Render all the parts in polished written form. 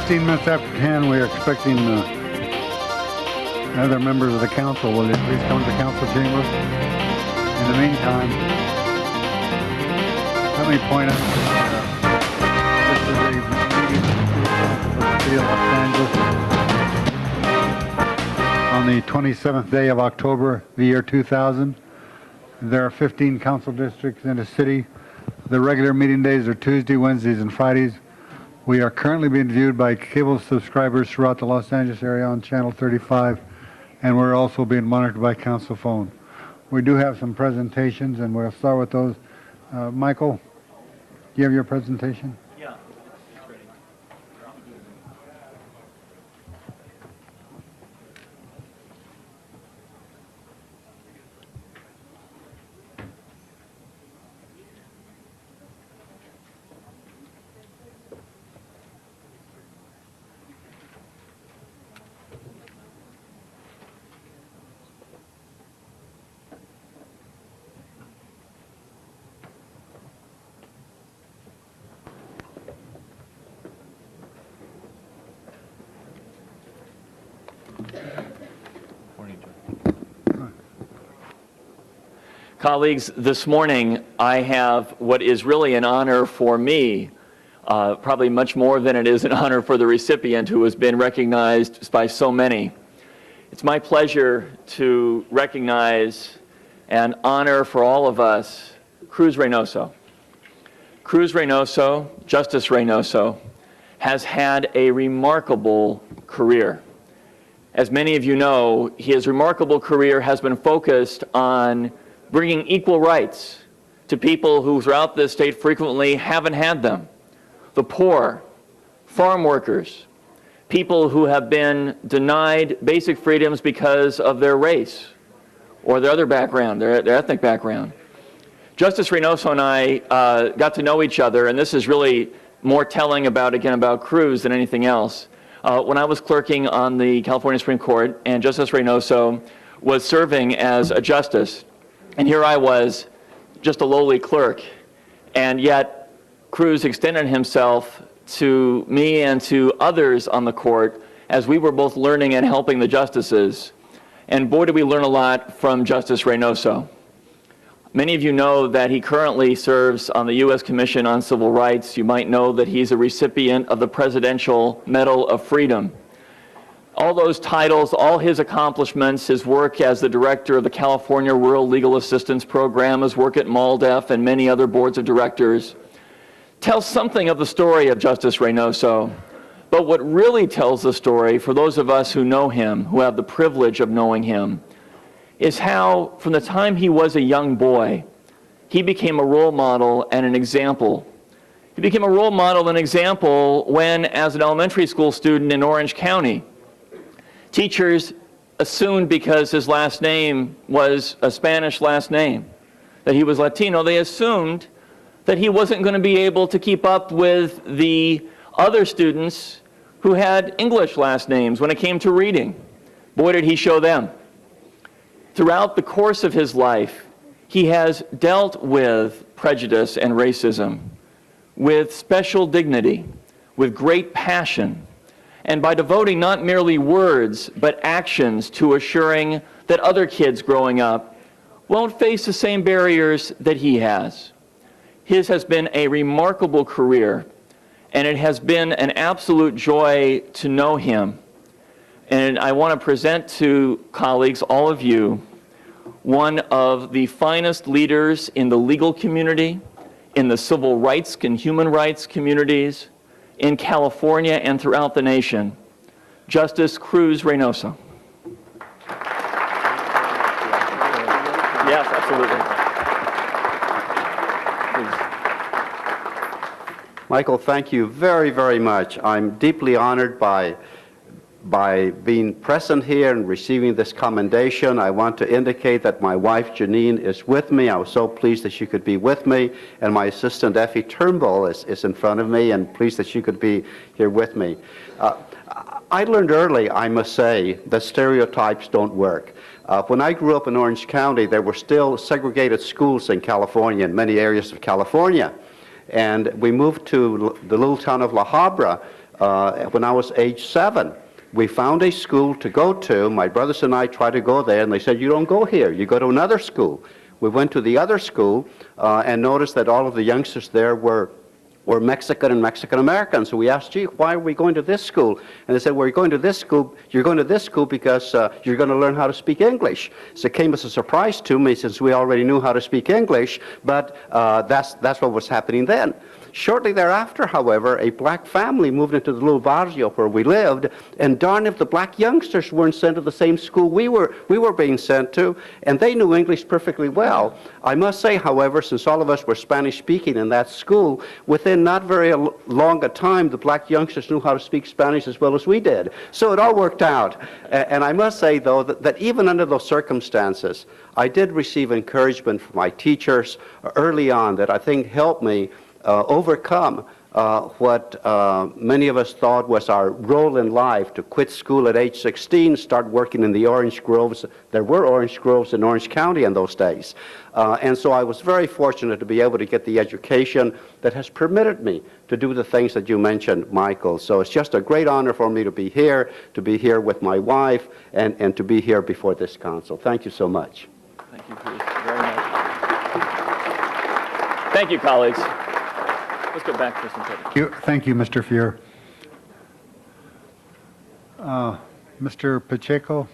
15 minutes after 10, we are expecting other members of the council. Will you please come to the council chamber? In the meantime, let me point out this is a meeting of the city of Los Angeles on the 27th day of October, the year 2000. There are 15 council districts in the city. The regular meeting days are Tuesday, Wednesdays, and Fridays. We are currently being viewed by cable subscribers throughout the Los Angeles area on Channel 35, and we're also being monitored by council phone. We do have some presentations, and we'll start with those. Michael, do you have your presentation? Yeah, it's ready. Colleagues, this morning I have what is really an honor for me, probably much more than it is an honor for the recipient who has been recognized by so many. It's my pleasure to recognize and honor for all of us Cruz Reynoso. Cruz Reynoso, Justice Reynoso, has had a remarkable career. As many of you know, his remarkable career has been focused on bringing equal rights to people who throughout this state frequently haven't had them. The poor, farm workers, people who have been denied basic freedoms because of their race or their other background, their ethnic background. Justice Reynoso and I got to know each other, and this is really more telling about Cruz than anything else. When I was clerking on the California Supreme Court, and Justice Reynoso was serving as a justice, and here I was, just a lowly clerk, and yet Cruz extended himself to me and to others on the court as we were both learning and helping the justices. And boy, did we learn a lot from Justice Reynoso. Many of you know that he currently serves on the U.S. Commission on Civil Rights. You might know that he's a recipient of the Presidential Medal of Freedom. All those titles, all his accomplishments, his work as the director of the California Rural Legal Assistance Program, his work at MALDEF and many other boards of directors, tells something of the story of Justice Reynoso. But what really tells the story, for those of us who know him, who have the privilege of knowing him, is how from the time he was a young boy, he became a role model and an example. He became a role model and example when, as an elementary school student in Orange County, teachers assumed because his last name was a Spanish last name, that he was Latino, they assumed that he wasn't going to be able to keep up with the other students who had English last names when it came to reading. Boy, did he show them. Throughout the course of his life, he has dealt with prejudice and racism with special dignity, with great passion, and by devoting not merely words, but actions to assuring that other kids growing up won't face the same barriers that he has. His has been a remarkable career, and it has been an absolute joy to know him. And I want to present to colleagues, all of you, one of the finest leaders in the legal community, in the civil rights and human rights communities, in California and throughout the nation, Justice Cruz Reynoso. Yes, absolutely. Please. Michael, thank you very, very much. I'm deeply honored by being present here and receiving this commendation. I want to indicate that my wife Janine is with me. I was so pleased that she could be with me, and my assistant Effie Turnbull is in front of me, and pleased that she could be here with me. I learned early, I must say, that stereotypes don't work. When I grew up in Orange County, there were still segregated schools in California, in many areas of California. And we moved to the little town of La Habra when I was age 7. We found a school to go to. My brothers and I tried to go there, and they said, "You don't go here, you go to another school." We went to the other school and noticed that all of the youngsters there were Mexican and Mexican Americans. So we asked, "Gee, why are we going to this school?" And they said, "Well, you're going to this school because you're going to learn how to speak English." So it came as a surprise to me, since we already knew how to speak English, but that's what was happening then. Shortly thereafter, however, a black family moved into the little barrio where we lived, and darn if the black youngsters weren't sent to the same school we were being sent to, and they knew English perfectly well. I must say, however, since all of us were Spanish-speaking in that school, within not very long a time, the black youngsters knew how to speak Spanish as well as we did. So it all worked out. And I must say, though, that even under those circumstances, I did receive encouragement from my teachers early on that I think helped me overcome what many of us thought was our role in life, to quit school at age 16, start working in the orange groves. There were orange groves in Orange County in those days. And so I was very fortunate to be able to get the education that has permitted me to do the things that you mentioned, Michael. So it's just a great honor for me to be here with my wife, and to be here before this council. Thank you so much. Thank you, Cruz, very much. Thank you, colleagues. Let's go back for some photos. Thank you, Mr. Fuhr. Mr. Pacheco?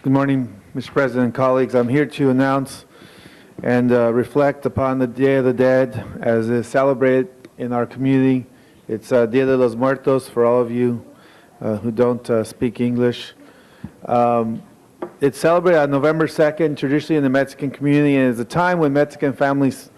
Good morning, Mr. President and colleagues. I'm here to announce and reflect upon the Day of the Dead as is celebrated in our community. It's Dia de los Muertos for all of you who don't speak English. It's celebrated on November 2nd, traditionally in the Mexican community, and it's a time when Mexican families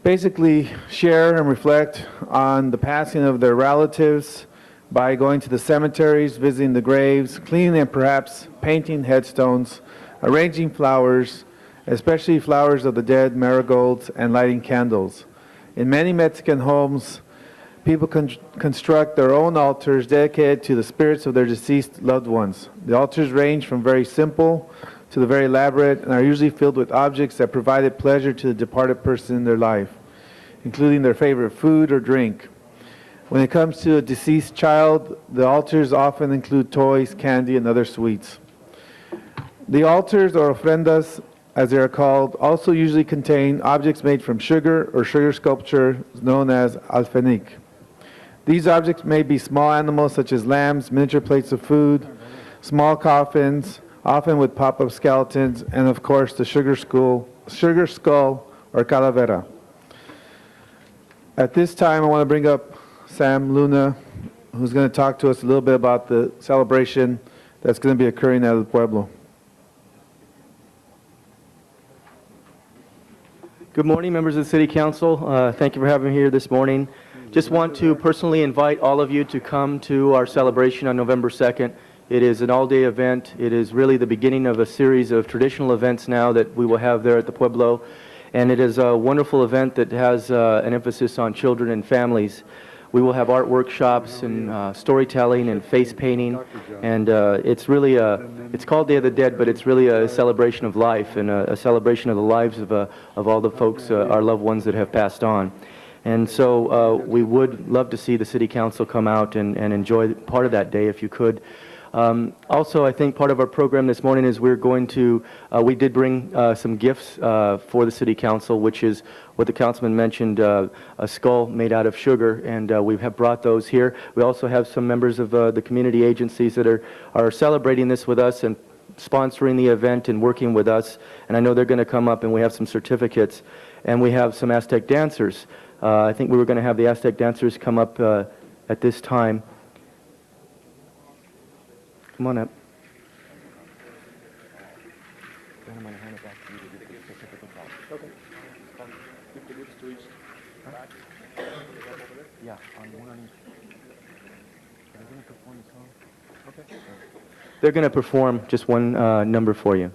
basically share and reflect on the passing of their relatives by going to the cemeteries, visiting the graves, cleaning and perhaps painting headstones, arranging flowers, especially flowers of the dead, marigolds, and lighting candles. In many Mexican homes, people construct their own altars dedicated to the spirits of their deceased loved ones. The altars range from very simple to the very elaborate, and are usually filled with objects that provided pleasure to the departed person in their life, including their favorite food or drink. When it comes to a deceased child, the altars often include toys, candy, and other sweets. The altars or ofrendas as they are called, also usually contain objects made from sugar or sugar sculpture known as alfenig. These objects may be small animals such as lambs, miniature plates of food, small coffins, often with pop-up skeletons, and of course the sugar skull or calavera. At this time, I want to bring up Sam Luna, who's going to talk to us a little bit about the celebration that's going to be occurring at El Pueblo. Good morning, members of the City Council. Thank you for having me here this morning. Just want to personally invite all of you to come to our celebration on November 2nd. It is an all-day event. It is really the beginning of a series of traditional events now that we will have there at the Pueblo. And it is a wonderful event that has an emphasis on children and families. We will have art workshops and storytelling and face painting, and it's really it's called Day of the Dead, but it's really a celebration of life and a celebration of the lives of all the folks, our loved ones that have passed on. And so we would love to see the City Council come out and enjoy part of that day if you could. Also, I think part of our program this morning is we're going to, we did bring some gifts for the City Council, which is what the councilman mentioned, a skull made out of sugar, and we have brought those here. We also have some members of the community agencies that are celebrating this with us and sponsoring the event and working with us, and I know they're going to come up, and we have some certificates, and we have some Aztec dancers. I think we were going to have the Aztec dancers come up at this time. Come on up. Yeah, one on each. They're going to perform just one number for you.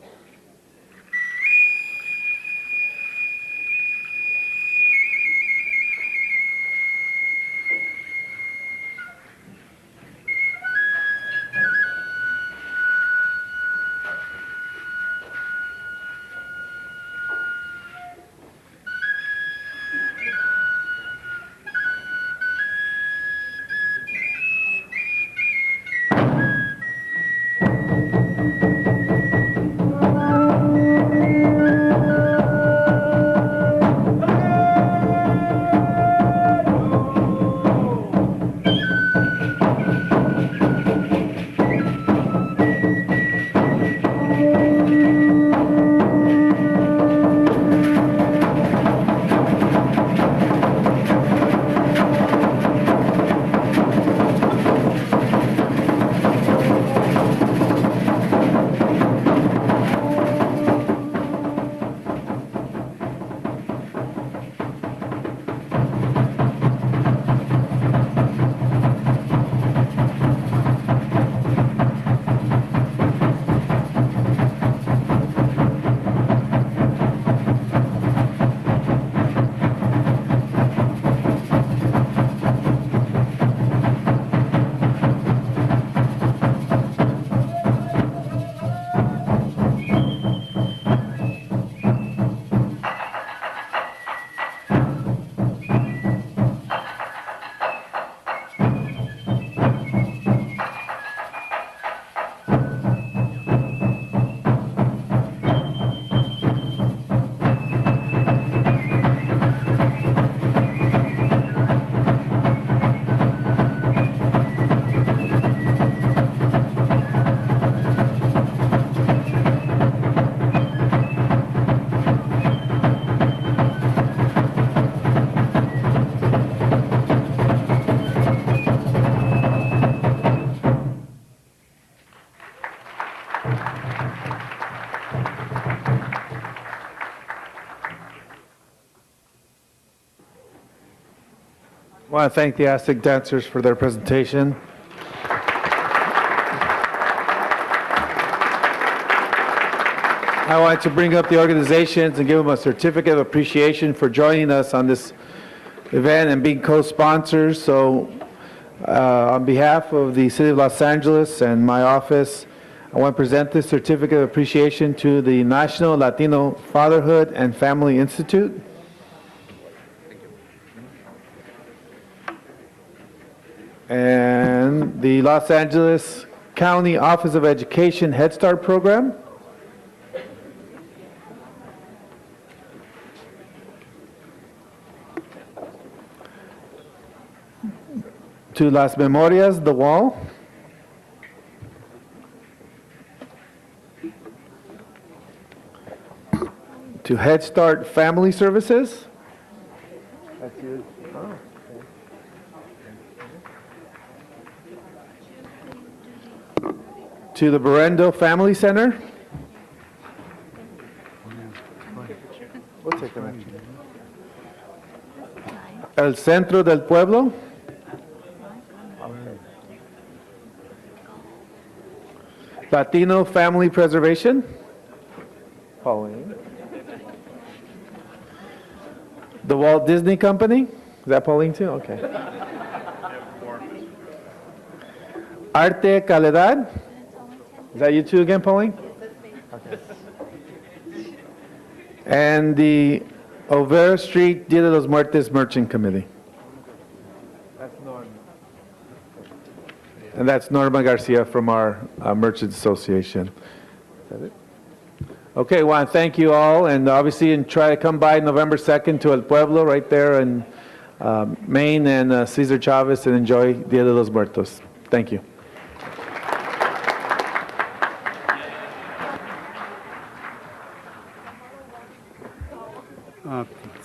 I want to thank the Aztec dancers for their presentation. I wanted to bring up the organizations and give them a certificate of appreciation for joining us on this event and being co-sponsors. So on behalf of the City of Los Angeles and my office, I want to present this certificate of appreciation to the National Latino Fatherhood and Family Institute. And the Los Angeles County Office of Education Head Start program. To Las Memorias, The Wall. To Head Start Family Services. That's you. Oh, okay. To the Berendo Family Center. We'll take them after. El Centro del Pueblo. Latino Family Preservation. Pauline. The Walt Disney Company. Is that Pauline too? Okay. Arte Calidad. Is that you too again, Pauline? Okay. And the Overa Street Dia de los Muertos Merchant Committee. That's Norma. And that's Norma Garcia from our Merchants Association. Is that it? Okay, well, thank you all, and obviously, and try to come by November 2nd to El Pueblo, right there in Maine and Cesar Chavez, and enjoy Dia de los Muertos. Thank you.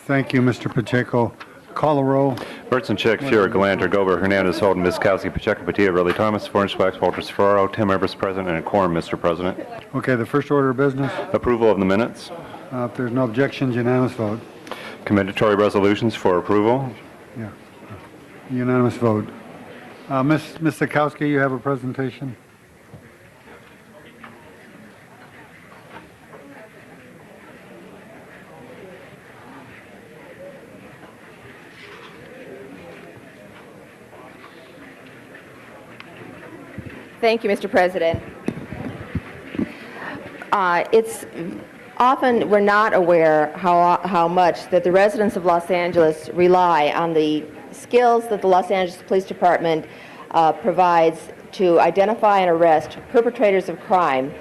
Thank you, Mr. Pacheco. Call a roll. Burton, Chick, Fuhrer, Galanter, Gober, Hernandez, Holden, Miskowski, Pacheco, Petilla, Riley Thomas, Forrest, Wax, Walters, Ferraro, 10 members present and a quorum, Mr. President. Okay, the first order of business. Approval of the minutes. If there's no objections, unanimous vote. Commendatory resolutions for approval. Yeah, unanimous vote. Ms. Sikowski, you have a presentation? Thank you, Mr. President. It's often we're not aware how much that the residents of Los Angeles rely on the skills that the Los Angeles Police Department provides to identify and arrest perpetrators of crime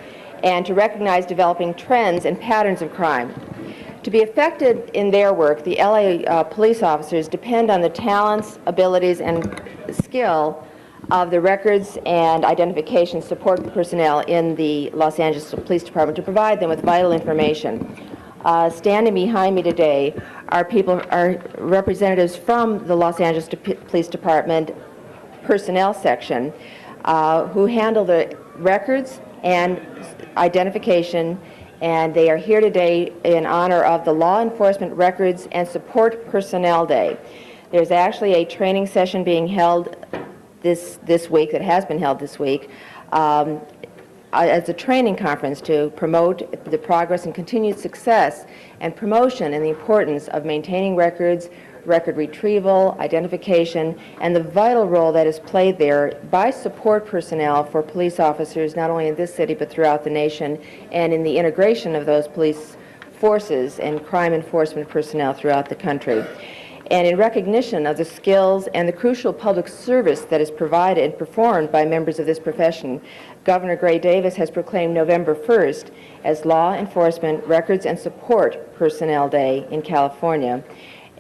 and to recognize developing trends and patterns of crime. To be effective in their work, the LA police officers depend on the talents, abilities, and skill of the records and identification support personnel in the Los Angeles Police Department to provide them with vital information. Standing behind me today are representatives from the Los Angeles Police Department personnel section who handle the records and identification, and they are here today in honor of the Law Enforcement Records and Support Personnel Day. There's actually a training session being held this week, that has been held this week, as a training conference to promote the progress and continued success and promotion and the importance of maintaining records, record retrieval, identification, and the vital role that is played there by support personnel for police officers not only in this city but throughout the nation, and in the integration of those police forces and crime enforcement personnel throughout the country. And in recognition of the skills and the crucial public service that is provided and performed by members of this profession, Governor Gray Davis has proclaimed November 1st as Law Enforcement Records and Support Personnel Day in California.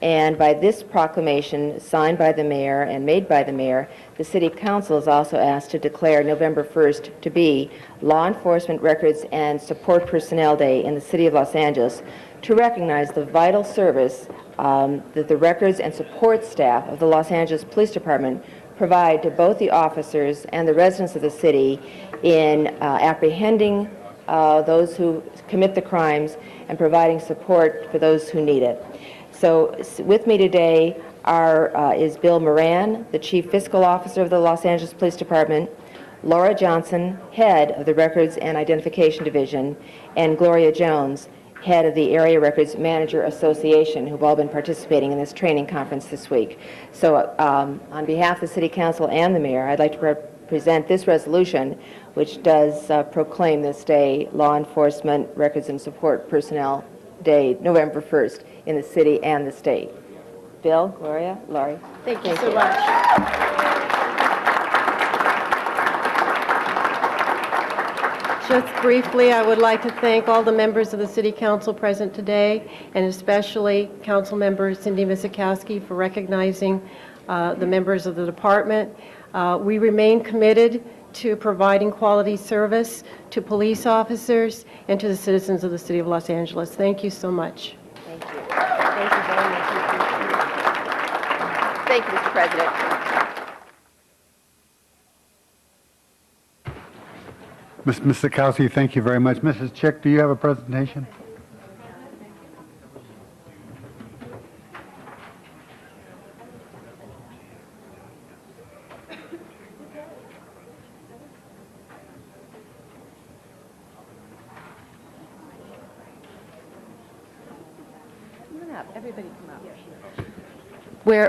And by this proclamation, signed by the mayor and made by the mayor, the City Council is also asked to declare November 1st to be Law Enforcement Records and Support Personnel Day in the City of Los Angeles, to recognize the vital service that the records and support staff of the Los Angeles Police Department provide to both the officers and the residents of the city in apprehending those who commit the crimes and support for those who need it. So with me today is Bill Moran, the Chief Fiscal Officer of the Los Angeles Police Department, Laura Johnson, Head of the Records and Identification Division, and Gloria Jones, Head of the Area Records Manager Association, who've all been participating in this training conference this week. So on behalf of the City Council and the Mayor, I'd like to present this resolution, which does proclaim this day Law Enforcement Records and Support Personnel Day, November 1st, in the city and the state. Bill, Gloria, Laurie. Thank you so much. Just briefly, I would like to thank all the members of the City Council present today, and especially Council Member Cindy Misikowski for recognizing the members of the department. We remain committed to providing quality service to police officers and to the citizens of the City of Los Angeles. Thank you so much. Thank you. Thank you very much. Thank you, Mr. President. Ms. Sikowski, thank you very much. Mrs. Chick, do you have a presentation?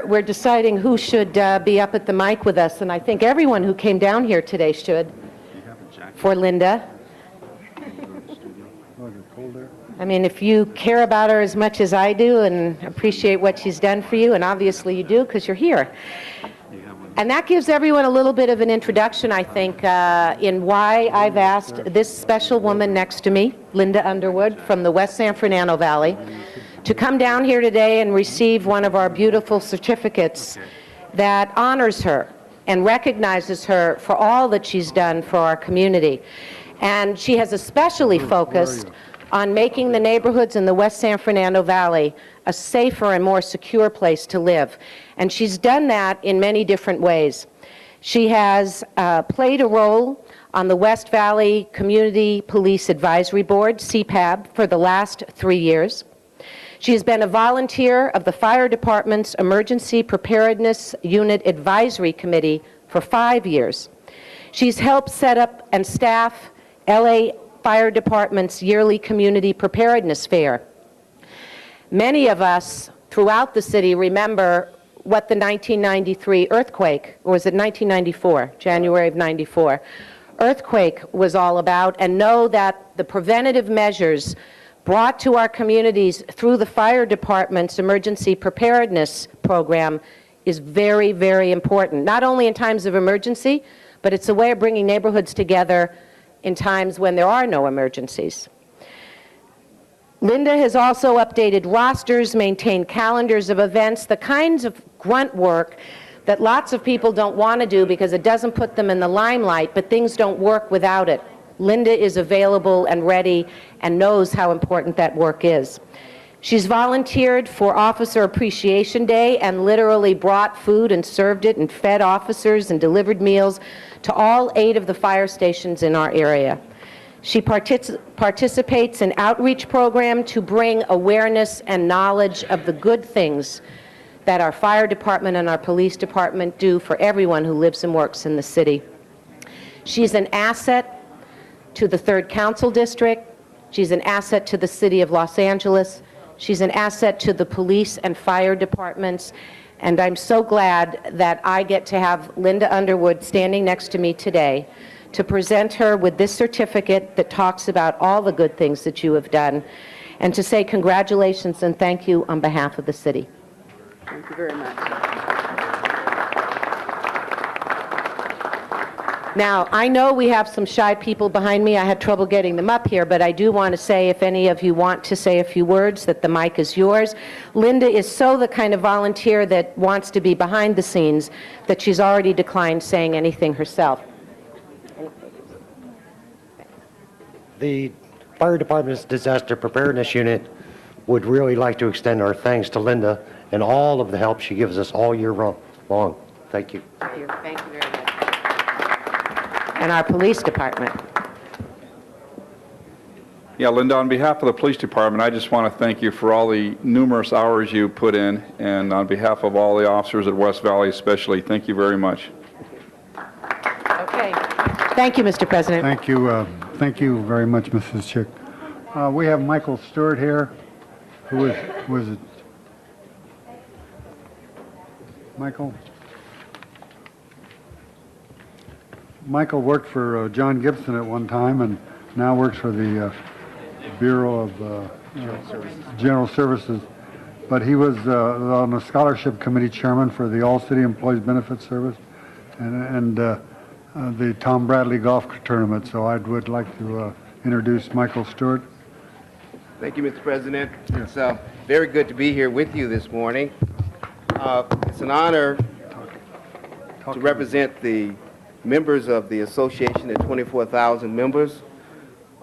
We're deciding who should be up at the mic with us, and I think everyone who came down here today should. For Linda. I mean, if you care about her as much as I do and appreciate what she's done for you, and obviously you do because you're here. And that gives everyone a little bit of an introduction, I think, in why I've asked this special woman next to me, Linda Underwood from the West San Fernando Valley, to come down here today and receive one of our beautiful certificates that honors her and recognizes her for all that she's done for our community. And she has especially focused on making the neighborhoods in the West San Fernando Valley a safer and more secure place to live. And she's done that in many different ways. She has played a role on the West Valley Community Police Advisory Board, CPAB, for the last 3 years. She has been a volunteer of the Fire Department's Emergency Preparedness Unit Advisory Committee for 5 years. She's helped set up and staff LA Fire Department's yearly Community Preparedness Fair. Many of us throughout the city remember what the 1993 earthquake, or was it 1994, January of 94, earthquake was all about, and know that the preventative measures brought to our communities through the fire department's emergency preparedness program is very, very important, not only in times of emergency, but it's a way of bringing neighborhoods together in times when there are no emergencies. Linda has also updated rosters, maintained calendars of events, the kinds of grunt work that lots of people don't want to do because it doesn't put them in the limelight, but things don't work without it. Linda is available and ready and knows how important that work is. She's volunteered for Officer Appreciation Day and literally brought food and served it and fed officers and delivered meals to all 8 of the fire stations in our area. She participates in outreach program to bring awareness and knowledge of the good things that our fire department and our police department do for everyone who lives and works in the city. She's an asset to the 3rd Council District. She's an asset to the City of Los Angeles. She's an asset to the police and fire departments. And I'm so glad that I get to have Linda Underwood standing next to me today to present her with this certificate that talks about all the good things that you have done, and to say congratulations and thank you on behalf of the city. Thank you very much. Now, I know we have some shy people behind me. I had trouble getting them up here, but I do want to say, if any of you want to say a few words, that the mic is yours. Linda is so the kind of volunteer that wants to be behind the scenes that she's already declined saying anything herself. The Fire Department's Disaster Preparedness Unit would really like to extend our thanks to Linda and all of the help she gives us all year long. Thank you. Thank you very much. And our police department. Yeah, Linda, on behalf of the police department, I just want to thank you for all the numerous hours you put in, and on behalf of all the officers at West Valley especially, thank you very much. Okay. Thank you, Mr. President. Thank you very much, Mrs. Chick. We have Michael Stewart here, who was it? Michael? Michael worked for John Gibson at one time and now works for the Bureau of General Services. But he was on the scholarship committee chairman for the All City Employees Benefit Service and the Tom Bradley Golf Tournament. So I would like to introduce Michael Stewart. Thank you, Mr. President. It's very good to be here with you this morning. It's an honor to represent the members of the association, the 24,000 members.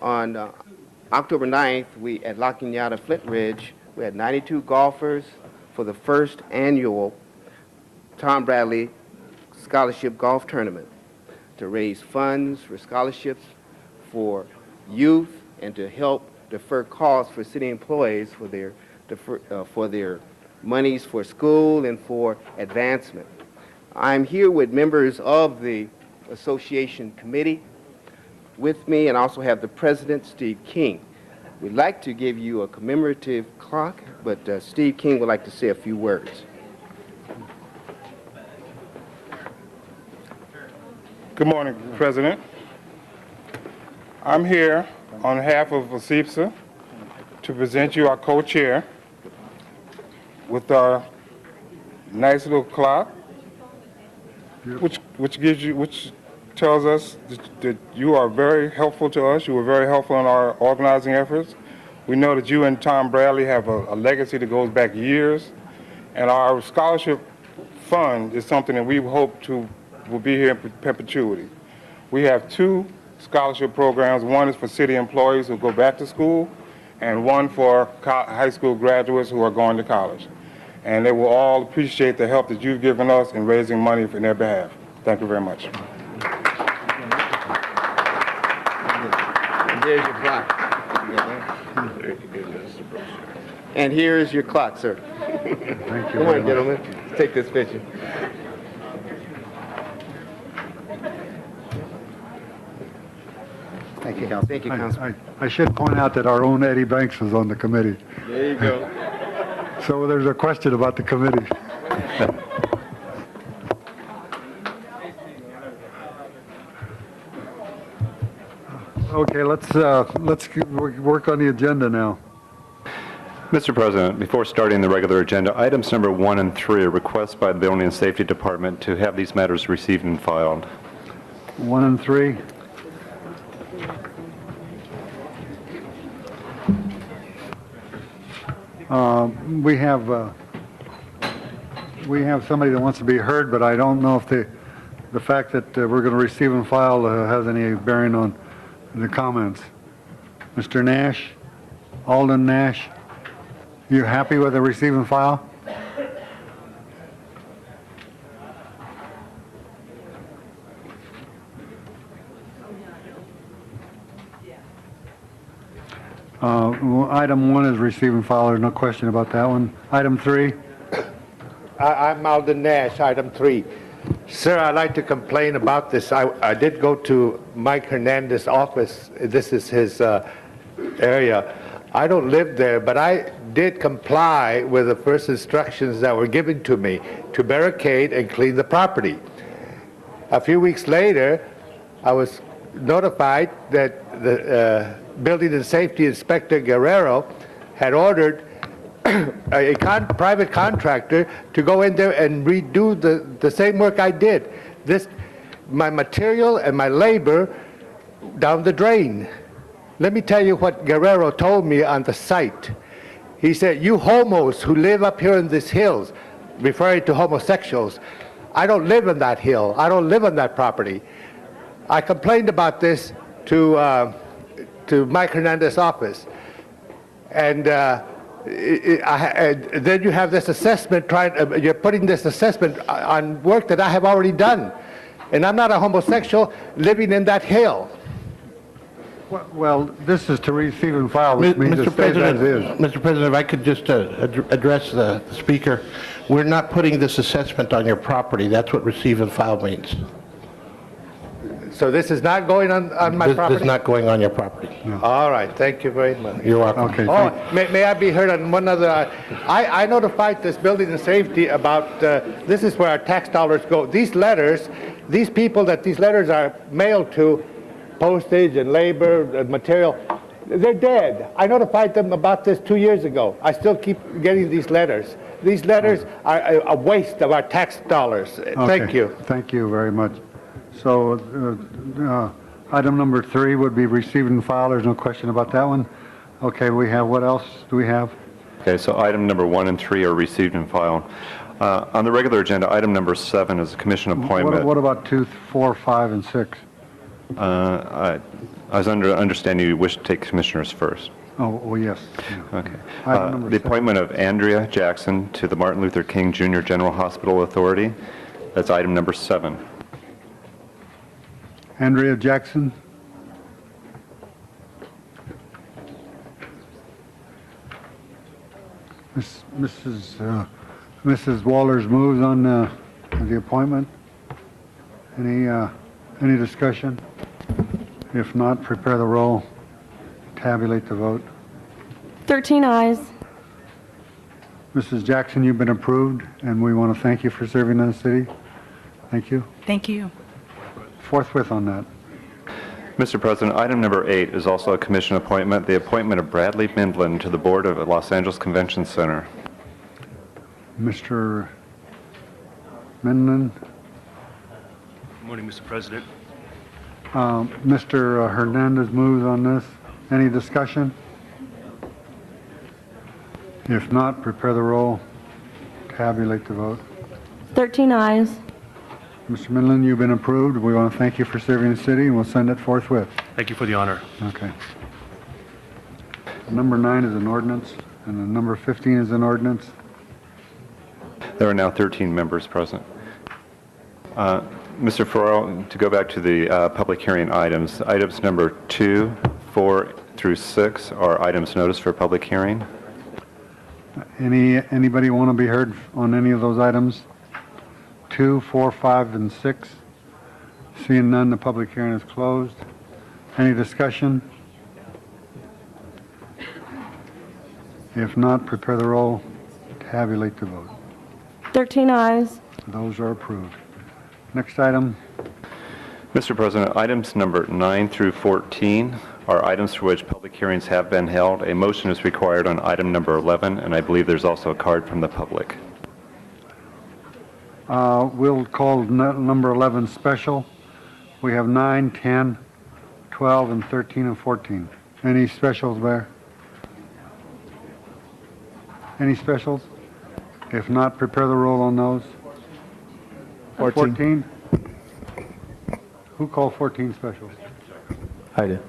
On October 9th, we at La Cañada Flint Ridge, we had 92 golfers for the first annual Tom Bradley Scholarship Golf Tournament to raise funds for scholarships for youth and to help defer costs for city employees for their monies for school and for advancement. I'm here with members of the association committee with me, and also have the president, Steve King. We'd like to give you a commemorative clock, but Steve King would like to say a few words. Good morning, President. I'm here on behalf of ASIPSA to present you our co-chair with our nice little clock, which tells us that you are very helpful to us. You were very helpful in our organizing efforts. We know that you and Tom Bradley have a legacy that goes back years, and our scholarship fund is something that we hope will be here in perpetuity. We have 2 scholarship programs. One is for city employees who go back to school, and one for high school graduates who are going to college. And they will all appreciate the help that you've given us in raising money in their behalf. Thank you very much. There's your clock. And here is your clock, sir. Thank you. Come on, gentlemen. Let's take this picture. Thank you, Councilman. Thank you, Councilman. I should point out that our own Eddie Banks was on the committee. There you go. So there's a question about the committee. Okay, let's work on the agenda now. Mr. President, before starting the regular agenda, items number 1 and 3 are requests by the Building and Safety Department to have these matters received and filed. 1 and 3. We have somebody that wants to be heard, but I don't know if the fact that we're going to receive and file has any bearing on the comments. Mr. Nash, Alden Nash, you happy with the receive and file? Item 1 is receive and file. There's no question about that one. Item 3. I'm Alden Nash, item 3. Sir, I'd like to complain about this. I did go to Mike Hernandez's office. This is his area. I don't live there, but I did comply with the first instructions that were given to me to barricade and clean the property. A few weeks later, I was notified that the Building and Safety Inspector Guerrero had ordered a private contractor to go in there and redo the same work I did. My material and my labor down the drain. Let me tell you what Guerrero told me on the site. He said, "You homos who live up here in these hills," referring to homosexuals, "I don't live on that hill. I don't live on that property." I complained about this to Mike Hernandez's office, and then you have this assessment you're putting this assessment on work that I have already done, and I'm not a homosexual living in that hill. Well, this is to receive and file, which means it stays as is. Mr. President, if I could just address the speaker. We're not putting this assessment on your property. That's what receive and file means. So this is not going on my property? This is not going on your property. No. All right, thank you very much. You're welcome. Okay. May I be heard on one other? I notified this Building and Safety about, this is where our tax dollars go. These letters, these people that these letters are mailed to, postage and labor and material, they're dead. I notified them about this 2 years ago. I still keep getting these letters. These letters are a waste of our tax dollars. Thank you. Thank you very much. So item number 3 would be received and filed. There's no question about that one. Okay, we have, what else do we have? Okay, so item number 1 and 3 are received and filed. On the regular agenda, item number 7 is a commission appointment. What about 2, 4, 5, and 6? I was understanding you wish to take commissioners first. Oh, well, yes. Yeah. Okay. Item number The 7. appointment of Andrea Jackson to the Martin Luther King Jr. General Hospital Authority. That's item number 7. Andrea Jackson. Mrs. Wallers moves on the appointment. Any discussion? If not, prepare the roll. Tabulate the vote. 13 ayes. Mrs. Jackson, you've been approved, and we want to thank you for serving in the city. Thank you. Thank you. Forthwith on that. Mr. President, item number 8 is also a commission appointment, the appointment of Bradley Mindlin to the board of Los Angeles Convention Center. Mr. Mindlin. Good morning, Mr. President. Mr. Hernandez moves on this. Any discussion? If not, prepare the roll. Tabulate the vote. 13 ayes. Mr. Mindlin, you've been approved. We want to thank you for serving the city, and we'll send it forthwith. Thank you for the honor. Okay. Number 9 is an ordinance, and the number 15 is an ordinance. There are now 13 members present. Mr. Farrell, to go back to the public hearing items number 2, 4 through 6 are items noticed for public hearing. Anybody want to be heard on any of those items? 2, 4, 5, and 6. Seeing none, the public hearing is closed. Any discussion? If not, prepare the roll. Tabulate the vote. 13 ayes. Those are approved. Next item. Mr. President, items number 9 through 14 are items for which public hearings have been held. A motion is required on item number 11, and I believe there's also a card from the public. We'll call number 11 special. We have 9, 10, 12, and 13, and 14. Any specials there? Any specials? If not, prepare the roll on those. 14? Who called 14 special? I did.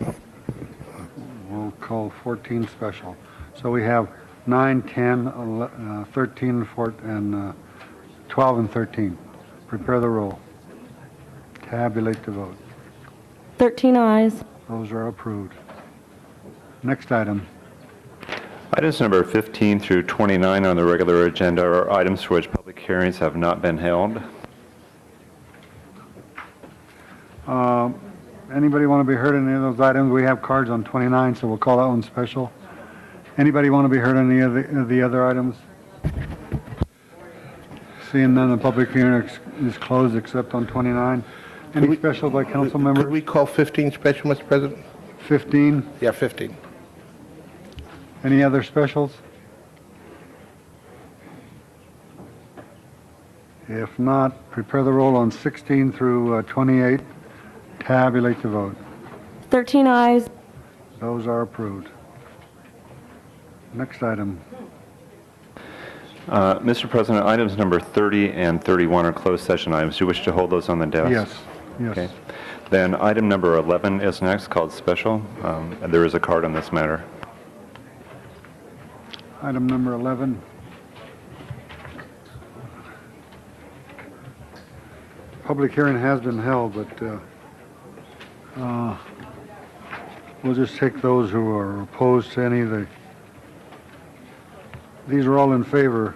We'll call 14 special. So we have 9, 10, 13, and 12 and 13. Prepare the roll. Tabulate the vote. 13 ayes. Those are approved. Next item. Items number 15 through 29 on the regular agenda are items for which public hearings have not been held. Anybody want to be heard on any of those items? We have cards on 29, so we'll call that one special. Anybody want to be heard on any of the other items? Seeing none, the public hearing is closed except on 29. Any special by council Could members? we call 15 special, Mr. President? 15. Yeah, 15. Any other specials? If not, prepare the roll on 16 through 28. Tabulate the vote. 13 ayes. Those are approved. Next item. Mr. President, items number 30 and 31 are closed session items. Do you wish to hold those on the desk? Yes, yes. Okay. Then item number 11 is next, called special. And there is a card on this matter. Item number 11. Public hearing has been held, but we'll just take those who are opposed to any of the... These are all in favor.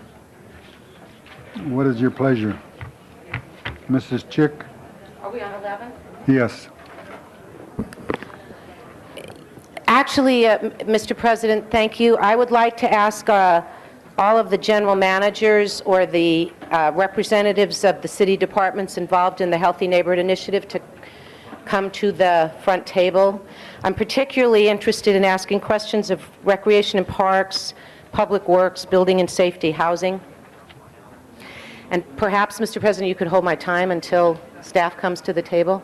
What is your pleasure? Mrs. Chick? Are we on 11? Yes. Actually, Mr. President, thank you. I would like to ask all of the general managers or the representatives of the city departments involved in the Healthy Neighborhood Initiative to come to the front table. I'm particularly interested in asking questions of recreation and parks, public works, building and safety, housing. And perhaps, Mr. President, you could hold my time until staff comes to the table.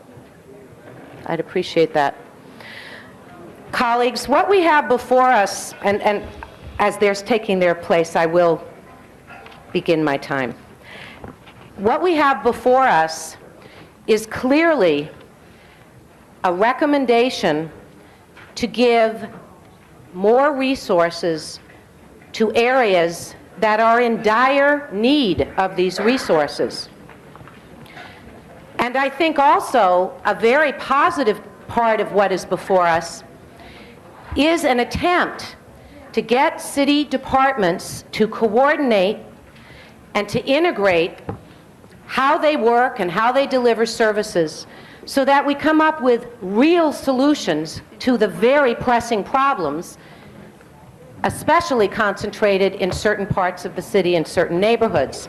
I'd appreciate that. Colleagues, what we have before us, and as they're taking their place, I will begin my time. what we have before us is clearly a recommendation to give more resources to areas that are in dire need of these resources. And I think also a very positive part of what is before us is an attempt to get city departments to coordinate and to integrate how they work and how they deliver services so that we come up with real solutions to the very pressing problems, especially concentrated in certain parts of the city and certain neighborhoods.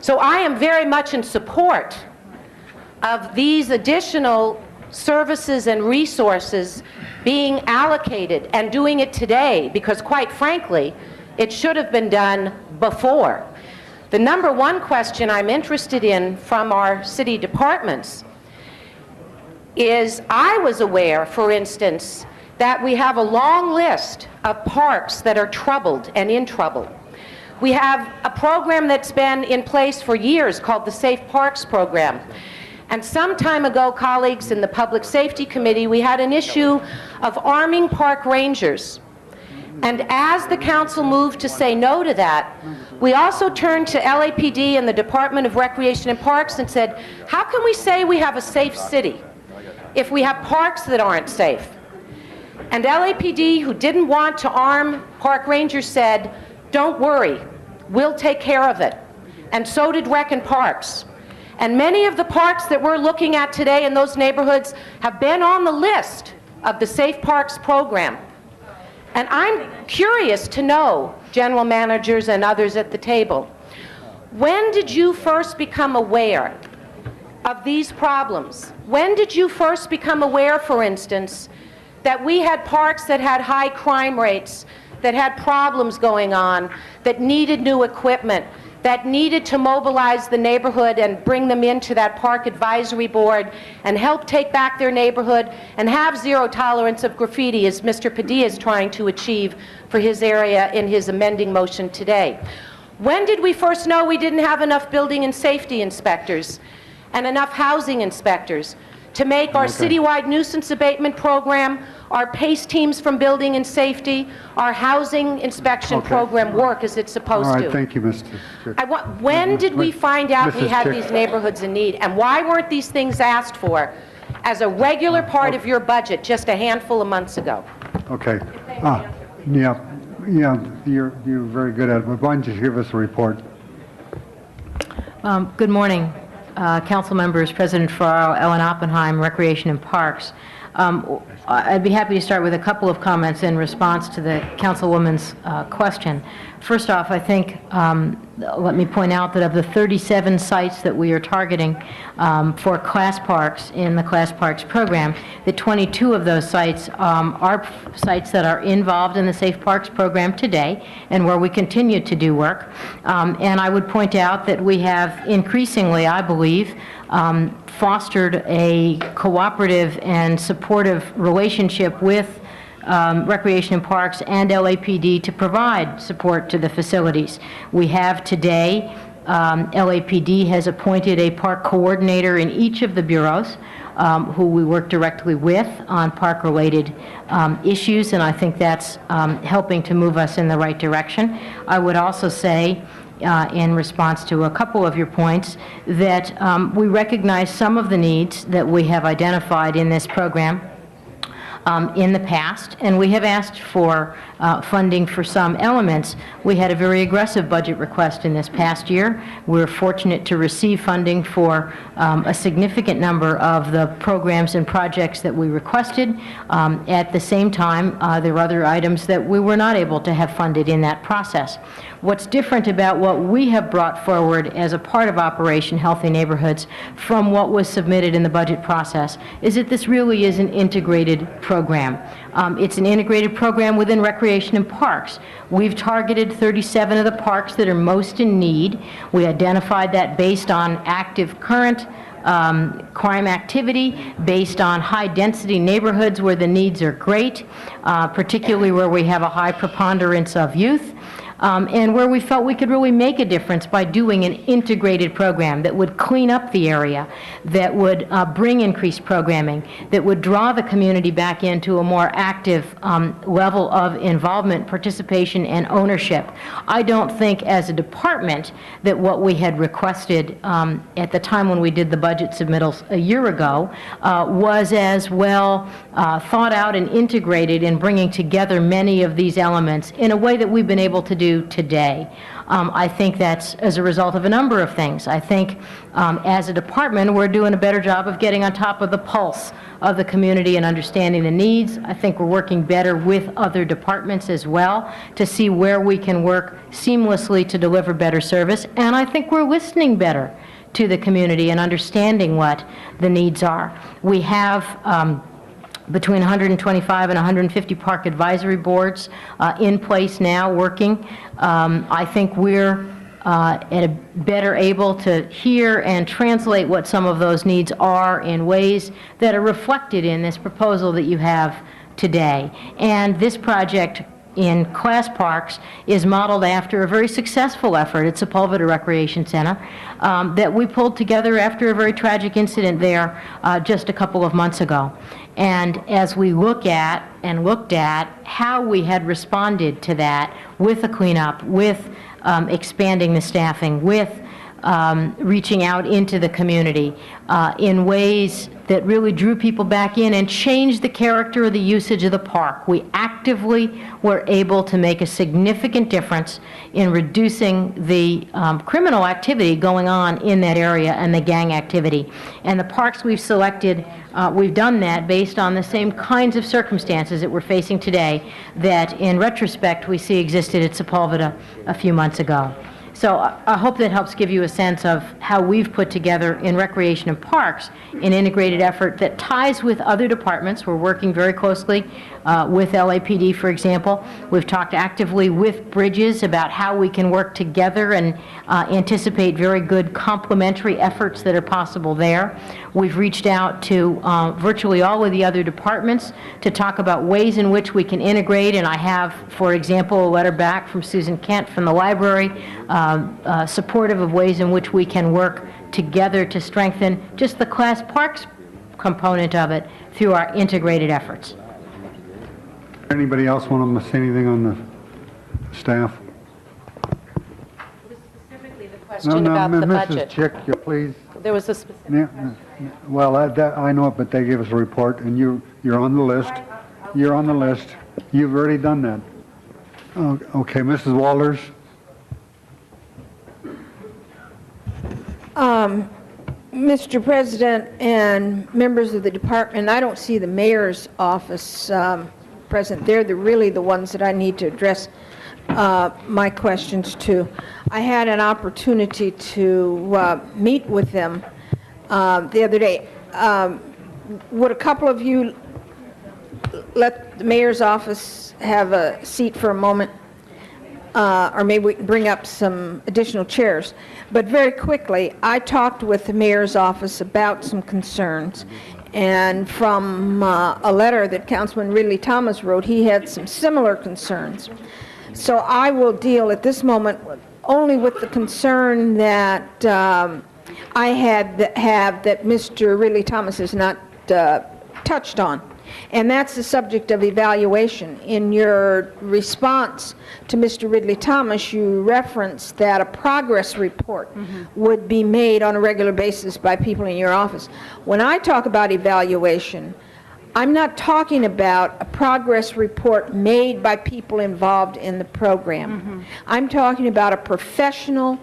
So I am very much in support of these additional services and resources being allocated and doing it today, because quite frankly, it should have been done before. The number one question I'm interested in from our city departments is, I was aware, for instance, that we have a long list of parks that are troubled and in trouble. We have a program that's been in place for years called the Safe Parks Program. And some time ago, colleagues in the Public Safety Committee, we had an issue of arming park rangers. And as the council moved to say no to that, we also turned to LAPD and the Department of Recreation and Parks and said, how can we say we have a safe city if we have parks that aren't safe? And LAPD, who didn't want to arm park rangers, said, don't worry, we'll take care of it. And so did Rec and Parks. And many of the parks that we're looking at today in those neighborhoods have been on the list of the Safe Parks program. And I'm curious to know, general managers and others at the table, when did you first become aware of these problems? When did you first become aware, for instance, that we had parks that had high crime rates, that had problems going on, that needed new equipment, that needed to mobilize the neighborhood and bring them into that park advisory board and help take back their neighborhood and have zero tolerance of graffiti, as Mr. Padilla is trying to achieve for his area in his amending motion today? When did we first know we didn't have enough building and safety inspectors and enough housing inspectors to make our citywide nuisance abatement program, our PACE teams from building and safety, our housing inspection program work as it's supposed All to? right, thank you, Mr. Chair. When did we find out we Mrs. had Chair. these neighborhoods in need? And why weren't these things asked for as a regular part of your budget just a handful of months ago? Okay. Yeah, you're very good at it, but why don't you give us a report? Good morning, council members, President Ferraro, Ellen Oppenheim, Recreation and Parks. I'd be happy to start with a couple of comments in response to the councilwoman's question. First off, I think, let me point out that of the 37 sites that we are targeting for class parks in the class parks program, that 22 of those sites are sites that are involved in the Safe Parks program today and where we continue to do work. And I would point out that we have increasingly, I believe, fostered a cooperative and supportive relationship with Recreation and Parks and LAPD to provide support to the facilities. We have today, LAPD has appointed a park coordinator in each of the bureaus who we work directly with on park-related issues, and I think that's helping to move us in the right direction. I would also say, in response to a couple of your points, that we recognize some of the needs that we have identified in this program in the past, and we have asked for funding for some elements. We had a very aggressive budget request in this past year. We're fortunate to receive funding for a significant number of the programs and projects that we requested. At the same time, there were other items that we were not able to have funded in that process. What's different about what we have brought forward as a part of Operation Healthy Neighborhoods from what was submitted in the budget process is that this really is an integrated program. It's an integrated program within Recreation and Parks. We've targeted 37 of the parks that are most in need. We identified that based on active current crime activity, based on high-density neighborhoods where the needs are great, particularly where we have a high preponderance of youth. and where we felt we could really make a difference by doing an integrated program that would clean up the area, that would bring increased programming, that would draw the community back into a more active level of involvement, participation, and ownership. I don't think as a department that what we had requested at the time when we did the budget submittals a year ago was as well thought out and integrated in bringing together many of these elements in a way that we've been able to do today. I think that's as a result of a number of things. I think as a department, we're doing a better job of getting on top of the pulse of the community and understanding the needs. I think we're working better with other departments as well to see where we can work seamlessly to deliver better service. And I think we're listening better to the community and understanding what the needs are. We have between 125 and 150 park advisory boards in place now working. I think we're better able to hear and translate what some of those needs are in ways that are reflected in this proposal that you have today. And this project in Class Parks is modeled after a very successful effort at Sepulveda Recreation Center that we pulled together after a very tragic incident there just a couple of months ago. And as we looked at how we had responded to that with a cleanup, with expanding the staffing, with reaching out into the community in ways that really drew people back in and changed the character of the usage of the park. We actively were able to make a significant difference in reducing the criminal activity going on in that area and the gang activity. And the parks we've selected, we've done that based on the same kinds of circumstances that we're facing today that in retrospect we see existed at Sepulveda a few months ago. So I hope that helps give you a sense of how we've put together in Recreation and Parks an integrated effort that ties with other departments. We're working very closely with LAPD, for example. We've talked actively with Bridges about how we can work together and anticipate very good complementary efforts that are possible there. We've reached out to virtually all of the other departments to talk about ways in which we can integrate, and I have, for example, a letter back from Susan Kent from the library supportive of ways in which we can work together to strengthen just the Class Parks component of it through our integrated efforts. Anybody else want to say anything on the staff? Specifically the question about the budget. Mrs. Chick, you please. There was a specific Yeah, well, I know it, but they gave us a report, and you're on the list. You're on the list. You've already done that. Oh, okay, Mrs. Walters. Mr. President and members of the department, I don't see the mayor's office present. They're really the ones that I need to address my questions to. I had an opportunity to meet with them the other day. Would a couple of you let the mayor's office have a seat for a moment? Or maybe we can bring up some additional chairs. But very quickly, I talked with the mayor's office about some concerns. And from a letter that Councilman Ridley Thomas wrote, he had some similar concerns. So I will deal at this moment only with the concern that I have that Mr. Ridley Thomas has not touched on. And that's the subject of evaluation. In your response to Mr. Ridley Thomas, you referenced that a progress report would be made on a regular basis by people in your office. When I talk about evaluation, I'm not talking about a progress report made by people involved in the program. I'm talking about a professional,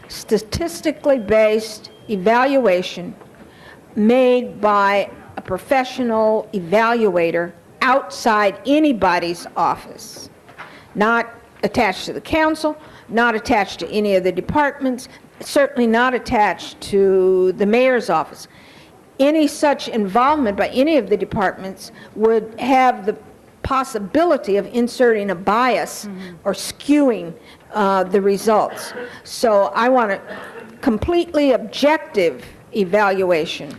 statistically based evaluation made by a professional evaluator outside anybody's office, not attached to the council, not attached to any of the departments, certainly not attached to the mayor's office. Any such involvement by any of the departments would have the possibility of inserting a bias or skewing the results. So I want a completely objective evaluation.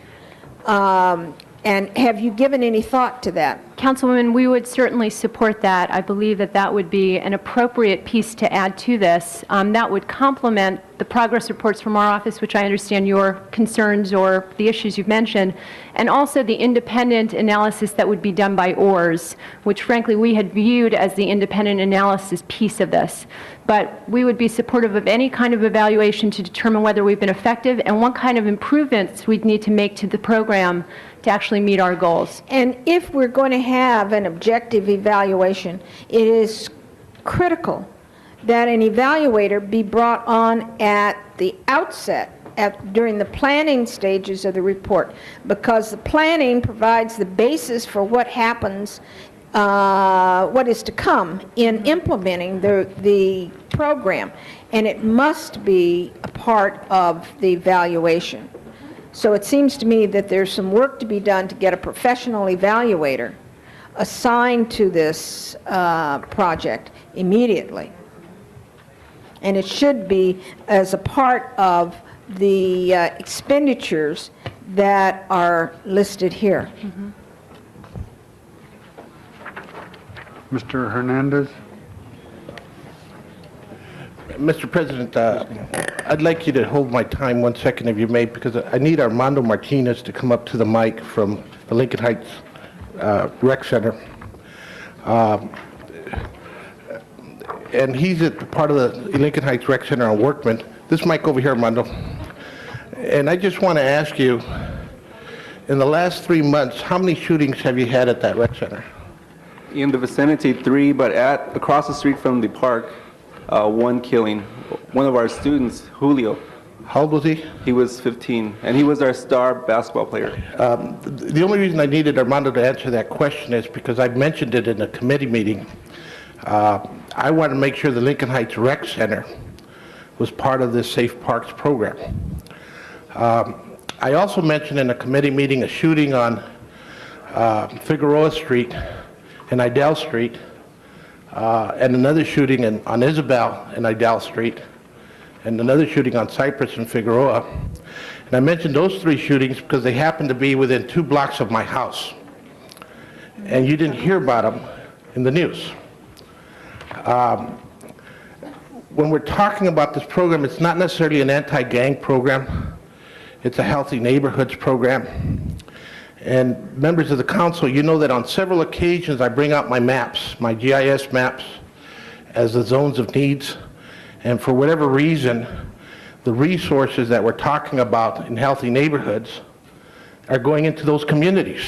And have you given any thought to that? Councilwoman, we would certainly support that. I believe that that would be an appropriate piece to add to this. That would complement the progress reports from our office, which I understand your concerns or the issues you've mentioned, and also the independent analysis that would be done by ORS, which frankly we had viewed as the independent analysis piece of this. But we would be supportive of any kind of evaluation to determine whether we've been effective and what kind of improvements we'd need to make to the program to actually meet our goals. And if we're going to have an objective evaluation, it is critical that an evaluator be brought on at the outset, during the planning stages of the report, because the planning provides the basis for what happens, what is to come in implementing the program, and it must be a part of the evaluation. So it seems to me that there's some work to be done to get a professional evaluator assigned to this project immediately. And it should be as a part of the expenditures that are listed here. Mr. Hernandez? Mr. President, I'd like you to hold my time 1 second if you may, because I need Armando Martinez to come up to the mic from the Lincoln Heights Rec Center. And he's at part of the Lincoln Heights Rec Center on Workman. This mic over here, Armando. And I just want to ask you, in the last 3 months, how many shootings have you had at that rec center? In the vicinity, 3, but across the street from the park, 1 killing. One of our students, Julio. How old was he? He was 15, and he was our star basketball player. The only reason I needed Armando to answer that question is because I mentioned it in a committee meeting. I want to make sure the Lincoln Heights Rec Center was part of this Safe Parks program. I also mentioned in a committee meeting a shooting on Figueroa Street and Idell Street, and another shooting on Isabel and Idell Street, and another shooting on Cypress and Figueroa. And I mentioned those 3 shootings because they happened to be within 2 blocks of my house. And you didn't hear about them in the news. When we're talking about this program, it's not necessarily an anti-gang program. It's a healthy neighborhoods program. And members of the council, you know that on several occasions I bring out my maps, my GIS maps, as the zones of needs. And for whatever reason, the resources that we're talking about in healthy neighborhoods are going into those communities.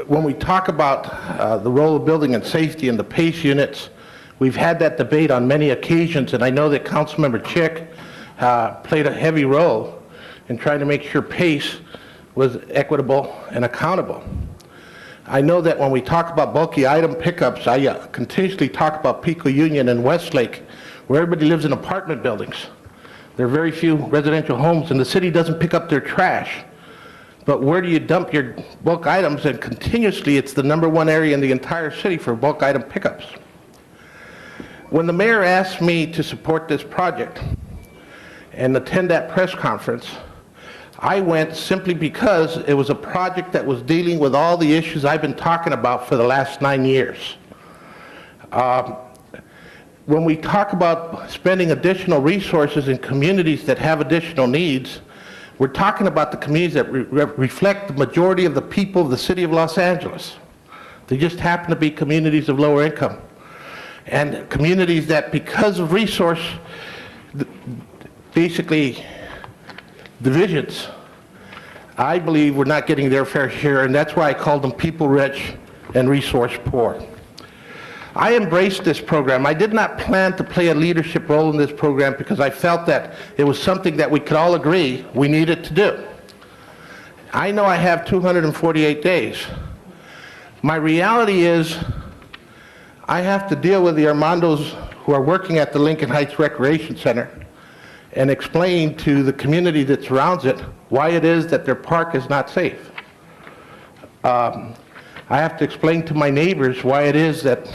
When we talk about the role of building and safety and the PACE units, we've had that debate on many occasions, and I know that Councilmember Chick played a heavy role in trying to make sure PACE was equitable and accountable. I know that when we talk about bulky item pickups, I continuously talk about Pico Union and Westlake, where everybody lives in apartment buildings. There are very few residential homes, and the city doesn't pick up their trash. But where do you dump your bulk items? And continuously, it's the #1 area in the entire city for bulk item pickups. When the mayor asked me to support this project and attend that press conference, I went simply because it was a project that was dealing with all the issues I've been talking about for the last 9 years. When we talk about spending additional resources in communities that have additional needs, we're talking about the communities that reflect the majority of the people of the city of Los Angeles. They just happen to be communities of lower income. And communities that, because of resource, basically divisions, I believe we're not getting their fair share, and that's why I called them people rich and resource poor. I embraced this program. I did not plan to play a leadership role in this program because I felt that it was something that we could all agree we needed to do. I know I have 248 days. My reality is I have to deal with the Armandos who are working at the Lincoln Heights Recreation Center and explain to the community that surrounds it why it is that their park is not safe. I have to explain to my neighbors why it is that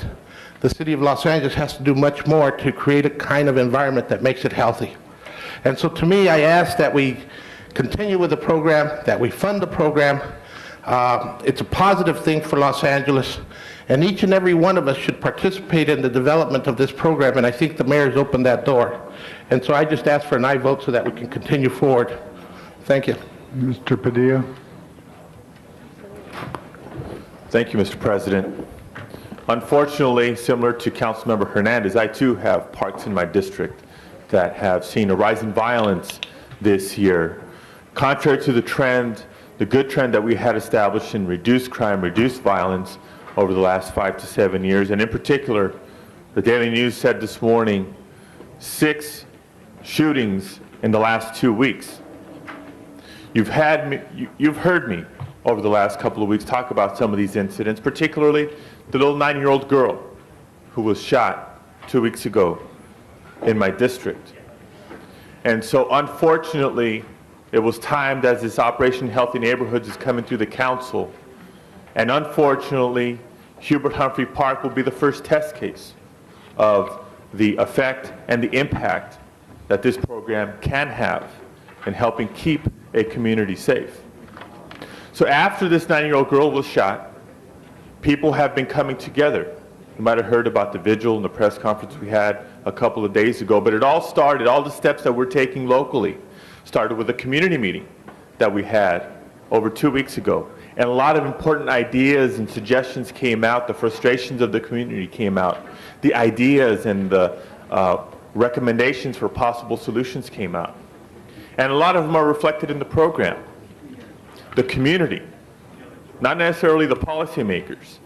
the city of Los Angeles has to do much more to create a kind of environment that makes it healthy. And so to me, I ask that we continue with the program, that we fund the program, It's a positive thing for Los Angeles, and each and every one of us should participate in the development of this program, and I think the mayor's opened that door. And so I just ask for an aye vote so that we can continue forward. Thank you. Mr. Padilla? Thank you, Mr. President. Unfortunately, similar to Councilmember Hernandez, I too have parks in my district that have seen a rise in violence this year. Contrary to the trend, the good trend that we had established in reduced crime, reduced violence over the last 5 to 7 years, and in particular, the Daily News said this morning, 6 shootings in the last 2 weeks. You've heard me over the last couple of weeks talk about some of these incidents, particularly the little 9-year-old girl who was shot 2 weeks ago in my district. And so unfortunately, it was timed as this Operation Healthy Neighborhoods is coming through the council. And unfortunately, Hubert Humphrey Park will be the first test case of the effect and the impact that this program can have in helping keep a community safe. So after this 9-year-old girl was shot, people have been coming together. You might have heard about the vigil and the press conference we had a couple of days ago, but it all started, all the steps that we're taking locally, started with a community meeting that we had over 2 weeks ago. And a lot of important ideas and suggestions came out, the frustrations of the community came out, the ideas and the recommendations for possible solutions came out. And a lot of them are reflected in the program. The community, not necessarily the policymakers,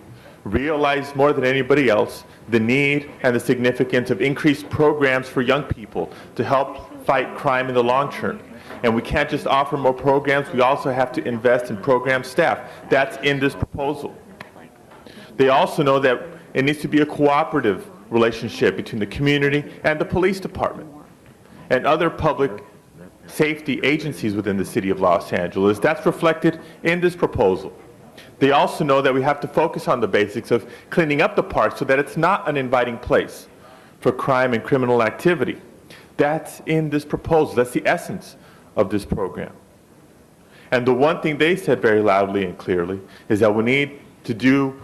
realized more than anybody else the need and the significance of increased programs for young people to help fight crime in the long term. And we can't just offer more programs, we also have to invest in program staff. That's in this proposal. They also know that it needs to be a cooperative relationship between the community and the police department and other public safety agencies within the city of Los Angeles. That's reflected in this proposal. They also know that we have to focus on the basics of cleaning up the park so that it's not an inviting place for crime and criminal activity. That's in this proposal. That's the essence of this program. And the one thing they said very loudly and clearly is that we need to do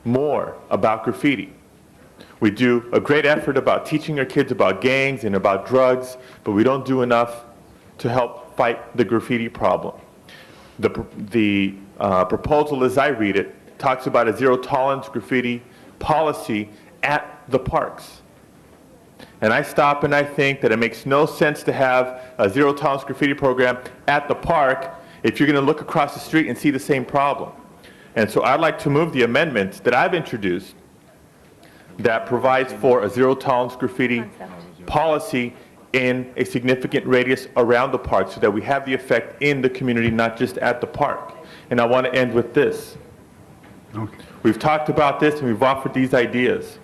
more about graffiti. We do a great effort about teaching our kids about gangs and about drugs, but we don't do enough to help fight the graffiti problem. The proposal, as I read it, talks about a zero-tolerance graffiti policy at the parks. And I stop and I think that it makes no sense to have a zero-tolerance graffiti program at the park if you're going to look across the street and see the same problem. And so I'd like to move the amendment that I've introduced that provides for a zero-tolerance graffiti policy in a significant radius around the park so that we have the effect in the community, not just at the park. And I want to end with this. Okay. We've talked about this and we've offered these ideas.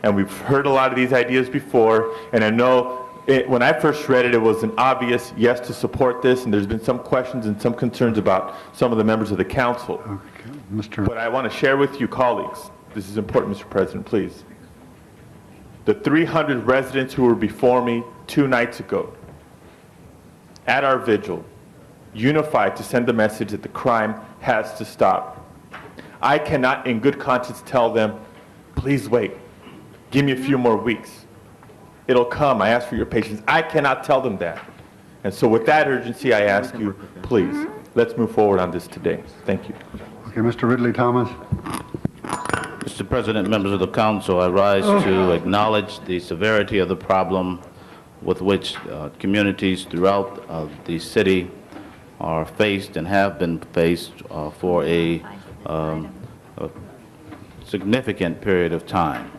And we've heard a lot of these ideas before, and I know when I first read it, it was an obvious yes to support this, and there's been some questions and some concerns about some of the members of the council. Okay. But I want to share with you, colleagues, this is important, Mr. President, please. The 300 residents who were before me 2 nights ago at our vigil, unified to send the message that the crime has to stop. I cannot in good conscience tell them, please wait, give me a few more weeks. It'll come, I ask for your patience. I cannot tell them that. And so with that urgency, I ask you, please, let's move forward on this today. Thank you. Okay, Mr. Ridley Thomas. Mr. President, members of the council, I rise to acknowledge the severity of the problem with which communities throughout the city are faced and have been faced for a significant period of time.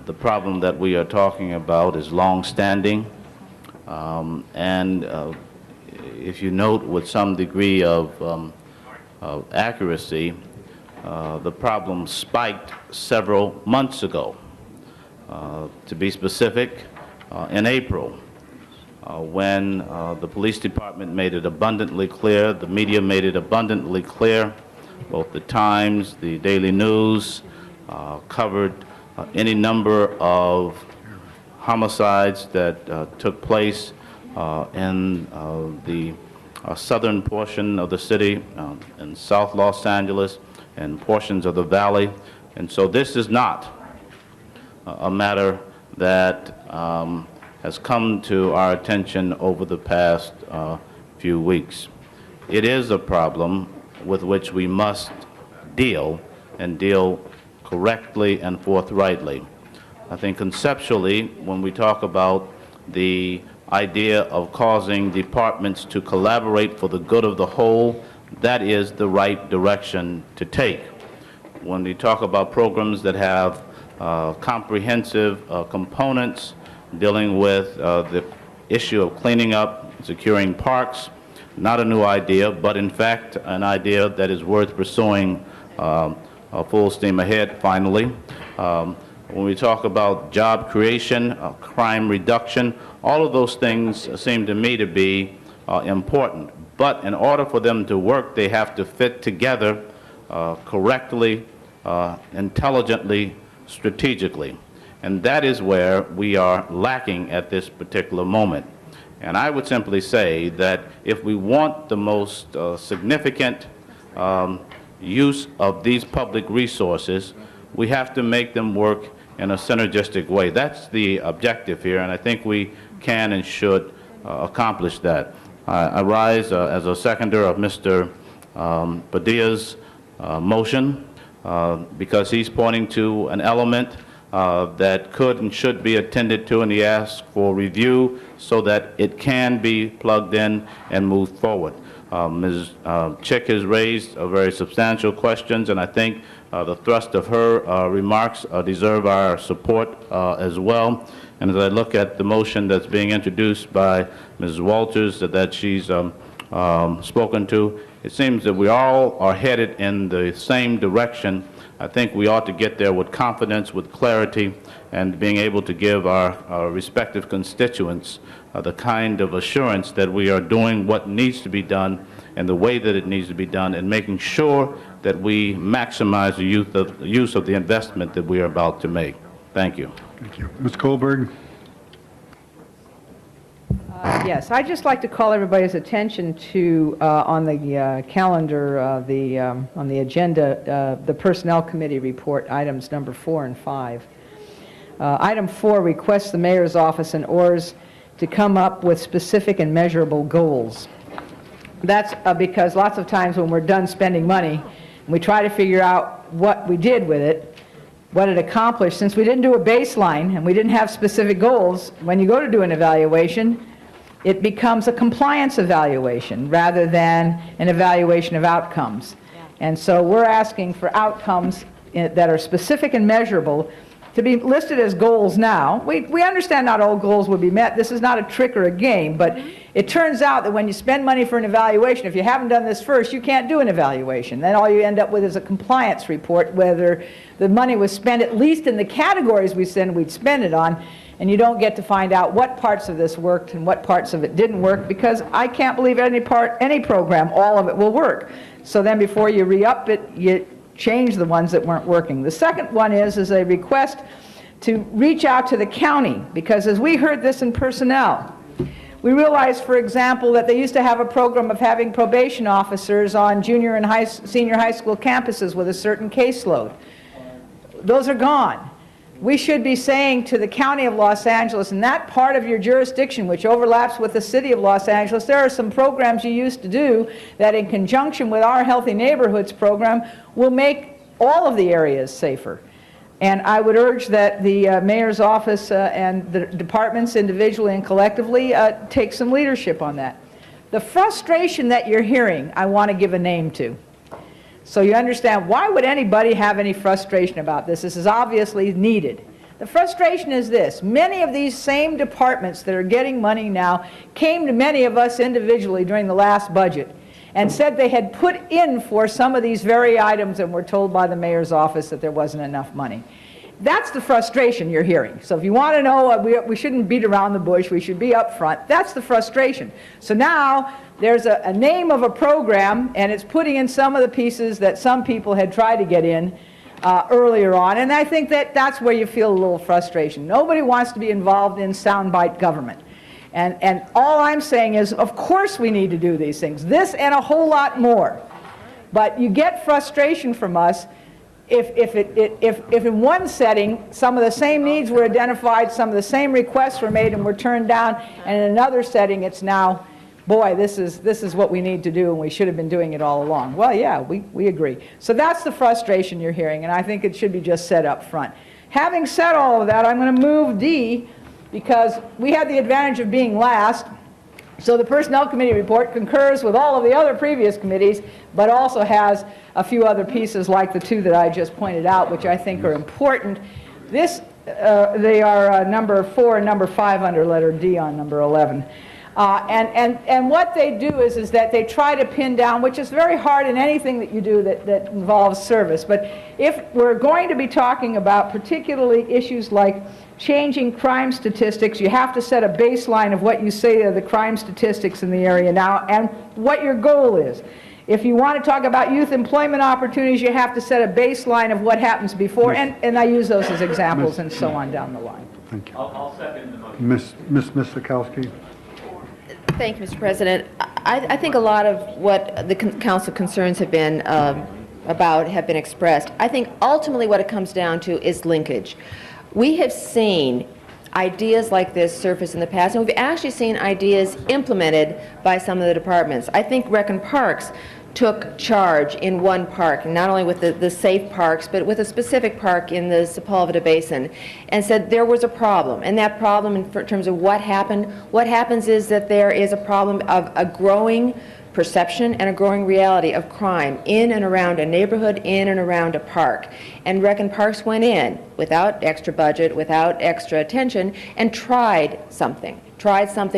The problem that we are talking about is long-standing, and if you note with some degree of accuracy, the problem spiked several months ago. To be specific, in April, when the police department made it abundantly clear, the media made it abundantly clear, both the Times, the Daily News covered any number of homicides that took place in the southern portion of the city, in South Los Angeles, and portions of the valley. And so this is not a matter that has come to our attention over the past few weeks. It is a problem with which we must deal, and deal correctly and forthrightly. I think conceptually, when we talk about the idea of causing departments to collaborate for the good of the whole, that is the right direction to take. When we talk about programs that have comprehensive components dealing with the issue of cleaning up, securing parks, not a new idea, but in fact an idea that is worth pursuing full steam ahead finally. When we talk about job creation, crime reduction, all of those things seem to me to be important. But in order for them to work, they have to fit together correctly, intelligently, strategically. And that is where we are lacking at this particular moment. And I would simply say that if we want the most significant use of these public resources, we have to make them work in a synergistic way. That's the objective here, and I think we can and should accomplish that. I rise as a seconder of Mr. Padilla's motion because he's pointing to an element that could and should be attended to, and he asks for review so that it can be plugged in and moved forward. Ms. Chick has raised very substantial questions, and I think the thrust of her remarks deserve our support as well. And as I look at the motion that's being introduced by Ms. Walters that she's spoken to, it seems that we all are headed in the same direction. I think we ought to get there with confidence, with clarity, and being able to give our respective constituents the kind of assurance that we are doing what needs to be done and the way that it needs to be done, and making sure that we maximize the use of the investment that we are about to make. Thank you. Thank you. Ms. Goldberg? Yes, I'd just like to call everybody's attention to, on the calendar, on the agenda, the Personnel Committee report, items number 4 and 5. Item 4 requests the mayor's office and ORS to come up with specific and measurable goals. That's because lots of times when we're done spending money, we try to figure out what we did with it, what it accomplished. Since we didn't do a baseline and we didn't have specific goals, when you go to do an evaluation, it becomes a compliance evaluation rather than an evaluation of outcomes. And so we're asking for outcomes that are specific and measurable to be listed as goals now. We understand not all goals will be met. This is not a trick or a game, but it turns out that when you spend money for an evaluation, if you haven't done this first, you can't do an evaluation. Then all you end up with is a compliance report, whether the money was spent at least in the categories we said we'd spend it on, and you don't get to find out what parts of this worked and what parts of it didn't work, because I can't believe any program, all of it will work. So then before you re-up it, you change the ones that weren't working. The second one is a request to reach out to the county, because as we heard this in personnel, we realized, for example, that they used to have a program of having probation officers on junior and senior high school campuses with a certain caseload. Those are gone. We should be saying to the County of Los Angeles, in that part of your jurisdiction which overlaps with the City of Los Angeles, there are some programs you used to do that in conjunction with our Healthy Neighborhoods program will make all of the areas safer. And I would urge that the mayor's office and the departments individually and collectively take some leadership on that. The frustration that you're hearing, I want to give a name to. So you understand, why would anybody have any frustration about this? This is obviously needed. The frustration is this: many of these same departments that are getting money now came to many of us individually during the last budget and said they had put in for some of these very items and were told by the mayor's office that there wasn't enough money. That's the frustration you're hearing. So if you want to know, we shouldn't beat around the bush, we should be up front. That's the frustration. So now there's a name of a program, and it's putting in some of the pieces that some people had tried to get in earlier on, and I think that that's where you feel a little frustration. Nobody wants to be involved in soundbite government. And all I'm saying is, of course we need to do these things, this and a whole lot more. But you get frustration from us if in one setting, some of the same needs were identified, some of the same requests were made and were turned down, and in another setting, it's now, boy, this is what we need to do, and we should have been doing it all along. Well, yeah, we agree. So that's the frustration you're hearing, and I think it should be just said up front. Having said all of that, I'm going to move D, because we had the advantage of being last. So the Personnel Committee report concurs with all of the other previous committees, but also has a few other pieces like the two that I just pointed out, which I think are important. They are number 4 and number 5 under letter D on number 11. And what they do is that they try to pin down, which is very hard in anything that you do that involves service. But if we're going to be talking about particularly issues like changing crime statistics, you have to set a baseline of what you say are the crime statistics in the area now and what your goal is. If you want to talk about youth employment opportunities, you have to set a baseline of what happens before, and I use those as examples and so on down the line. Thank you. I'll second the motion. Ms. Misakowski. Thank you, Mr. President. I think a lot of what the council concerns have been about have been expressed. I think ultimately what it comes down to is linkage. We have seen ideas like this surface in the past, and we've actually seen ideas implemented by some of the departments. I think Rec and Parks took charge in one park, not only with the safe parks, but with a specific park in the Sepulveda Basin, and said there was a problem. And that problem, in terms of what happens is that there is a problem of a growing perception and a growing reality of crime in and around a neighborhood, in and around a park. And Rec and Parks went in without extra budget, without extra attention, and tried something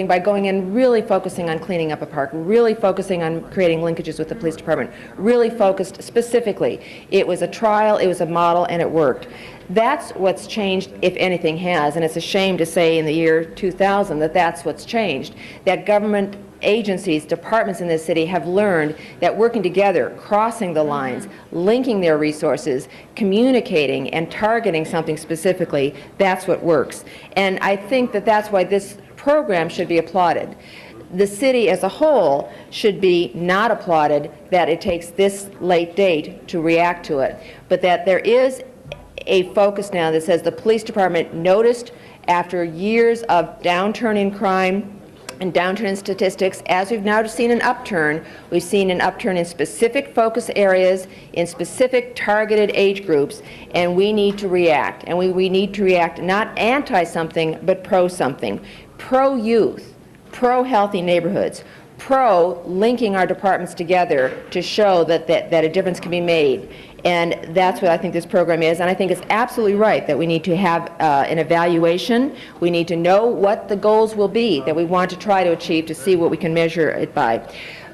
by going in, really focusing on cleaning up a park, really focusing on creating linkages with the police department, really focused specifically. It was a trial, it was a model, and it worked. That's what's changed, if anything has, and it's a shame to say in the year 2000 that that's what's changed, that government agencies, departments in this city have learned that working together, crossing the lines, linking their resources, communicating and targeting something specifically, that's what works. And I think that that's why this program should be applauded. The city as a whole should be not applauded that it takes this late date to react to it, but that there is a focus now that says the police department noticed after years of downturn in crime and downturn in statistics, as we've now seen an upturn, we've seen an upturn in specific focus areas, in specific targeted age groups, and we need to react. And we need to react not anti-something, but pro-something. Pro-youth, pro-healthy neighborhoods, pro-linking our departments together to show that a difference can be made. And that's what I think this program is. And I think it's absolutely right that we need to have an evaluation. We need to know what the goals will be that we want to try to achieve to see what we can measure it by.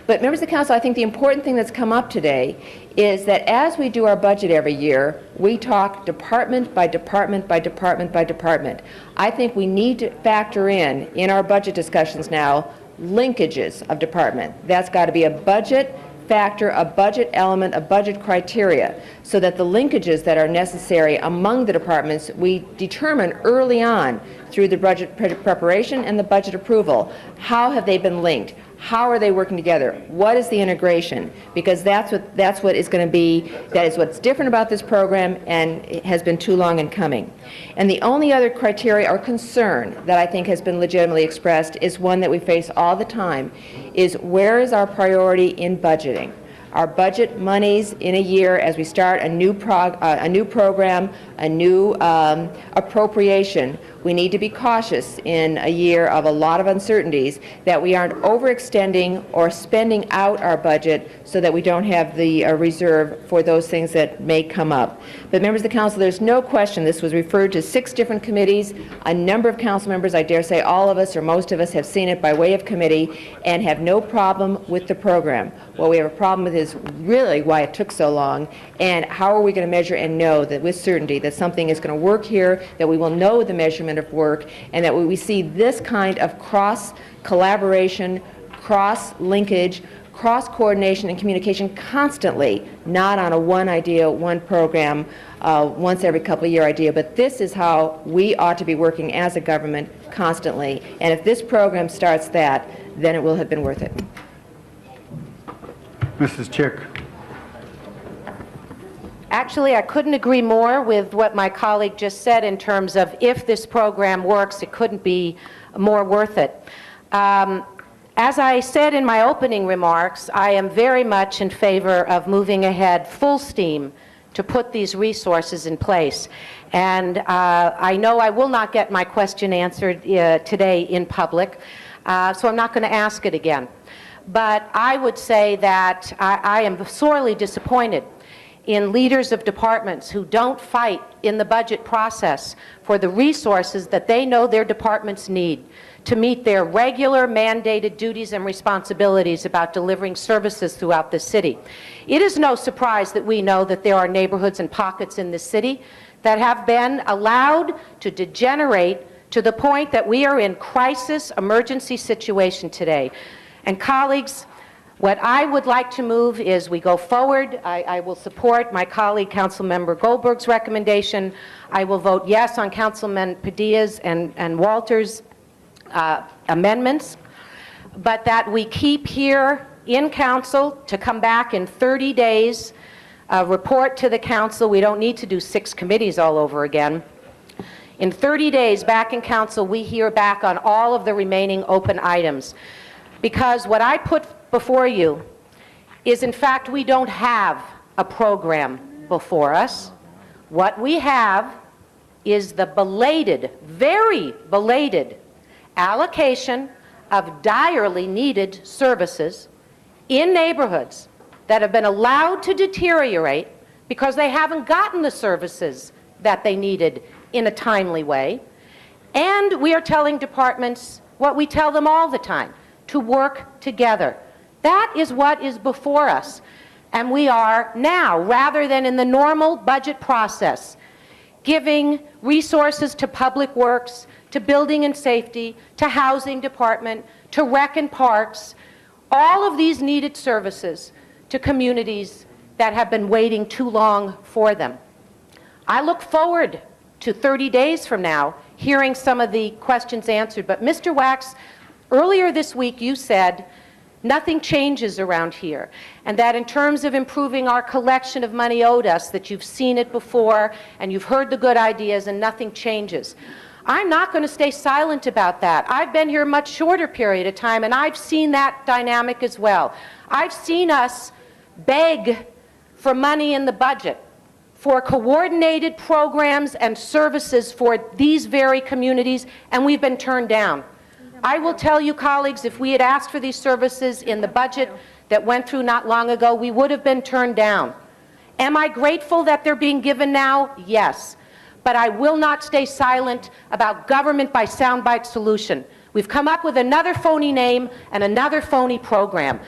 But members of the council, I think the important thing that's come up today is that as we do our budget every year, we talk department by department by department by department. I think we need to factor in our budget discussions now, linkages of department. That's got to be a budget factor, a budget element, a budget criteria, so that the linkages that are necessary among the departments, we determine early on through the budget preparation and the budget approval. How have they been linked? How are they working together? What is the integration? Because that's what is going to be, that is what's different about this program, and it has been too long in coming. And the only other criteria or concern that I think has been legitimately expressed is one that we face all the time, is where is our priority in budgeting? Our budget monies in a year as we start a new program, a new appropriation. We need to be cautious in a year of a lot of uncertainties that we aren't overextending or spending out our budget so that we don't have the reserve for those things that may come up. But members of the council, there's no question this was referred to 6 different committees. A number of council members, I dare say all of us or most of us, have seen it by way of committee and have no problem with the program. What we have a problem with is really why it took so long, and how are we going to measure and know that with certainty that something is going to work here, that we will know the measurement of work, and that we see this kind of cross-collaboration, cross-linkage, cross-coordination and communication constantly, not on a one idea, one program, once every couple of year idea, but this is how we ought to be working as a government constantly. And if this program starts that, then it will have been worth it. Mrs. Chick. Actually, I couldn't agree more with what my colleague just said in terms of if this program works, it couldn't be more worth it. As I said in my opening remarks, I am very much in favor of moving ahead full steam to put these resources in place. And I know I will not get my question answered today in public, so I'm not going to ask it again. But I would say that I am sorely disappointed in leaders of departments who don't fight in the budget process for the resources that they know their departments need to meet their regular mandated duties and responsibilities about delivering services throughout the city. It is no surprise that we know that there are neighborhoods and pockets in the city that have been allowed to degenerate to the point that we are in crisis emergency situation today. And colleagues, what I would like to move is we go forward. I will support my colleague, Councilmember Goldberg's recommendation. I will vote yes on Councilman Padilla's and Walter's amendments, but that we keep here in council to come back in 30 days, report to the council. We don't need to do 6 committees all over again. In 30 days back in council, we hear back on all of the remaining open items. Because what I put before you is, in fact, we don't have a program before us. What we have is the belated, very belated allocation of direly needed services in neighborhoods that have been allowed to deteriorate because they haven't gotten the services that they needed in a timely way. And we are telling departments what we tell them all the time, to work together. That is what is before us. And we are now, rather than in the normal budget process, giving resources to public works, to building and safety, to housing department, to rec and parks, all of these needed services to communities that have been waiting too long for them. I look forward to 30 days from now hearing some of the questions answered. But Mr. Wax, earlier this week you said nothing changes around here, and that in terms of improving our collection of money owed us, that you've seen it before and you've heard the good ideas and nothing changes. I'm not going to stay silent about that. I've been here a much shorter period of time, and I've seen that dynamic as well. I've seen us beg for money in the budget for coordinated programs and services for these very communities, and we've been turned down. I will tell you, colleagues, if we had asked for these services in the budget that went through not long ago, we would have been turned down. Am I grateful that they're being given now? Yes. But I will not stay silent about government by soundbite solution. We've come up with another phony name and another phony program.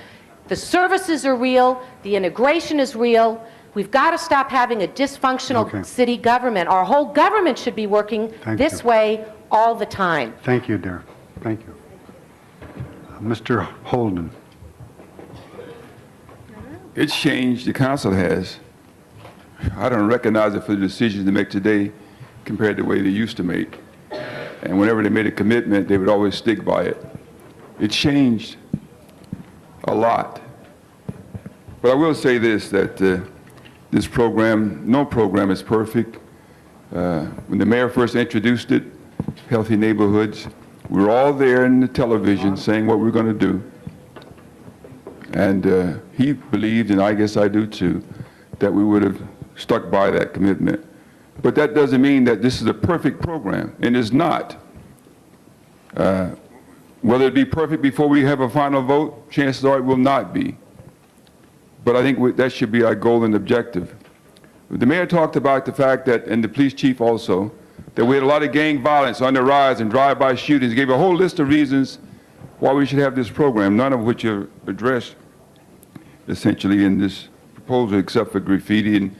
The services are real, the integration is real. We've got to stop having a dysfunctional city government. Our whole government should be working this way all the time. Thank you, dear. Thank you. Mr. Holden. It's changed, the council has. I don't recognize it for the decisions they make today compared to the way they used to make. And whenever they made a commitment, they would always stick by it. It's changed a lot. But I will say this, that this program, no program is perfect. When the mayor first introduced it, Healthy Neighborhoods, we were all there in the television saying what we're going to do. And he believed, and I guess I do too, that we would have stuck by that commitment. But that doesn't mean that this is a perfect program, and it's not. Whether it be perfect before we have a final vote, chances are it will not be. But I think that should be our goal and objective. The mayor talked about the fact that, and the police chief also, that we had a lot of gang violence on the rise and drive-by shootings. He gave a whole list of reasons why we should have this program, none of which are addressed essentially in this proposal except for graffiti and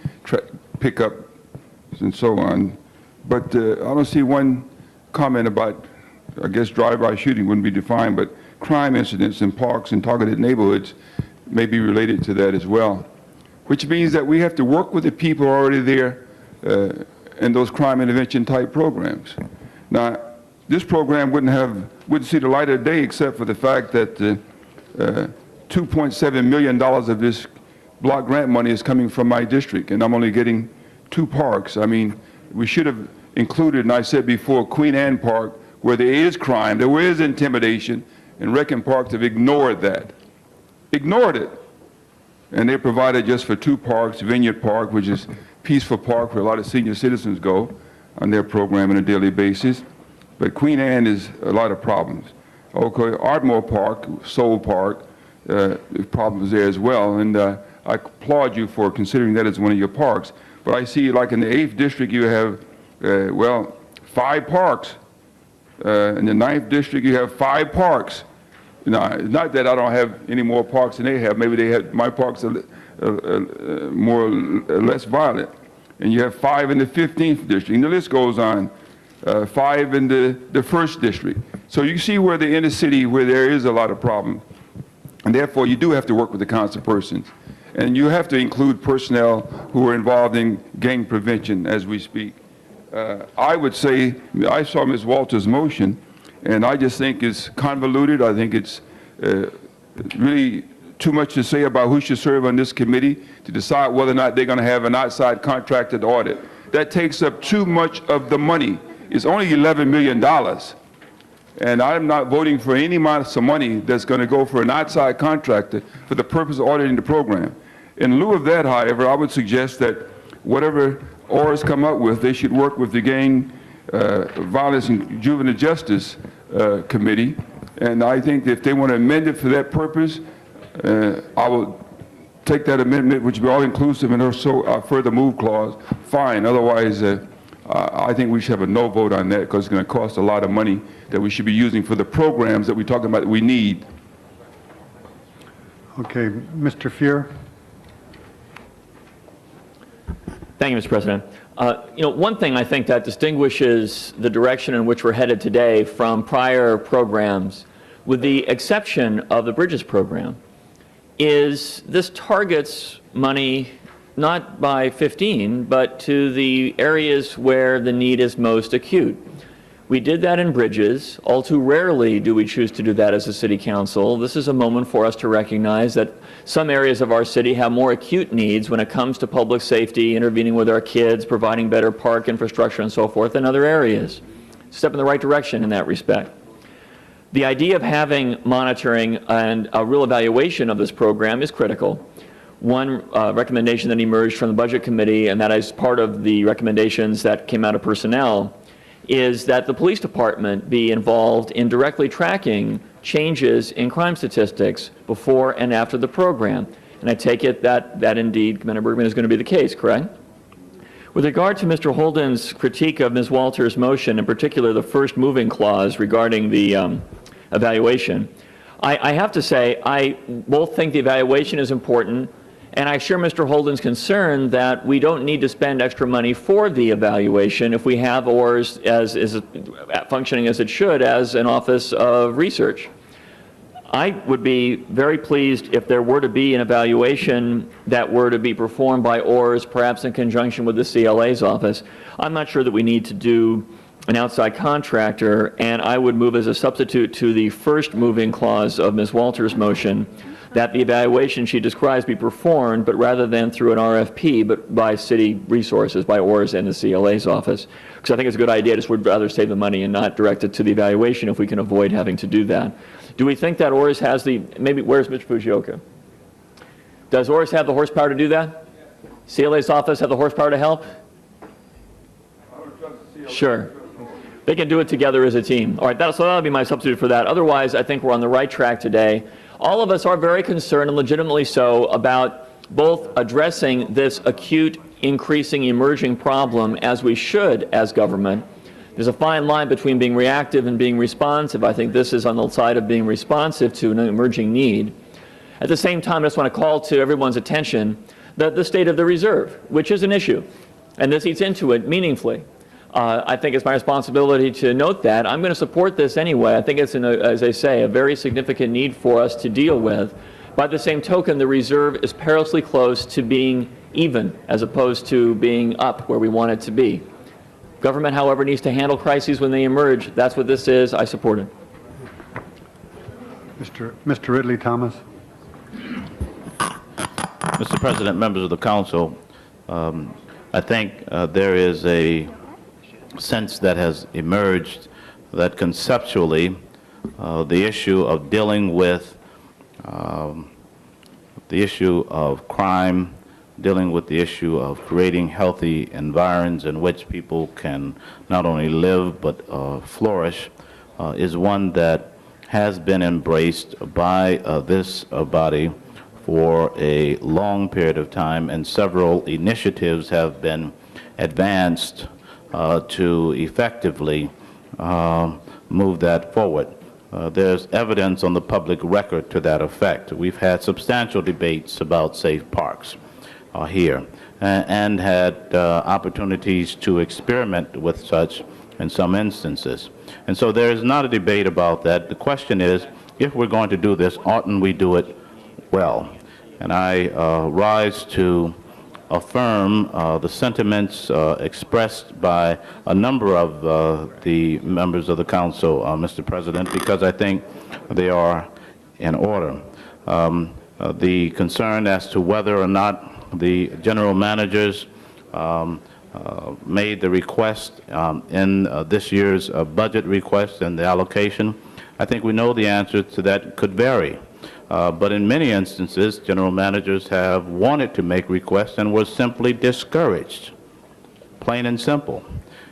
pickup and so on. But I don't see one comment about, I guess drive-by shooting wouldn't be defined, but crime incidents in parks and targeted neighborhoods may be related to that as well, which means that we have to work with the people already there in those crime intervention type programs. Now, this program wouldn't see the light of day except for the fact that $2.7 million of this block grant money is coming from my district, and I'm only getting 2 parks. I mean, we should have included, and I said before, Queen Anne Park, where there is crime, there is intimidation, and Reckin Park have ignored that. Ignored it. And they provided just for 2 parks, Vineyard Park, which is peaceful park where a lot of senior citizens go on their program on a daily basis. But Queen Anne is a lot of problems. Okay, Ardmore Park, Soul Park, problems there as well. And I applaud you for considering that as one of your parks. But I see, like in the 8th district, you have, 5 parks. In the 9th district, you have 5 parks. It's not that I don't have any more parks than they have. Maybe they have, my parks are less violent. And you have 5 in the 15th district. And the list goes on. 5 in the 1st district. So you see where the inner city, where there is a lot of problems. And therefore, you do have to work with the council persons. And you have to include personnel who are involved in gang prevention as we speak. I would say, I saw Ms. Walters' motion, and I just think it's convoluted. I think it's really too much to say about who should serve on this committee to decide whether or not they're going to have an outside contracted audit. That takes up too much of the money. It's only $11 million. And I'm not voting for any amount of money that's going to go for an outside contractor for the purpose of auditing the program. In lieu of that, however, I would suggest that whatever ORS come up with, they should work with the Gang Violence and Juvenile Justice Committee. And I think that if they want to amend it for that purpose, I will take that amendment, which will be all-inclusive and also further move clause, fine. Otherwise, I think we should have a no vote on that because it's going to cost a lot of money that we should be using for the programs that we're talking about that we need. Okay, Mr. Fuhr. Thank you, Mr. President. One thing I think that distinguishes the direction in which we're headed today from prior programs, with the exception of the Bridges program, is this targets money not by 15, but to the areas where the need is most acute. We did that in Bridges. All too rarely do we choose to do that as a city council. This is a moment for us to recognize that some areas of our city have more acute needs when it comes to public safety, intervening with our kids, providing better park infrastructure and so forth than other areas. Step in the right direction in that respect. The idea of having monitoring and a real evaluation of this program is critical. One recommendation that emerged from the Budget Committee, and that is part of the recommendations that came out of personnel, is that the police department be involved in directly tracking changes in crime statistics before and after the program. And I take it that indeed, Commander Bergman, is going to be the case, correct? With regard to Mr. Holden's critique of Ms. Walters' motion, in particular the first moving clause regarding the evaluation, I have to say I both think the evaluation is important, and I share Mr. Holden's concern that we don't need to spend extra money for the evaluation if we have ORS as functioning as it should as an office of research. I would be very pleased if there were to be an evaluation that were to be performed by ORS, perhaps in conjunction with the CLA's office. I'm not sure that we need to do an outside contractor, and I would move as a substitute to the first moving clause of Ms. Walters' motion that the evaluation she describes be performed, but rather than through an RFP, but by city resources, by ORS and the CLA's office. Because I think it's a good idea. I just would rather save the money and not direct it to the evaluation if we can avoid having to do that. Do we think that ORS has maybe where's Mr. Fujioka? Does ORS have the horsepower to do that? CLA's office have the horsepower to help? Sure. They can do it together as a team. All right, that'll be my substitute for that. Otherwise, I think we're on the right track today. All of us are very concerned, and legitimately so, about both addressing this acute, increasing, emerging problem as we should as government. There's a fine line between being reactive and being responsive. I think this is on the side of being responsive to an emerging need. At the same time, I just want to call to everyone's attention the state of the reserve, which is an issue, and this eats into it meaningfully. I think it's my responsibility to note that. I'm going to support this anyway. I think it's, as I say, a very significant need for us to deal with. By the same token, the reserve is perilously close to being even as opposed to being up where we want it to be. Government, however, needs to handle crises when they emerge. That's what this is. I support it. Mr. Ridley Thomas. Mr. President, members of the council, I think there is a sense that has emerged that conceptually the issue of dealing with the issue of crime, dealing with the issue of creating healthy environs in which people can not only live but flourish, is one that has been embraced by this body for a long period of time, and several initiatives have been advanced to effectively move that forward. There's evidence on the public record to that effect. We've had substantial debates about safe parks here and had opportunities to experiment with such in some instances. And so there is not a debate about that. The question is, if we're going to do this, oughtn't we do it well? And I rise to affirm the sentiments expressed by a number of the members of the council, Mr. President, because I think they are in order. The concern as to whether or not the general managers made the request in this year's budget request and the allocation, I think we know the answer to that could vary. But in many instances, general managers have wanted to make requests and were simply discouraged, plain and simple.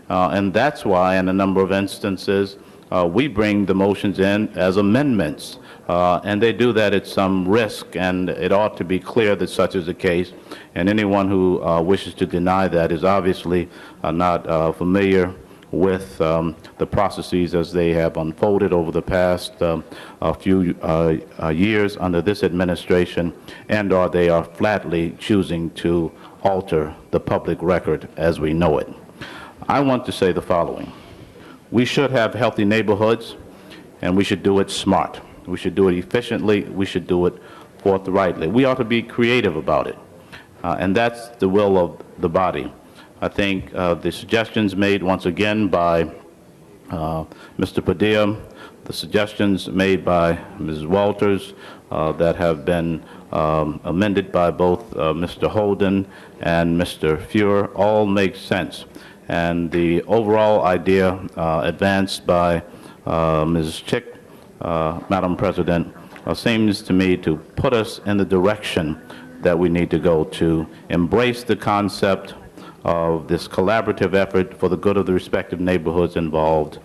And that's why in a number of instances, we bring the motions in as amendments. And they do that at some risk, and it ought to be clear that such is the case. And anyone who wishes to deny that is obviously not familiar with the processes as they have unfolded over the past few years under this administration, and or they are flatly choosing to alter the public record as we know it. I want to say the following. We should have healthy neighborhoods, and we should do it smart. We should do it efficiently. We should do it forthrightly. We ought to be creative about it, and that's the will of the body. I think the suggestions made once again by Mr. Padilla, the suggestions made by Mrs. Walters that have been amended by both Mr. Holden and Mr. Fuhrer all make sense. And the overall idea advanced by Mrs. Chick, Madam President, seems to me to put us in the direction that we need to go, to embrace the concept of this collaborative effort for the good of the respective neighborhoods involved,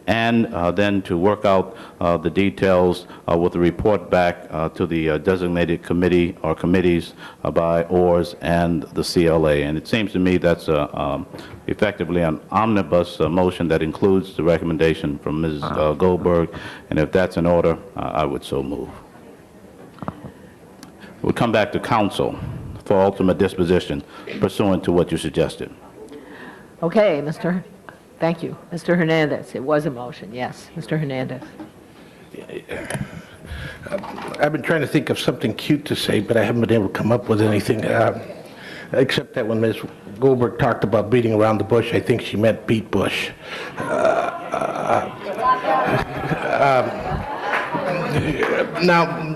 and then to work out the details with the report back to the designated committee or committees by ORS and the CLA. And it seems to me that's effectively an omnibus motion that includes the recommendation from Mrs. Goldberg, and if that's in order, I would so move. We'll come back to council for ultimate disposition pursuant to what you suggested. Okay, thank you. Mr. Hernandez, it was a motion, yes. Mr. Hernandez. I've been trying to think of something cute to say, but I haven't been able to come up with anything, except that when Ms. Goldberg talked about beating around the bush, I think she meant beat Bush. Now,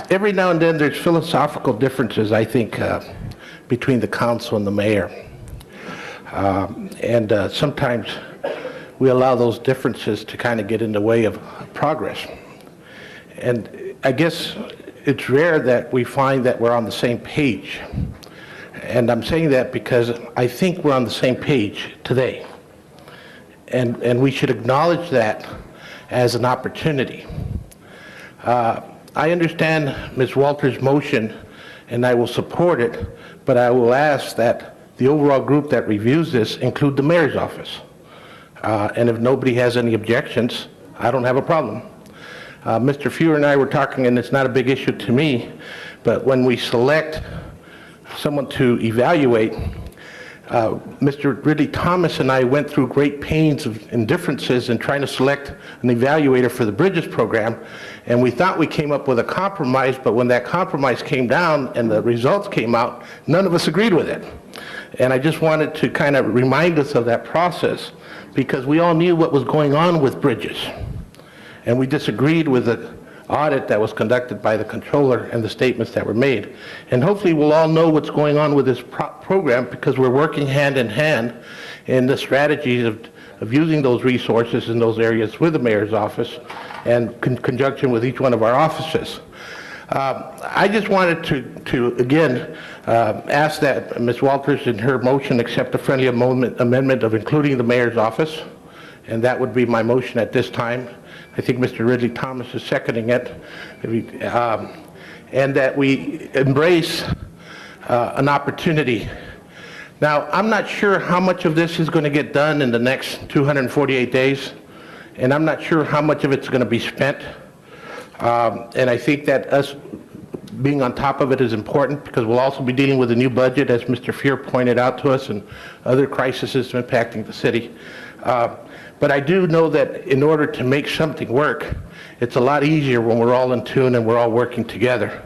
every now and then there's philosophical differences, I think, between the council and the mayor. And sometimes we allow those differences to kind of get in the way of progress. And I guess it's rare that we find that we're on the same page. And I'm saying that because I think we're on the same page today. And we should acknowledge that as an opportunity. I understand Ms. Walters' motion, and I will support it, but I will ask that the overall group that reviews this include the mayor's office. And if nobody has any objections, I don't have a problem. Mr. Fuhrer and I were talking, and it's not a big issue to me, but when we select someone to evaluate, Mr. Ridley Thomas and I went through great pains and differences in trying to select an evaluator for the Bridges program, and we thought we came up with a compromise, but when that compromise came down and the results came out, none of us agreed with it. And I just wanted to kind of remind us of that process, because we all knew what was going on with Bridges, and we disagreed with the audit that was conducted by the controller and the statements that were made. And hopefully we'll all know what's going on with this program, because we're working hand in hand in the strategies of using those resources in those areas with the mayor's office and in conjunction with each one of our offices. I just wanted to again, ask that Ms. Walters in her motion accept a friendly amendment of including the mayor's office, and that would be my motion at this time. I think Mr. Ridley Thomas is seconding it, and that we embrace an opportunity. Now, I'm not sure how much of this is going to get done in the next 248 days, and I'm not sure how much of it's going to be spent. And I think that us being on top of it is important, because we'll also be dealing with a new budget, as Mr. Fuhr pointed out to us, and other crises impacting the city. But I do know that in order to make something work, it's a lot easier when we're all in tune and we're all working together.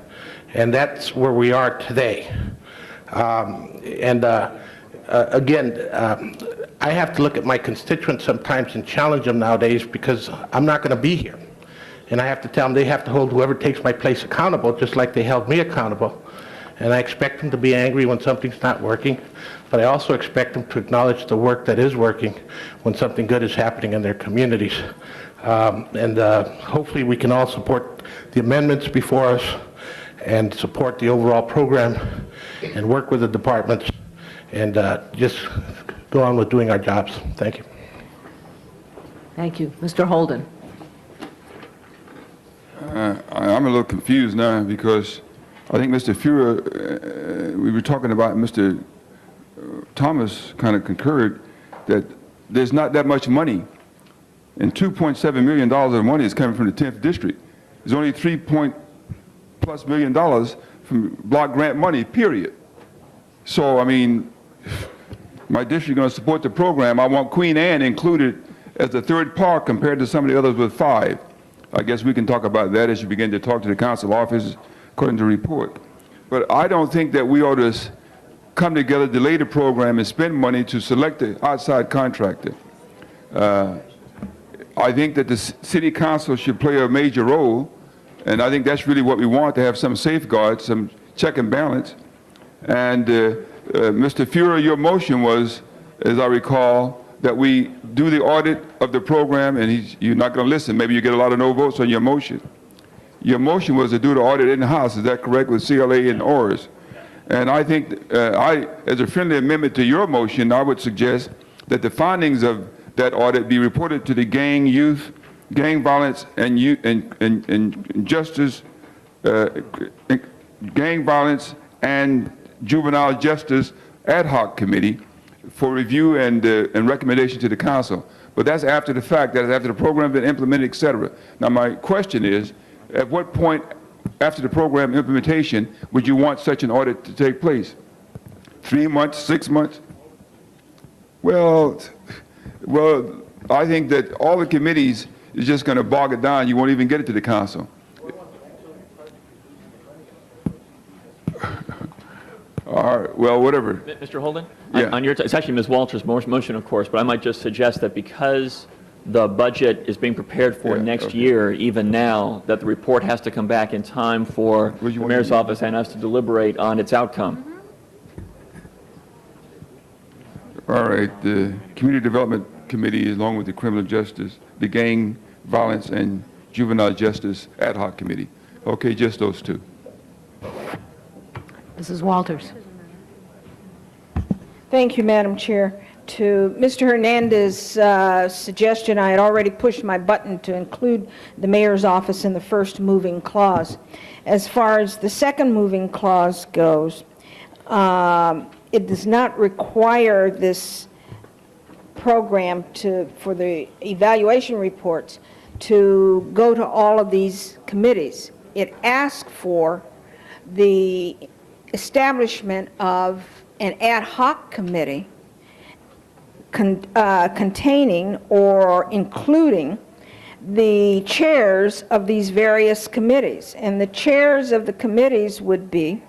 And that's where we are today. Again, I have to look at my constituents sometimes and challenge them nowadays, because I'm not going to be here. And I have to tell them they have to hold whoever takes my place accountable, just like they held me accountable. And I expect them to be angry when something's not working, but I also expect them to acknowledge the work that is working when something good is happening in their communities. Hopefully we can all support the amendments before us and support the overall program and work with the departments and just go on with doing our jobs. Thank you. Thank you. Mr. Holden. I'm a little confused now, because I think Mr. Fuhrer, we were talking about, Mr. Thomas kind of concurred that there's not that much money, and $2.7 million of money is coming from the 10th district. There's only $3+ million from block grant money, period. So, I mean, my district is going to support the program. I want Queen Anne included as the third park compared to some of the others with 5. I guess we can talk about that as you begin to talk to the council office according to the report. But I don't think that we ought to come together, delay the program, and spend money to select the outside contractor. I think that the city council should play a major role, and I think that's really what we want, to have some safeguards, some check and balance. And Mr. Fuhrer, your motion was, as I recall, that we do the audit of the program, and you're not going to listen. Maybe you get a lot of no votes on your motion. Your motion was to do the audit in-house, is that correct, with CLA and ORS? And I think, as a friendly amendment to your motion, I would suggest that the findings of that audit be reported to the Gang Violence and Justice, Gang Violence and Juvenile Justice Ad Hoc Committee for review and recommendation to the council. But that's after the fact, that's after the program has been implemented, et cetera. Now, my question is, at what point after the program implementation would you want such an audit to take place? 3 months, 6 months? Well, I think that all the committees is just going to bog it down. You won't even get it to the council. All right, well, whatever. Mr. Holden? Yeah. On your, it's actually Ms. Walters' motion, of course, but I might just suggest that because the budget is being prepared for next year, even now, that the report has to come back in time for the mayor's office and us to deliberate on its outcome. All right, the Community Development Committee, along with the Criminal Justice, the Gang Violence and Juvenile Justice Ad Hoc Committee. Okay, just those two. Mrs. Walters. Thank you, Madam Chair. To Mr. Hernandez's suggestion, I had already pushed my button to include the mayor's office in the first moving clause. As far as the second moving clause goes, it does not require this program for the evaluation reports to go to all of these committees. It asks for the establishment of an ad hoc committee containing or including the chairs of these various committees. And the chairs of the committees would be,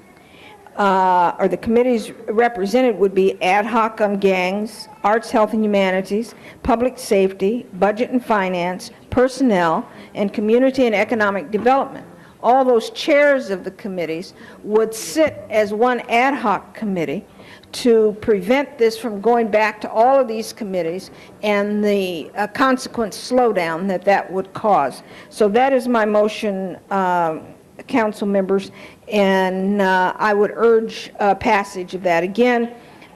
or the committees represented would be ad hoc on gangs, arts, health and humanities, public safety, budget and finance, personnel, and community and economic development. All those chairs of the committees would sit as one ad hoc committee to prevent this from going back to all of these committees and the consequent slowdown that that would cause. So that is my motion, council members, and I would urge passage of that. Again,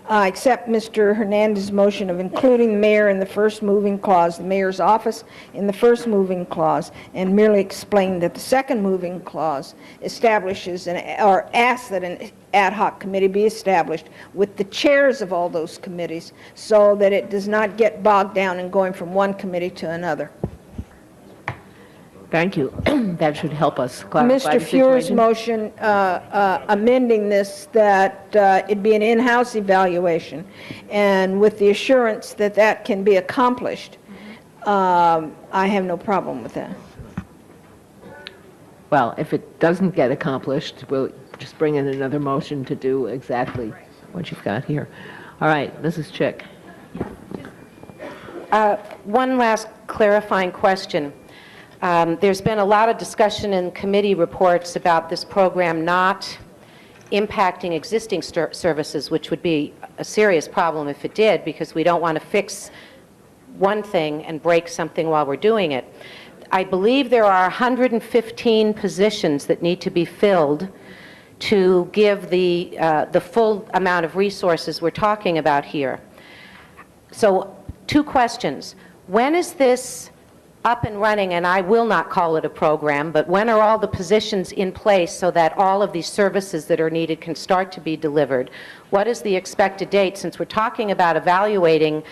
I accept Mr. Hernandez's motion of including the mayor in the first moving clause, the mayor's office in the first moving clause, and merely explain that the second moving clause establishes or asks that an ad hoc committee be established with the chairs of all those committees so that it does not get bogged down in going from one committee to another. Thank you. That should help us clarify Mr. the Fuhr's situation. motion amending this, that it be an in-house evaluation, and with the assurance that that can be accomplished, I have no problem with that. Well, if it doesn't get accomplished, we'll just bring in another motion to do exactly what you've got here. All right, Mrs. Chick. One last clarifying question. There's been a lot of discussion in committee reports about this program not impacting existing services, which would be a serious problem if it did, because we don't want to fix one thing and break something while we're doing it. I believe there are 115 positions that need to be filled to give the full amount of resources we're talking about here. So, two questions. When is this up and running? And I will not call it a program, but when are all the positions in place so that all of these services that are needed can start to be delivered? What is the expected date? Since we're talking about evaluating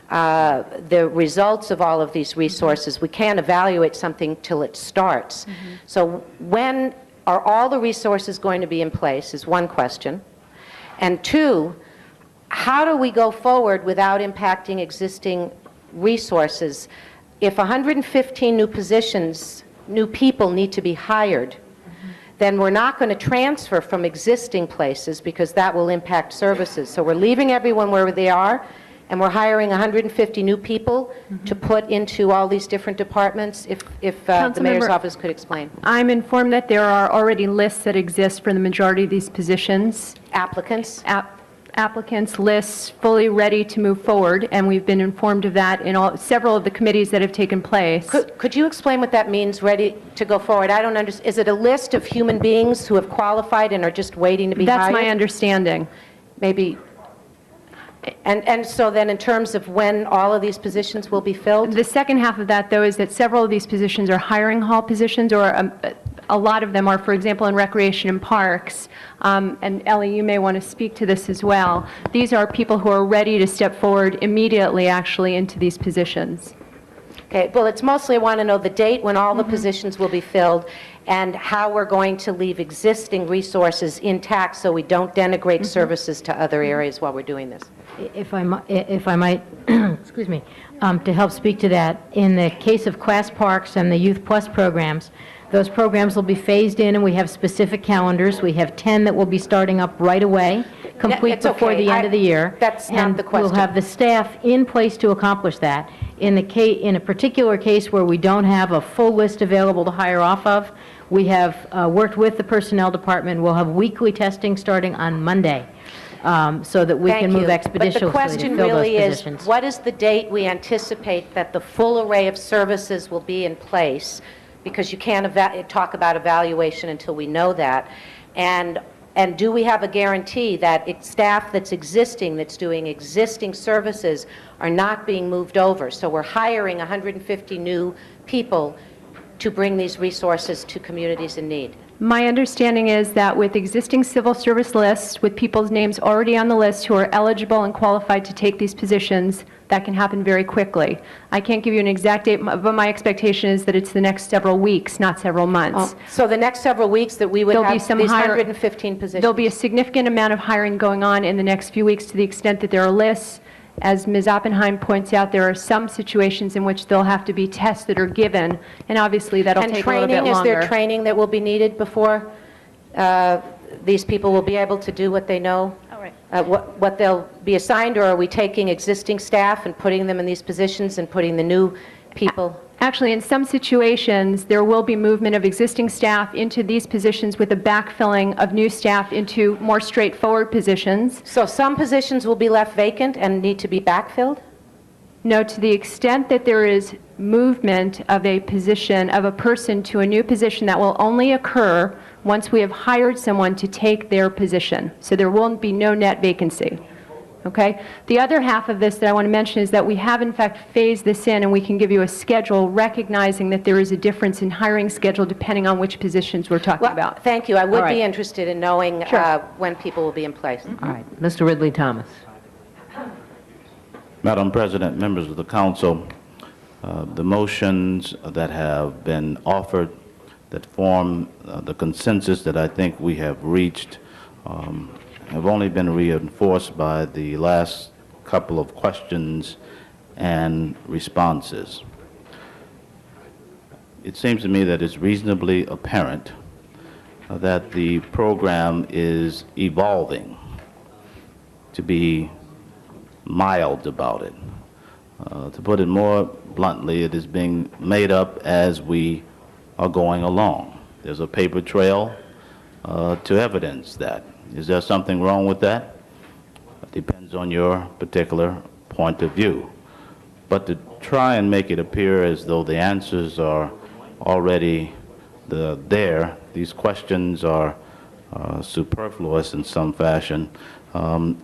the results of all of these resources, we can't evaluate something till it starts. So when are all the resources going to be in place is one question. And two, how do we go forward without impacting existing resources? If 115 new positions, new people need to be hired, then we're not going to transfer from existing places because that will impact services. So we're leaving everyone where they are, and we're hiring 150 new people to put into all these different departments. If the mayor's office could explain. I'm informed that there are already lists that exist for the majority of these positions. Applicants? Applicants lists fully ready to move forward, and we've been informed of that in several of the committees that have taken place. Could you explain what that means, ready to go forward? I don't understand. Is it a list of human beings who have qualified and are just waiting to be hired? That's my understanding. Maybe. And so then in terms of when all of these positions will be filled? The second half of that, though, is that several of these positions are hiring hall positions, or a lot of them are, for example, in recreation and parks. And Ellie, you may want to speak to this as well. These are people who are ready to step forward immediately, actually, into these positions. Okay, well, it's mostly I want to know the date when all the positions will be filled and how we're going to leave existing resources intact so we don't denigrate services to other areas while we're doing this. If I might, excuse me, to help speak to that, in the case of Class Parks and the Youth Plus programs, those programs will be phased in, and we have specific calendars. We have 10 that will be starting up right away, complete It's before okay. the end of the year. That's not the question. And we'll have the staff in place to accomplish that. In a particular case where we don't have a full list available to hire off of, we have worked with the personnel department. We'll have weekly testing starting on Monday, so that we can move expeditiously to fill those positions. But the question really is, what is the date we anticipate that the full array of services will be in place? Because you can't talk about evaluation until we know that. And do we have a guarantee that staff that's existing, that's doing existing services, are not being moved over? So we're hiring 150 new people to bring these resources to communities in need. My understanding is that with existing civil service lists, with people's names already on the list who are eligible and qualified to take these positions, that can happen very quickly. I can't give you an exact date, but my expectation is that it's the next several weeks, not several months. So the next several weeks that we would There'll be have some these hire- 115 positions? There'll be a significant amount of hiring going on in the next few weeks to the extent that there are lists. As Ms. Oppenheim points out, there are some situations in which they'll have to be tests that are given, and obviously that'll take a little bit And training, is there longer. training that will be needed before these people will be able to do what they know? What they'll be assigned, or are we taking existing staff and putting them in these positions and putting the new people? Actually, in some situations, there will be movement of existing staff into these positions with a backfilling of new staff into more straightforward positions. So some positions will be left vacant and need to be backfilled? No, to the extent that there is movement of a position, of a person to a new position, that will only occur once we have hired someone to take their position. So there will be no net vacancy. Okay? The other half of this that I want to mention is that we have in fact phased this in, and we can give you a schedule recognizing that there is a difference in hiring schedule depending on which positions we're talking about. Thank you. I would All right. be interested in knowing Sure. when people will be in place. All right, Mr. Ridley Thomas. Madam President, members of the council, the motions that have been offered that form the consensus that I think we have reached have only been reinforced by the last couple of questions and responses. It seems to me that it's reasonably apparent that the program is evolving, to be mild about it. To put it more bluntly, it is being made up as we are going along. There's a paper trail to evidence that. Is there something wrong with that? It depends on your particular point of view. But to try and make it appear as though the answers are already there, these questions are superfluous in some fashion,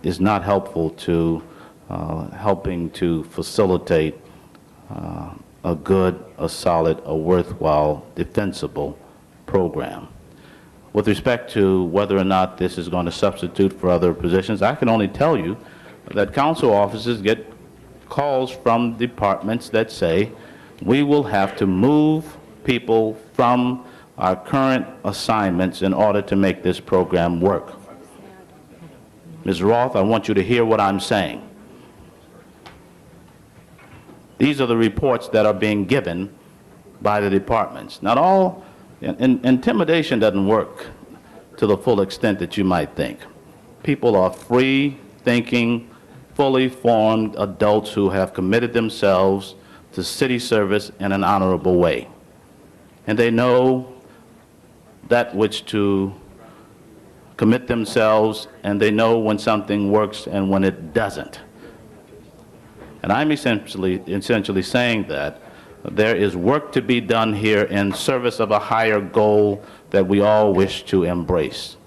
is not helpful to helping to facilitate a good, a solid, a worthwhile, defensible program. With respect to whether or not this is going to substitute for other positions, I can only tell you that council offices get calls from departments that say, we will have to move people from our current assignments in order to make this program work. Ms. Roth, I want you to hear what I'm saying. These are the reports that are being given by the departments. Not all, intimidation doesn't work to the full extent that you might think. People are free-thinking, fully formed adults who have committed themselves to city service in an honorable way. And they know that which to commit themselves, and they know when something works and when it doesn't. And I'm essentially saying that there is work to be done here in service of a higher goal that we all wish to embrace.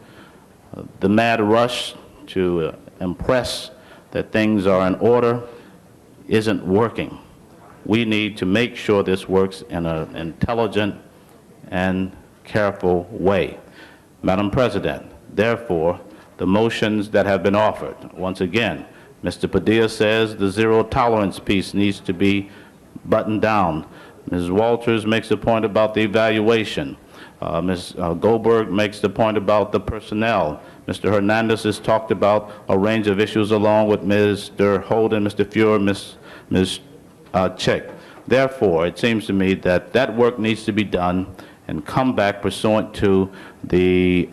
The mad rush to impress that things are in order isn't working. We need to make sure this works in an intelligent and careful way. Madam President, therefore, the motions that have been offered, once again, Mr. Padilla says the zero tolerance piece needs to be buttoned down. Ms. Walters makes a point about the evaluation. Ms. Goldberg makes the point about the personnel. Mr. Hernandez has talked about a range of issues along with Mr. Holden, Mr. Fuhr, Ms. Chick. Therefore, it seems to me that that work needs to be done and come back pursuant to the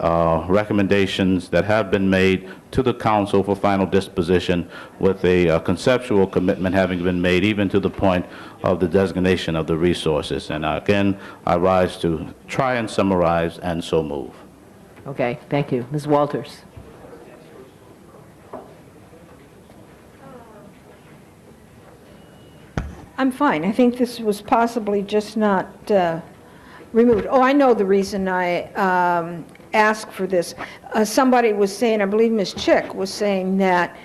recommendations that have been made to the council for final disposition, with a conceptual commitment having been made even to the point of the designation of the resources. And again, I rise to try and summarize and so move. Okay, thank you. Ms. Walters. I'm fine. I think this was possibly just not removed. Oh, I know the reason I asked for this. Somebody was saying, I believe Ms. Chick was saying that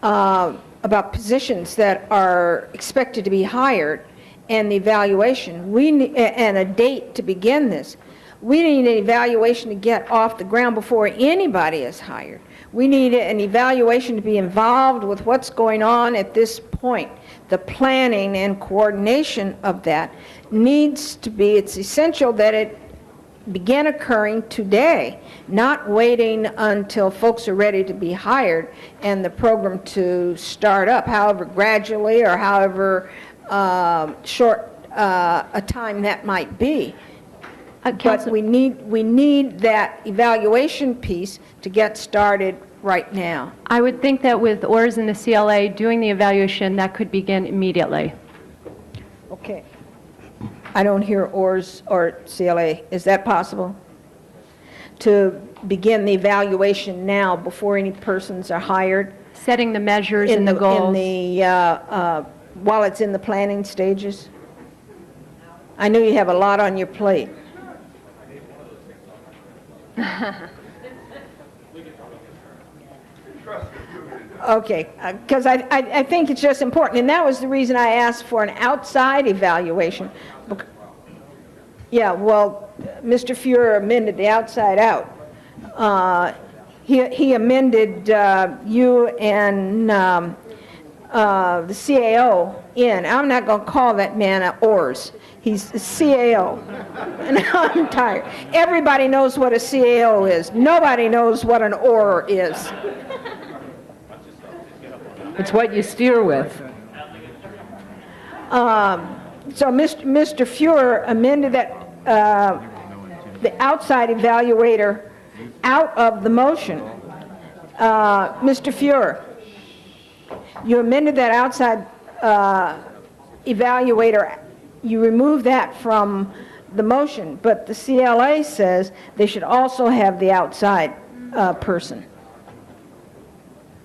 about positions that are expected to be hired and the evaluation. And a date to begin this. We need an evaluation to get off the ground before anybody is hired. We need an evaluation to be involved with what's going on at this point. the planning and coordination of that needs to be, it's essential that it begin occurring today, not waiting until folks are ready to be hired and the program to start up, however gradually or however short a time that might be. But we need that evaluation piece to get started right now. I would think that with ORS and the CLA doing the evaluation, that could begin immediately. Okay. I don't hear ORS or CLA. Is that possible? To begin the evaluation now before any persons are hired? Setting the measures and the goals. While it's in the planning stages? I know you have a lot on your plate. Okay, because I think it's just important, and that was the reason I asked for an outside evaluation. Yeah, well, Mr. Fuhrer amended the outside out. He amended you and the CAO in. I'm not going to call that man an ORS. He's a CAO. And I'm tired. Everybody knows what a CAO is. Nobody knows what an OR is. It's what you steer with. So Mr. Fuhrer amended that, the outside evaluator out of the motion. Mr. Fuhrer, you amended that outside evaluator. You removed that from the motion, but the CLA says they should also have the outside person.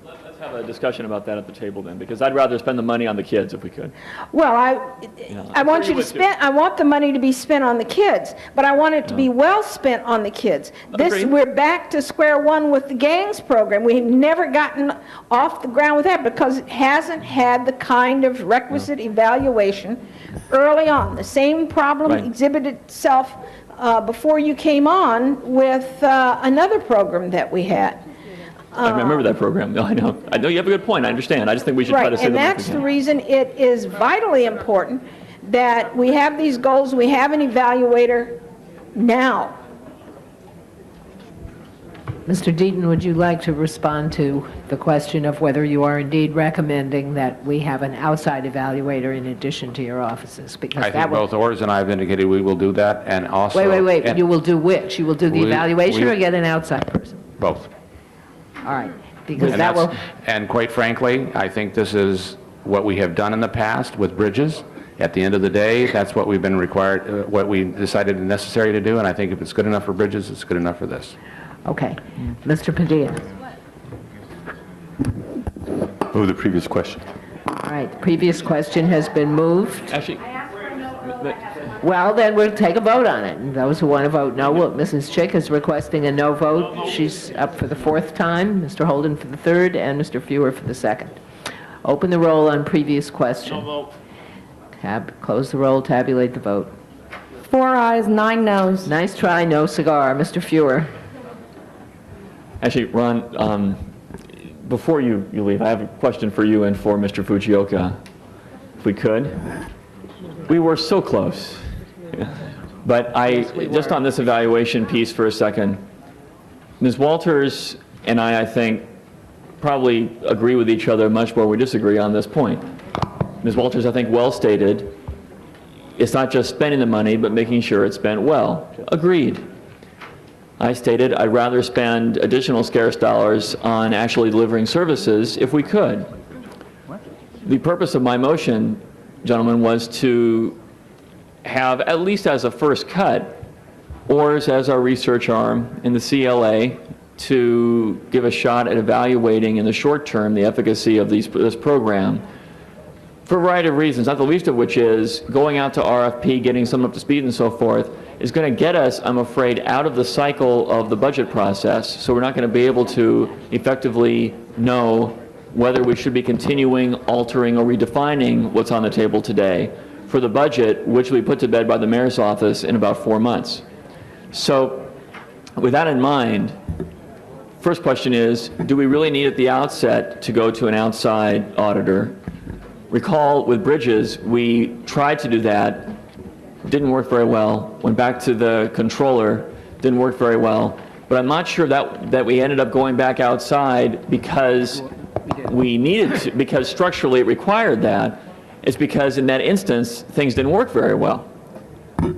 Let's have a discussion about that at the table then, because I'd rather spend the money on the kids if we could. Well, I want you to spend, I want the money to be spent on the kids, but I want it to be well spent on the kids. We're back to square one with the gangs program. We've never gotten off the ground with that because it hasn't had the kind of requisite evaluation early on. The same problem exhibited itself before you came on with another program that we had. I remember that program. I know you have a good point. I understand. I just think we should try to say and the most we that's can. the reason it is vitally important that we have these goals, we have an evaluator now. Mr. Deaton, would you like to respond to the question of whether you are indeed recommending that we have an outside evaluator in addition to your offices? Because I think both ORS and I have indicated we will do that, and also... Wait. and You will do which? You will do the evaluation or get an outside person? Both. All right, because And that will... And quite frankly, I think this is what we have done in the past with bridges. At the end of the day, that's what we've been required, what we decided is necessary to do, and I think if it's good enough for bridges, it's good enough for this. Okay. Mr. Padilla. Move the previous question. All right, the previous question has been moved. Actually, Well, then we'll take a vote on it. And those who want to vote no, Mrs. Chick is requesting a no vote. She's up for the fourth time, Mr. Holden for the third, and Mr. Fuhrer for the second. Open the roll on previous question. Close the roll, tabulate the vote. 4 ayes, 9 noes. Nice try, no cigar. Mr. Fuhrer. Actually, Ron, before you leave, I have a question for you and for Mr. Fujioka, if we could. We were so close. But just on this evaluation piece for a second, Ms. Walters and I think, probably agree with each other much more we disagree on this point. Ms. Walters, I think, well stated, it's not just spending the money, but making sure it's spent well. Agreed. I stated I'd rather spend additional scarce dollars on actually delivering services if we could. The purpose of my motion, gentlemen, was to have, at least as a first cut, ORS as our research arm in the CLA to give a shot at evaluating in the short term the efficacy of this program for a variety of reasons, not the least of which is going out to RFP, getting someone up to speed and so forth, is going to get us, I'm afraid, out of the cycle of the budget process, so we're not going to be able to effectively know whether we should be continuing, altering, or redefining what's on the table today for the budget, which will be put to bed by the mayor's office in about 4 months. So with that in mind, first question is, do we really need at the outset to go to an outside auditor? Recall with bridges, we tried to do that, didn't work very well, went back to the controller, didn't work very well, but I'm not sure that we ended up going back outside because we needed to, because structurally it required that. It's because in that instance, things didn't work very well.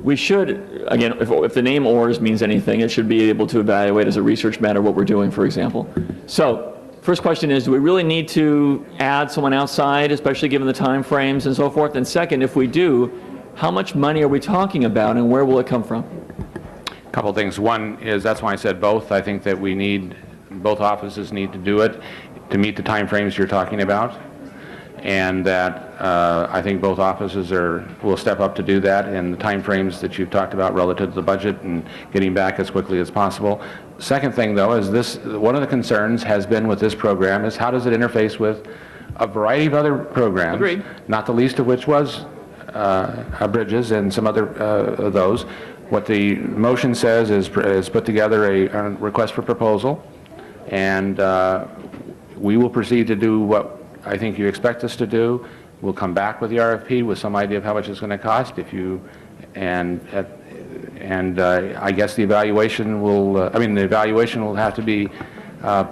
We should, again, if the name ORS means anything, it should be able to evaluate as a research matter what we're doing, for example. So, first question is, do we really need to add someone outside, especially given the time frames and so forth? And second, if we do, how much money are we talking about and where will it come from? A couple things. One is, that's why I said both. I think that we need, both offices need to do it to meet the timeframes you're talking about. And that I think both offices will step up to do that in the timeframes that you've talked about relative to the budget and getting back as quickly as possible. Second thing, though, is this, one of the concerns has been with this program is how does it interface with a variety of other programs? Agreed. Not the least of which was bridges and some other of those. What the motion says is put together a request for proposal, and we will proceed to do what I think you expect us to do. We'll come back with the RFP with some idea of how much it's going to cost. If you and I guess the evaluation will. The evaluation will have to be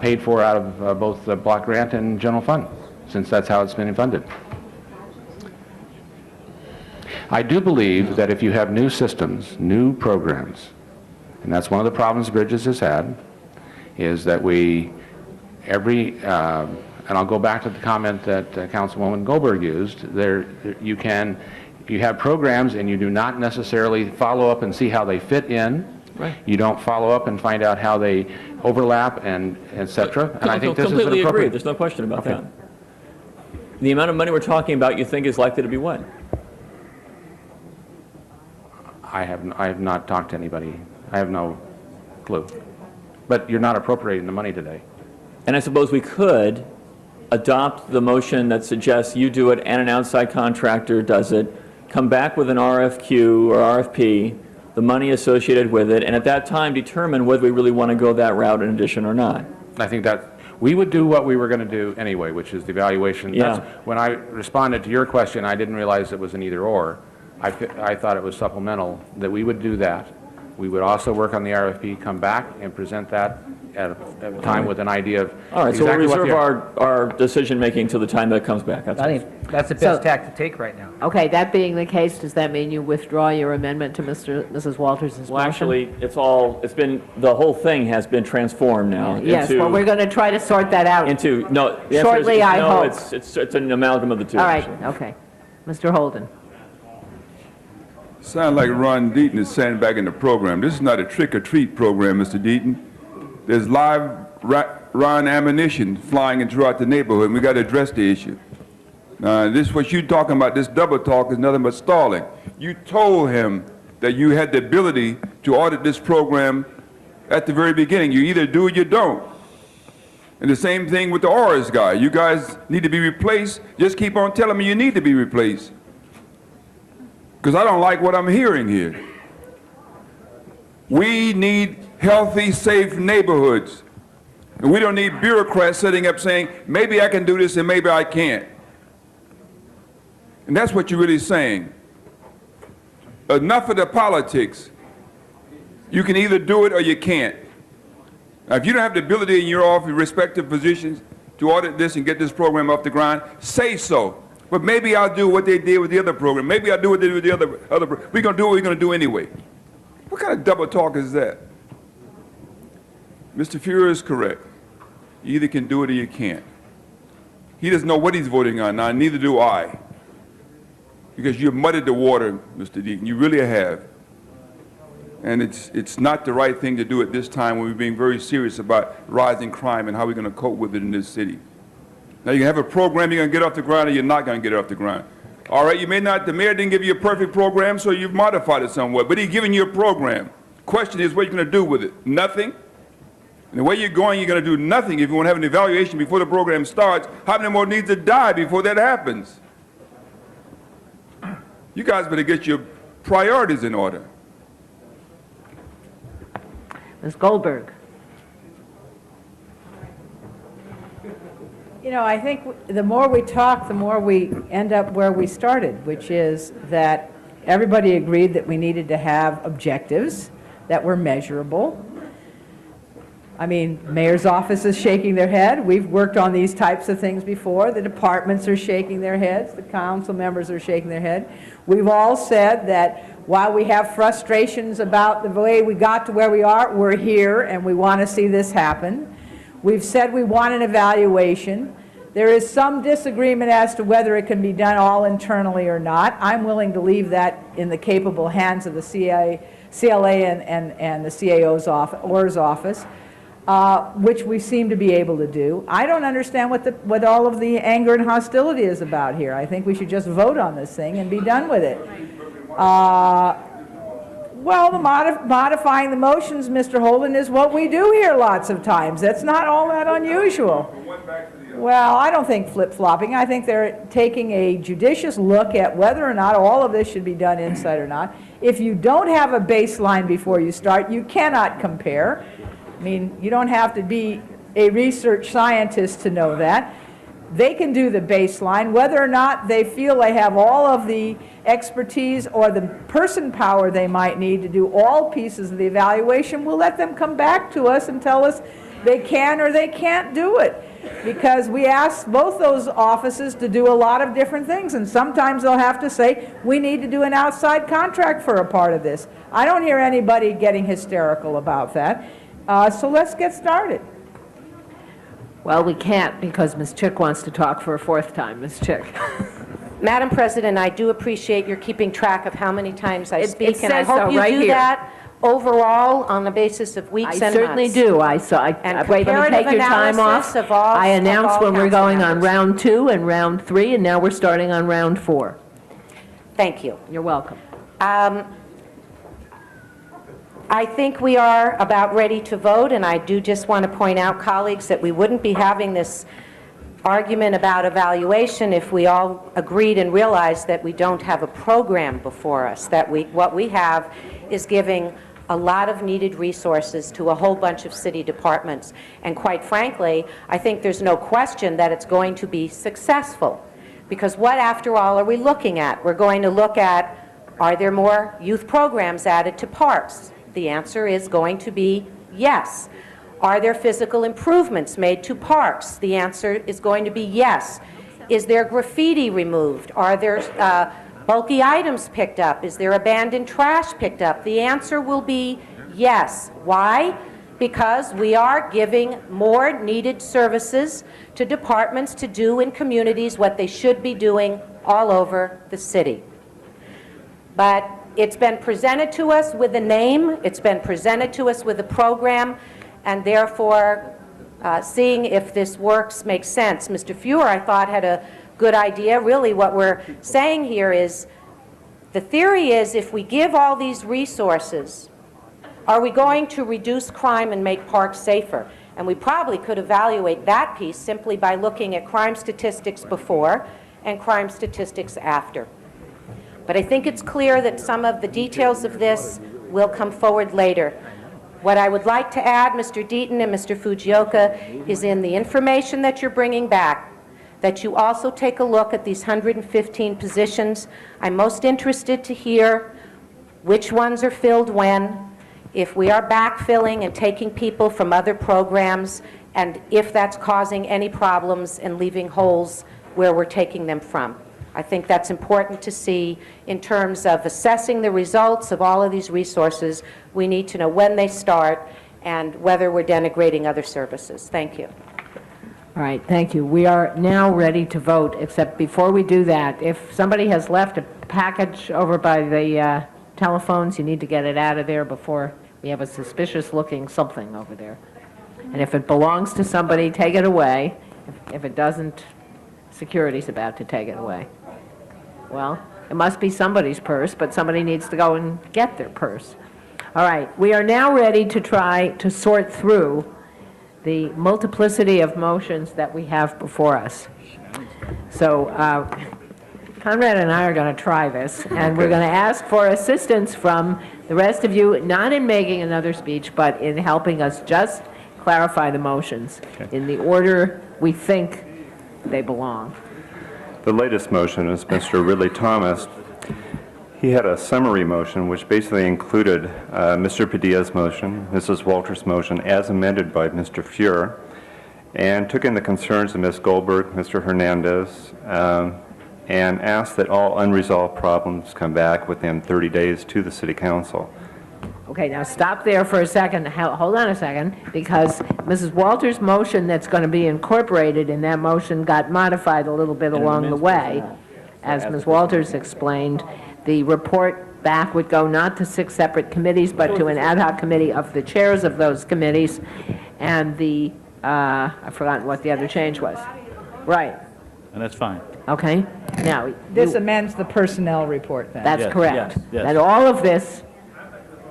paid for out of both the block grant and general fund, since that's how it's been funded. I do believe that if you have new systems, new programs, and that's one of the problems Bridges has had, is that and I'll go back to the comment that Councilwoman Goldberg used, you have programs and you do not necessarily follow up and see how they fit in. Right. You don't follow up and find out how they overlap and et cetera. And I think this is an completely agree. appropriate. There's no question about Okay. that. The amount of money we're talking about, you think is likely to be what? I have not talked to anybody. I have no clue. But you're not appropriating the money today. And I suppose we could adopt the motion that suggests you do it and an outside contractor does it, come back with an RFQ or RFP, the money associated with it, and at that time determine whether we really want to go that route in addition or not. I think that we would do what we were going to do anyway, which is the evaluation. Yeah. When I responded to your question, I didn't realize it was an either or. I thought it was supplemental, that we would do that. We would also work on the RFP, come back and present that at a time with an idea of All right, so we'll exactly what reserve our decision-making till the time that comes back. That's all. That's the best tack to take right now. Okay, that being the case, does that mean you withdraw your amendment to Mrs. Walters' motion? Well, actually, the whole thing has been transformed now Yes, well, we're going to try to sort that out. the answer is Shortly, I no, hope. it's an amalgam of the two. All right, actually. okay. Mr. Holden. Sound like Ron Deaton is sandbagging the program. This is not a trick-or-treat program, Mr. Deaton. There's live round ammunition flying throughout the neighborhood, and we got to address the issue. This, what you're talking about, this double talk, is nothing but stalling. You told him that you had the ability to audit this program at the very beginning. You either do or you don't. And the same thing with the ORS guy. You guys need to be replaced. Just keep on telling me you need to be replaced. Because I don't like what I'm hearing here. We need healthy, safe neighborhoods. And we don't need bureaucrats sitting up saying, maybe I can do this and maybe I can't. And that's what you're really saying. Enough of the politics. You can either do it or you can't. Now, if you don't have the ability in your respective positions to audit this and get this program off the ground, say so. But maybe I'll do what they did with the other program. Maybe I'll do what they did with the other program. We're going to do what we're going to do anyway. What kind of double talk is that? Mr. Fuhrer is correct. You either can do it or you can't. He doesn't know what he's voting on now, neither do I. Because you've muddied the water, Mr. Deaton. You really have. And it's not the right thing to do at this time when we're being very serious about rising crime and how we're going to cope with it in this city. Now, you can have a program you're going to get off the ground or you're not going to get it off the ground. All right, you may not, the mayor didn't give you a perfect program, so you've modified it somewhat, but he's giving you a program. Question is, what are you going to do with it? Nothing? And the way you're going, you're going to do nothing if you want to have an evaluation before the program starts. How many more needs to die before that happens? You guys better get your priorities in order. Ms. Goldberg. You know, I think the more we talk, the more we end up where we started, which is that everybody agreed that we needed to have objectives that were measurable. I mean, mayor's office is shaking their head. We've worked on these types of things before. The departments are shaking their heads. The council members are shaking their head. We've all said that while we have frustrations about the way we got to where we are, we're here and we want to see this happen. We've said we want an evaluation. There is some disagreement as to whether it can be done all internally or not. I'm willing to leave that in the capable hands of the CLA and the CAO's office, which we seem to be able to do. I don't understand what all of the anger and hostility is about here. I think we should just vote on this thing and be done with it. Well, the modifying the motions, Mr. Holden, is what we do here lots of times. That's not all that unusual. Well, I don't think flip-flopping. I think they're taking a judicious look at whether or not all of this should be done inside or not. If you don't have a baseline before you start, you cannot compare. I mean, you don't have to be a research scientist to know that. They can do the baseline. Whether or not they feel they have all of the expertise or the person power they might need to do all pieces of the evaluation, we'll let them come back to us and tell us they can or they can't do it. Because we ask both those offices to do a lot of different things, and sometimes they'll have to say, we need to do an outside contract for a part of this. I don't hear anybody getting hysterical about that. So let's get started. Well, we can't because Ms. Chick wants to talk for a fourth time. Ms. Chick. Madam President, I do appreciate your keeping track of how many times I speak, and I says so hope you right do here. that overall on the basis of weeks I and certainly months. do. And Wait, let me take your time off. comparative analysis of all- I of announced all when we're council going on members. round 2 and round 3, and now we're starting on round 4. Thank you. You're welcome. I think we are about ready to vote, and I do just want to point out, colleagues, that we wouldn't be having this argument about evaluation if we all agreed and realized that we don't have a program before us, that what we have is giving a lot of needed resources to a whole bunch of city departments. And quite frankly, I think there's no question that it's going to be successful. Because what, after all, are we looking at? We're going to look at, are there more youth programs added to parks? The answer is going to be yes. Are there physical improvements made to parks? The answer is going to be yes. Is there graffiti removed? Are there bulky items picked up? Is there abandoned trash picked up? The answer will be yes. Why? Because we are giving more needed services to departments to do in communities what they should be doing all over the city. But it's been presented to us with a name, it's been presented to us with a program, and therefore seeing if this works makes sense. Mr. Feuer, I thought, had a good idea. Really what we're saying here is, the theory is if we give all these resources, are we going to reduce crime and make parks safer? And we probably could evaluate that piece simply by looking at crime statistics before and crime statistics after. But I think it's clear that some of the details of this will come forward later. What I would like to add, Mr. Deaton and Mr. Fujioka, is in the information that you're bringing back, that you also take a look at these 115 positions. I'm most interested to hear which ones are filled when, if we are backfilling and taking people from other programs, and if that's causing any problems and leaving holes where we're taking them from. I think that's important to see in terms of assessing the results of all of these resources. We need to know when they start and whether we're denigrating other services. Thank you. All right, thank you. We are now ready to vote, except before we do that, if somebody has left a package over by the telephones, you need to get it out of there before we have a suspicious-looking something over there. And if it belongs to somebody, take it away. If it doesn't, security's about to take it away. Well, it must be somebody's purse, but somebody needs to go and get their purse. All right, we are now ready to try to sort through the multiplicity of motions that we have before us. So Conrad and I are going to try this, and we're going to ask for assistance from the rest of you, not in making another speech, but in helping us just clarify the motions in the order we think they belong. The latest motion is Mr. Ridley Thomas. He had a summary motion which basically included Mr. Padilla's motion, Mrs. Walters' motion, as amended by Mr. Fuhr, and took in the concerns of Ms. Goldberg, Mr. Hernandez, and asked that all unresolved problems come back within 30 days to the City Council. Okay, now stop there for a second. Hold on a second, because Mrs. Walters' motion that's going to be incorporated in that motion got modified a little bit along the way. As Ms. Walters explained, the report back would go not to 6 separate committees, but to an ad hoc committee of the chairs of those committees, and the, I've forgotten what the other change was. Right, And that's fine. okay? Now, This amends the personnel report then. that's Yes, correct. yes, yes. And all of this,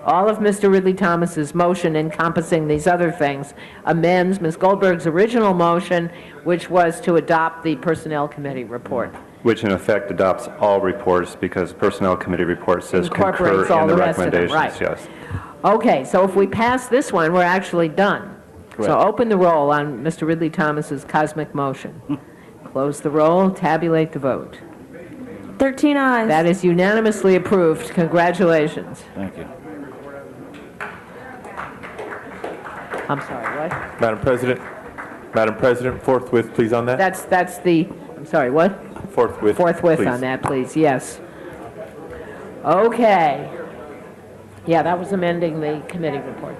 all of Mr. Ridley Thomas's motion encompassing these other things amends Ms. Goldberg's original motion, which was to adopt the Personnel Committee report. Which in effect adopts all reports because Personnel Committee report says Incorporates concur all in the the rest of them, recommendations, right. yes. Okay, so if we pass this one, we're actually done. So Correct. open the roll on Mr. Ridley Thomas's cosmic motion. Close the roll, tabulate the vote. 13 eyes. That is unanimously approved. Congratulations. Thank you. I'm sorry, what? Madam President, forthwith, please on that. That's the, I'm sorry, what? Forthwith, Forthwith please. on that, please, yes. Okay. Yeah, that was amending the committee report.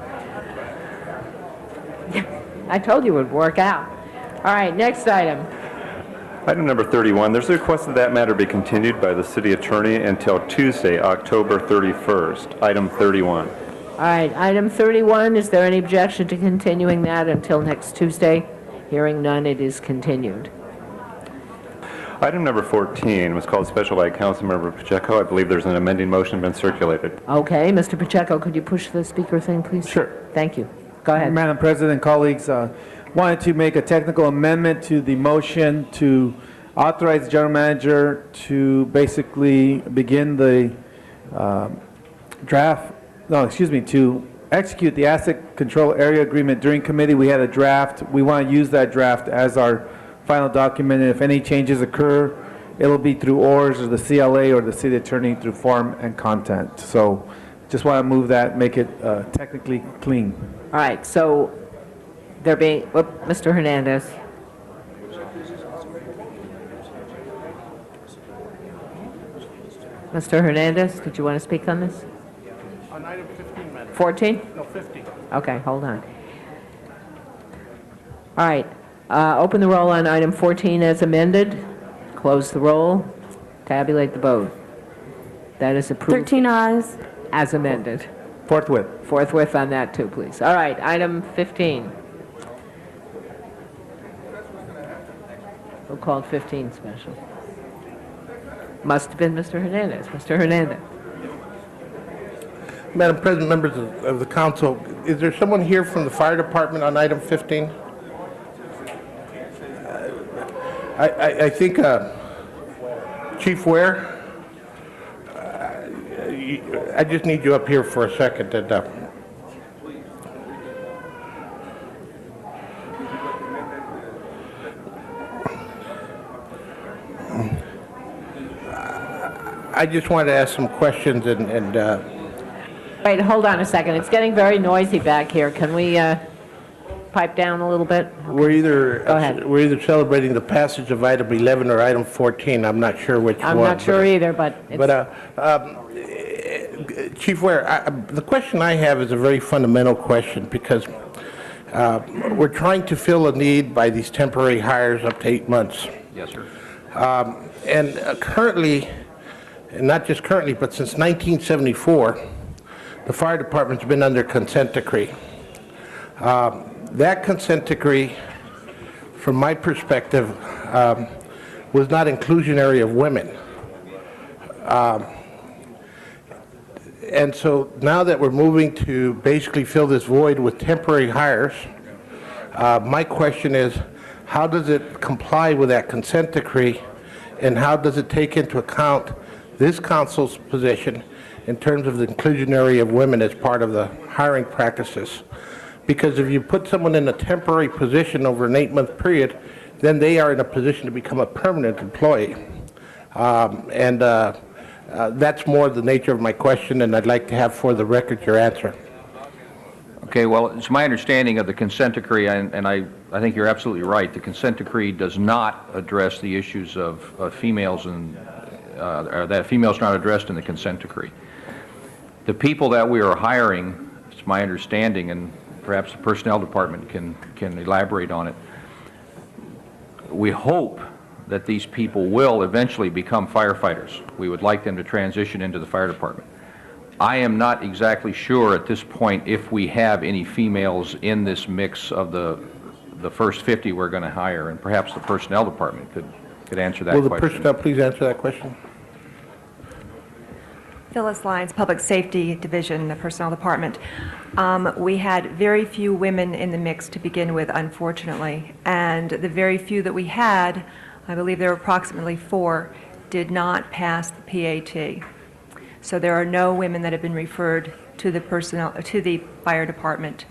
I told you it would work out. All right, next item. Item number 31, there's a request that that matter be continued by the city attorney until Tuesday, October 31st. Item 31. All right, item 31, is there any objection to continuing that until next Tuesday? Hearing none, it is continued. Item number 14 was called special by Councilmember Pacheco. I believe there's an amending motion been circulated. Okay, Mr. Pacheco, could you push the speaker thing, please? Sure. Thank you. Go ahead. Madam President, colleagues, wanted to make a technical amendment to the motion to authorize the general manager to basically begin the to execute the asset control area agreement during committee. We had a draft. We want to use that draft as our final document, and if any changes occur, it'll be through ORS or the CLA or the city attorney through form and content. So just want to move that, make it technically clean. All right, so there being, Mr. Hernandez. Mr. Hernandez, did you want to speak on this? On item 15, Madam. 14? No, 50. Okay, hold on. All right, open the roll on item 14 as amended. Close the roll. Tabulate the vote. That is approved 13 eyes. as amended. Forthwith. Forthwith on that too, please. All right, item 15. Who called 15 special? Must have been Mr. Hernandez. Mr. Hernandez. Madam President, members of the council, is there someone here from the fire department on item 15? I think Chief Ware, I just need you up here for a second. I just wanted to ask some questions and Wait, hold on a second. It's getting very noisy back here. Can we pipe down a little bit? we're Go ahead. either celebrating the passage of item 11 or item 14. I'm not sure which one. I'm not sure either, but it's... Chief Ware, the question I have is a very fundamental question because we're trying to fill a need by these temporary hires up to 8 months. Yes, sir. And currently, and not just currently, but since 1974, the fire department's been under consent decree. That consent decree, from my perspective, was not inclusionary of women. And so now that we're moving to basically fill this void with temporary hires, my question is, how does it comply with that consent decree, and how does it take into account this council's position in terms of the inclusionary of women as part of the hiring practices? Because if you put someone in a temporary position over an 8-month period, then they are in a position to become a permanent employee. That's more the nature of my question, and I'd like to have for the record your answer. Okay, well, it's my understanding of the consent decree, and I think you're absolutely right. The consent decree does not address the issues of females, and or that females are not addressed in the consent decree. The people that we are hiring, it's my understanding, and perhaps the personnel department can elaborate on it. We hope that these people will eventually become firefighters. We would like them to transition into the fire department. I am not exactly sure at this point if we have any females in this mix of the first 50 we're going to hire, and perhaps the personnel department could answer that question. Will the personnel please answer that question? Phyllis Lyons, Public Safety Division, the Personnel Department. We had very few women in the mix to begin with, unfortunately, and the very few that we had, I believe there were approximately 4, did not pass the PAT. So there are no women that have been referred to the fire department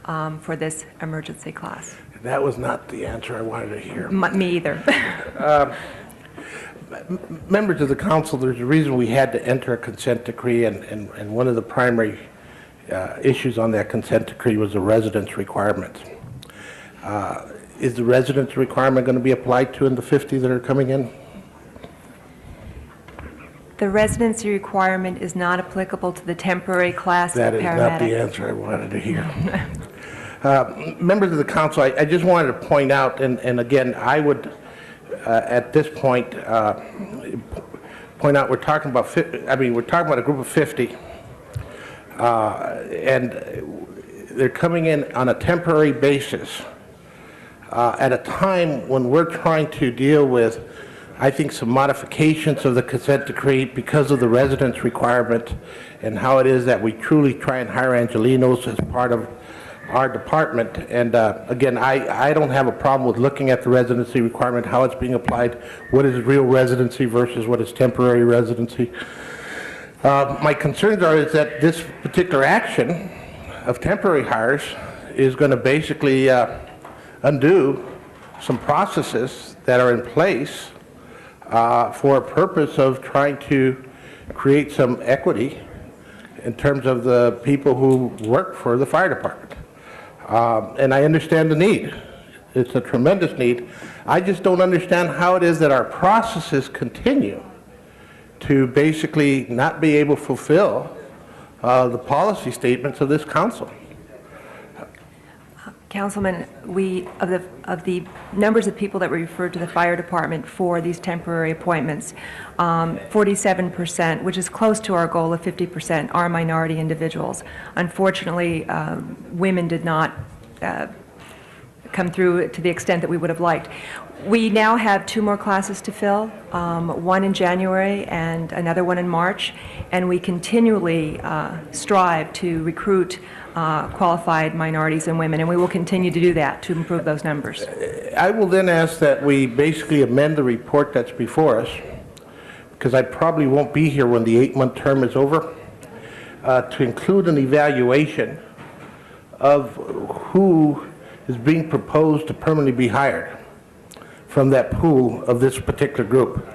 for this emergency class. That was not the answer I wanted to hear. Me either. Members of the council, there's a reason we had to enter a consent decree, and one of the primary issues on that consent decree was the residence requirement. Is the residence requirement going to be applied to in the 50 that are coming in? The residency requirement is not applicable to the temporary class of paramedic. That is not the answer I wanted to hear. Members of the council, I just wanted to point out, and again, I would, at this point, point out we're talking about a group of 50, and they're coming in on a temporary basis at a time when we're trying to deal with, I think, some modifications of the consent decree because of the residence requirement and how it is that we truly try and hire Angelenos as part of our department. And again, I don't have a problem with looking at the residency requirement, how it's being applied, what is real residency versus what is temporary residency. My concerns is that this particular action of temporary hires is going to basically undo some processes that are in place for a purpose of trying to create some equity in terms of the people who work for the fire department. And I understand the need. It's a tremendous need. I just don't understand how it is that our processes continue to basically not be able to fulfill the policy statements of this council. Councilman, of the numbers of people that were referred to the fire department for these temporary appointments, 47%, which is close to our goal of 50%, are minority individuals. Unfortunately, women did not come through to the extent that we would have liked. We now have 2 more classes to fill, one in January and another one in March, and we continually strive to recruit qualified minorities and women, and we will continue to do that to improve those numbers. I will then ask that we basically amend the report that's before us, because I probably won't be here when the 8-month term is over, to include an evaluation of who is being proposed to permanently be hired from that pool of this particular group.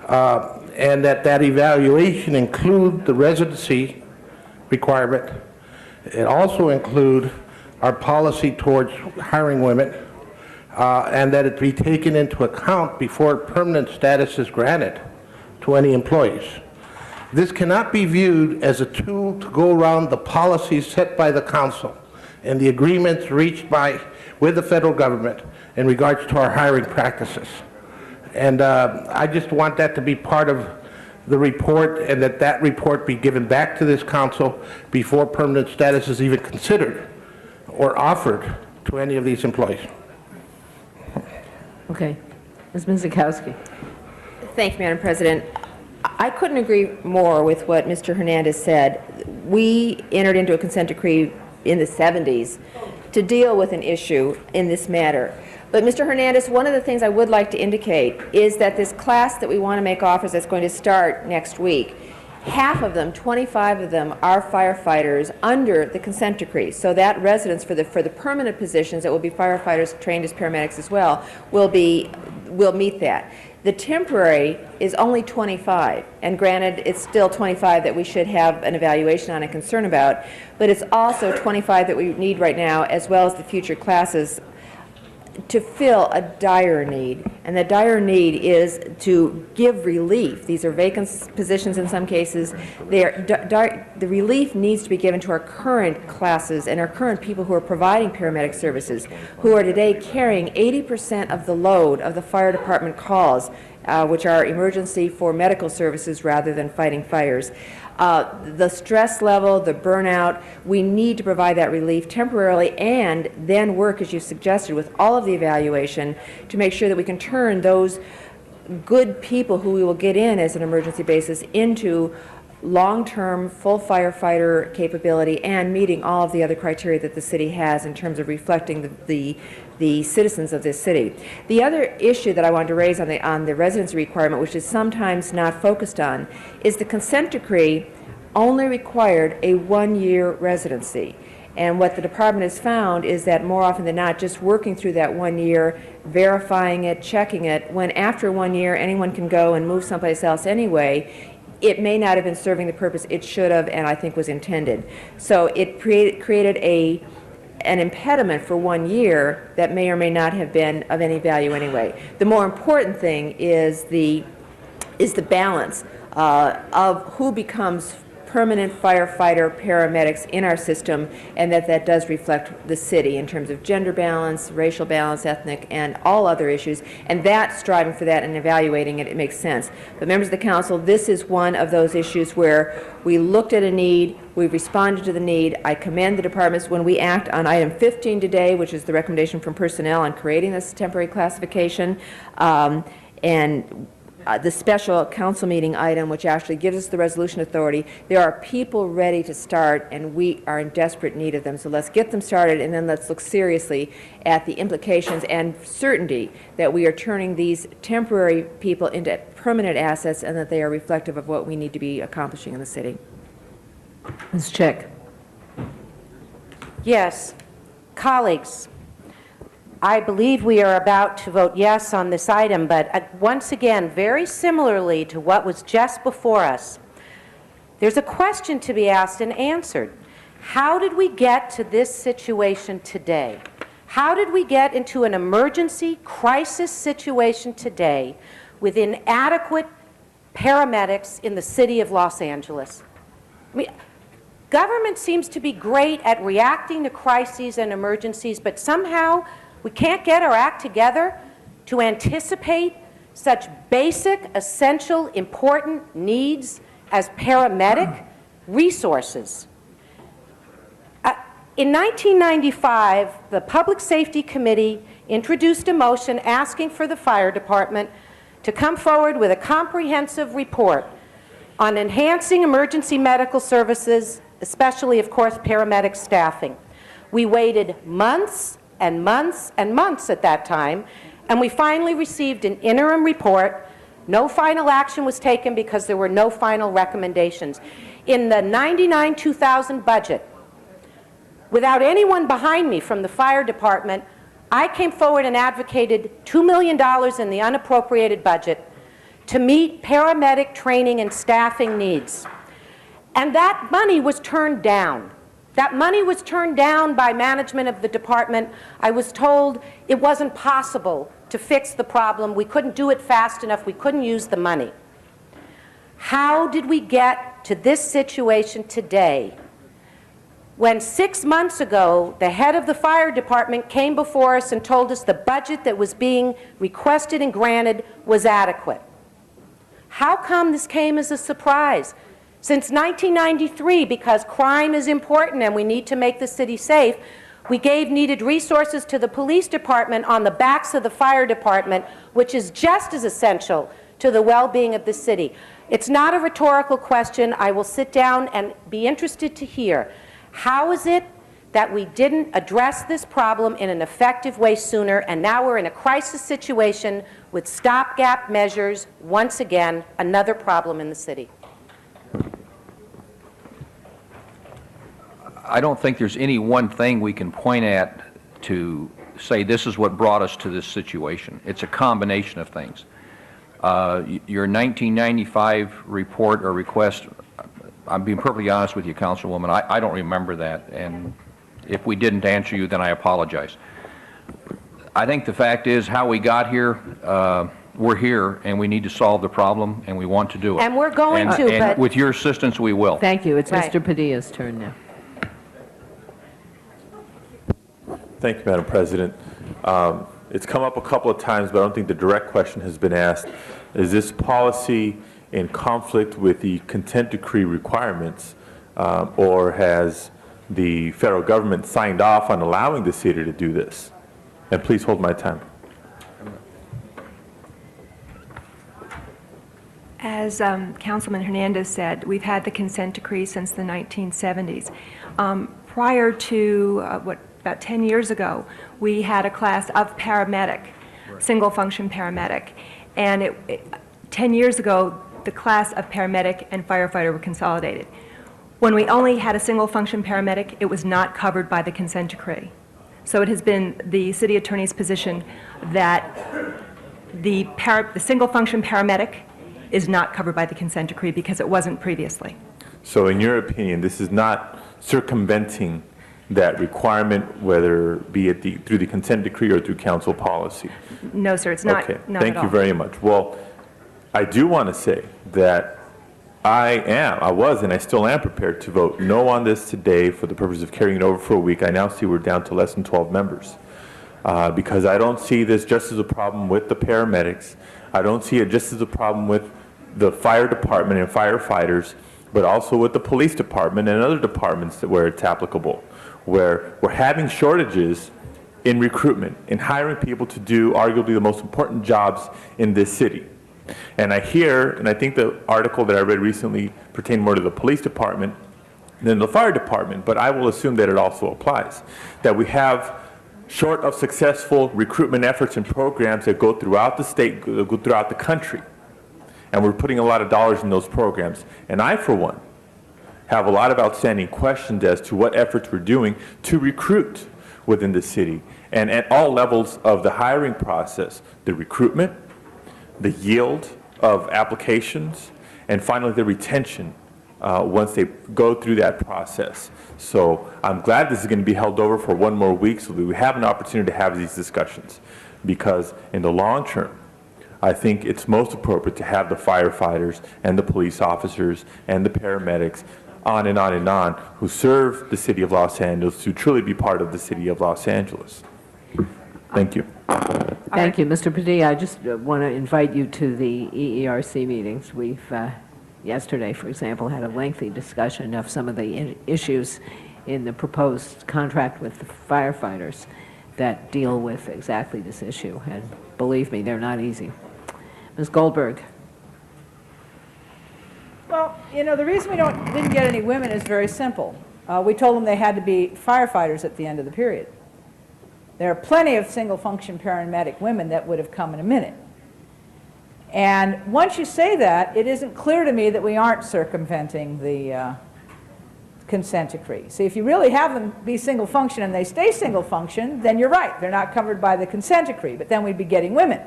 And that evaluation include the residency requirement. It also include our policy towards hiring women, and that it be taken into account before permanent status is granted to any employees. This cannot be viewed as a tool to go around the policies set by the council and the agreements reached with the federal government in regards to our hiring practices. And I just want that to be part of the report, and that report be given back to this council before permanent status is even considered or offered to any of these employees. Okay. Ms. Mizikowski. Thank you, Madam President. I couldn't agree more with what Mr. Hernandez said. We entered into a consent decree in the 70s to deal with an issue in this matter. But Mr. Hernandez, one of the things I would like to indicate is that this class that we want to make offers that's going to start next week half of them, 25 of them, are firefighters under the consent decree. So that residents for the permanent positions that will be firefighters trained as paramedics as well will meet that. The temporary is only 25, and granted, it's still 25 that we should have an evaluation on and concern about, but it's also 25 that we need right now, as well as the future classes, to fill a dire need. And the dire need is to give relief. These are vacant positions in some cases. The relief needs to be given to our current classes and our current people who are providing paramedic services, who are today carrying 80% of the load of the fire department calls, which are emergency for medical services rather than fighting fires. The stress level, the burnout, we need to provide that relief temporarily and then work, as you suggested, with all of the evaluation to make sure that we can turn those good people who we will get in as an emergency basis into long-term full firefighter capability and meeting all of the other criteria that the city has in terms of reflecting the citizens of this city. The other issue that I wanted to raise on the residency requirement, which is sometimes not focused on, is the consent decree only required a one-year residency. And what the department has found is that more often than not, just working through that 1 year, verifying it, checking it, when after 1 year anyone can go and move someplace else anyway, it may not have been serving the purpose it should have and I think was intended. So it created an impediment for 1 year that may or may not have been of any value anyway. The more important thing is the balance of who becomes permanent firefighter paramedics in our system, and that does reflect the city in terms of gender balance, racial balance, ethnic, and all other issues. And that, striving for that and evaluating it, it makes sense. But members of the council, this is one of those issues where we looked at a need, we responded to the need. I commend the departments when we act on item 15 today, which is the recommendation from personnel on creating this temporary classification, and the special council meeting item, which actually gives us the resolution authority. There are people ready to start, and we are in desperate need of them. So let's get them started, and then let's look seriously at the implications and certainty that we are turning these temporary people into permanent assets and that they are reflective of what we need to be accomplishing in the city. Ms. Chick. Yes. Colleagues, I believe we are about to vote yes on this item, but once again, very similarly to what was just before us, there's a question to be asked and answered. How did we get to this situation today? How did we get into an emergency crisis situation today with inadequate paramedics in the city of Los Angeles? I mean, government seems to be great at reacting to crises and emergencies, but somehow we can't get our act together to anticipate such basic, essential, important needs as paramedic resources. In 1995, the Public Safety Committee introduced a motion asking for the fire department to come forward with a comprehensive report on enhancing emergency medical services, especially, of course, paramedic staffing. We waited months and months and months at that time, and we finally received an interim report. No final action was taken because there were no final recommendations. In the 99-2000 budget, without anyone behind me from the fire department, I came forward and advocated $2 million in the unappropriated budget to meet paramedic training and staffing needs. And that money was turned down. That money was turned down by management of the department. I was told it wasn't possible to fix the problem. We couldn't do it fast enough. We couldn't use the money. How did we get to this situation today when 6 months ago the head of the fire department came before us and told us the budget that was being requested and granted was adequate? How come this came as a surprise? Since 1993, because crime is important and we need to make the city safe, we gave needed resources to the police department on the backs of the fire department, which is just as essential to the well-being of the city. It's not a rhetorical question. I will sit down and be interested to hear. How is it that we didn't address this problem in an effective way sooner, and now we're in a crisis situation with stopgap measures, once again, another problem in the city? I don't think there's any one thing we can point at to say this is what brought us to this situation. It's a combination of things. Your 1995 report or request, I'm being perfectly honest with you, Councilwoman, I don't remember that, and if we didn't answer you, then I apologize. I think the fact is how we got here, we're here, and we need to solve the problem, and we want to do it. And we're going to, And but- with your assistance, we will. Thank you. It's Right. Mr. Padilla's turn now. Thank you, Madam President. It's come up a couple of times, but I don't think the direct question has been asked. Is this policy in conflict with the consent decree requirements, or has the federal government signed off on allowing the city to do this? And please hold my time. As Councilman Hernandez said, we've had the consent decree since the 1970s. Prior to, about 10 years ago, we had a class of paramedic, single-function paramedic. And 10 years ago, the class of paramedic and firefighter were consolidated. When we only had a single-function paramedic, it was not covered by the consent decree. So it has been the city attorney's position that the single-function paramedic is not covered by the consent decree because it wasn't previously. So in your opinion, this is not circumventing that requirement, whether be it through the consent decree or through council policy? No, sir, it's not, Okay, not thank at you all. very much. Well, I do want to say that I was, and I still am prepared to vote no on this today for the purpose of carrying it over for a week. I now see we're down to less than 12 members. Because I don't see this just as a problem with the paramedics. I don't see it just as a problem with the fire department and firefighters, but also with the police department and other departments where it's applicable, where we're having shortages in recruitment, in hiring people to do arguably the most important jobs in this city. And I hear, and I think the article that I read recently pertained more to the police department than the fire department, but I will assume that it also applies, that we have, short of successful recruitment efforts and programs that go throughout the state, go throughout the country, and we're putting a lot of dollars in those programs. And I, for one, have a lot of outstanding questions as to what efforts we're doing to recruit within the city and at all levels of the hiring process, the recruitment, the yield of applications, and finally the retention once they go through that process. So I'm glad this is going to be held over for one more week so that we have an opportunity to have these discussions, because in the long term, I think it's most appropriate to have the firefighters and the police officers and the paramedics on and on and on who serve the city of Los Angeles to truly be part of the city of Los Angeles. Thank you. Thank you, Mr. Padilla. I just want to invite you to the EERC meetings. We've, yesterday, for example, had a lengthy discussion of some of the issues in the proposed contract with the firefighters that deal with exactly this issue. And believe me, they're not easy. Ms. Goldberg. Well, you know, the reason we didn't get any women is very simple. We told them they had to be firefighters at the end of the period. There are plenty of single-function paramedic women that would have come in a minute. And once you say that, it isn't clear to me that we aren't circumventing the consent decree. See, if you really have them be single-function and they stay single-function, then you're right. They're not covered by the consent decree, but then we'd be getting women.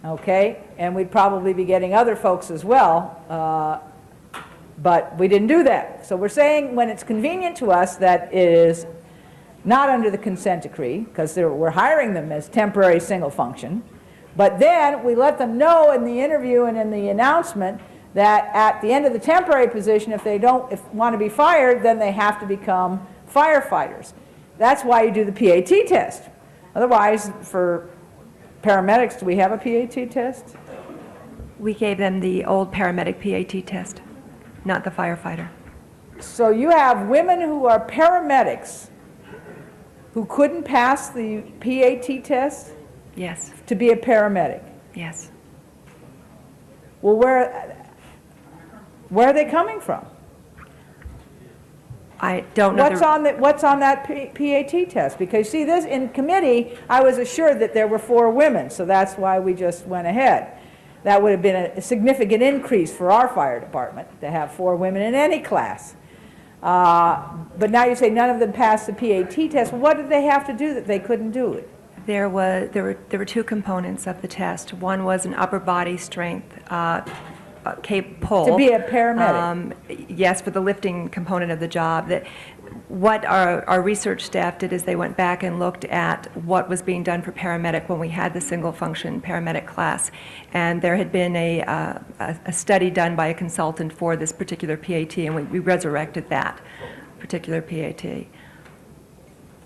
Okay? And we'd probably be getting other folks as well, but we didn't do that. So we're saying when it's convenient to us that it is not under the consent decree, because we're hiring them as temporary single function, but then we let them know in the interview and in the announcement that at the end of the temporary position, if they want to be fired, then they have to become firefighters. That's why you do the PAT test. Otherwise, for paramedics, do we have a PAT test? We gave them the old paramedic PAT test, not the firefighter. So you have women who are paramedics who couldn't pass the PAT test? Yes. To be a paramedic? Yes. Well, where are they coming from? I don't know. What's on that PAT test? Because see, this in committee, I was assured that there were 4 women, so that's why we just went ahead. That would have been a significant increase for our fire department to have 4 women in any class. But now you say none of them passed the PAT test. What did they have to do that they couldn't do it? There were two components of the test. One was an upper body strength cape pull. To be a paramedic. Yes, for the lifting component of the job. What our research staff did is they went back and looked at what was being done for paramedic when we had the single function paramedic class. And there had been a study done by a consultant for this particular PAT, and we resurrected that particular PAT.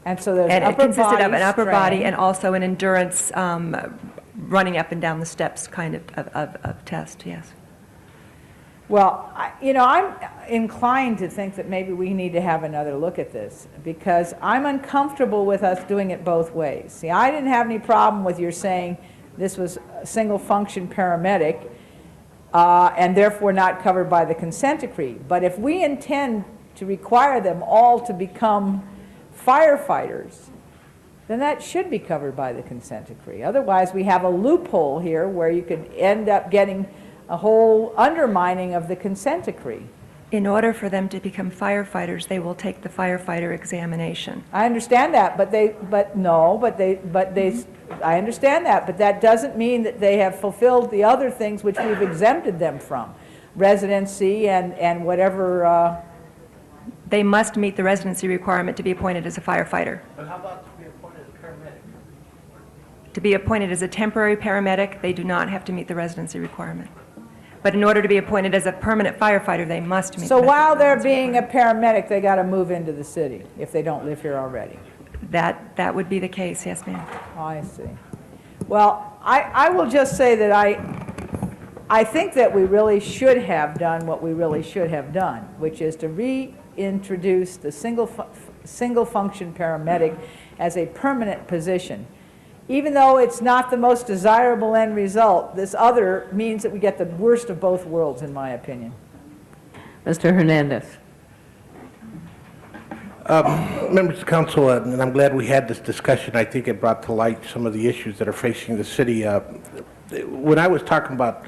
And so there's And it upper consisted of body an upper body strength. and also an endurance running up and down the steps kind of test, yes. Well, I'm inclined to think that maybe we need to have another look at this, because I'm uncomfortable with us doing it both ways. See, I didn't have any problem with your saying this was a single-function paramedic and therefore not covered by the consent decree. But if we intend to require them all to become firefighters, then that should be covered by the consent decree. Otherwise, we have a loophole here where you could end up getting a whole undermining of the consent decree. In order for them to become firefighters, they will take the firefighter examination. I understand that, I understand that, but that doesn't mean that they have fulfilled the other things which we've exempted them from, residency and whatever. They must meet the residency requirement to be appointed as a firefighter. But how about to be appointed as a paramedic? To be appointed as a temporary paramedic, they do not have to meet the residency requirement. But in order to be appointed as a permanent firefighter, they must meet. So while they're being a paramedic, they got to move into the city if they don't live here already. That would be the case, yes, ma'am. Oh, I see. Well, I will just say that I think that we really should have done what we really should have done, which is to reintroduce the single function paramedic as a permanent position. Even though it's not the most desirable end result, this other means that we get the worst of both worlds, in my opinion. Mr. Hernandez. Members of the council, and I'm glad we had this discussion. I think it brought to light some of the issues that are facing the city. When I was talking about,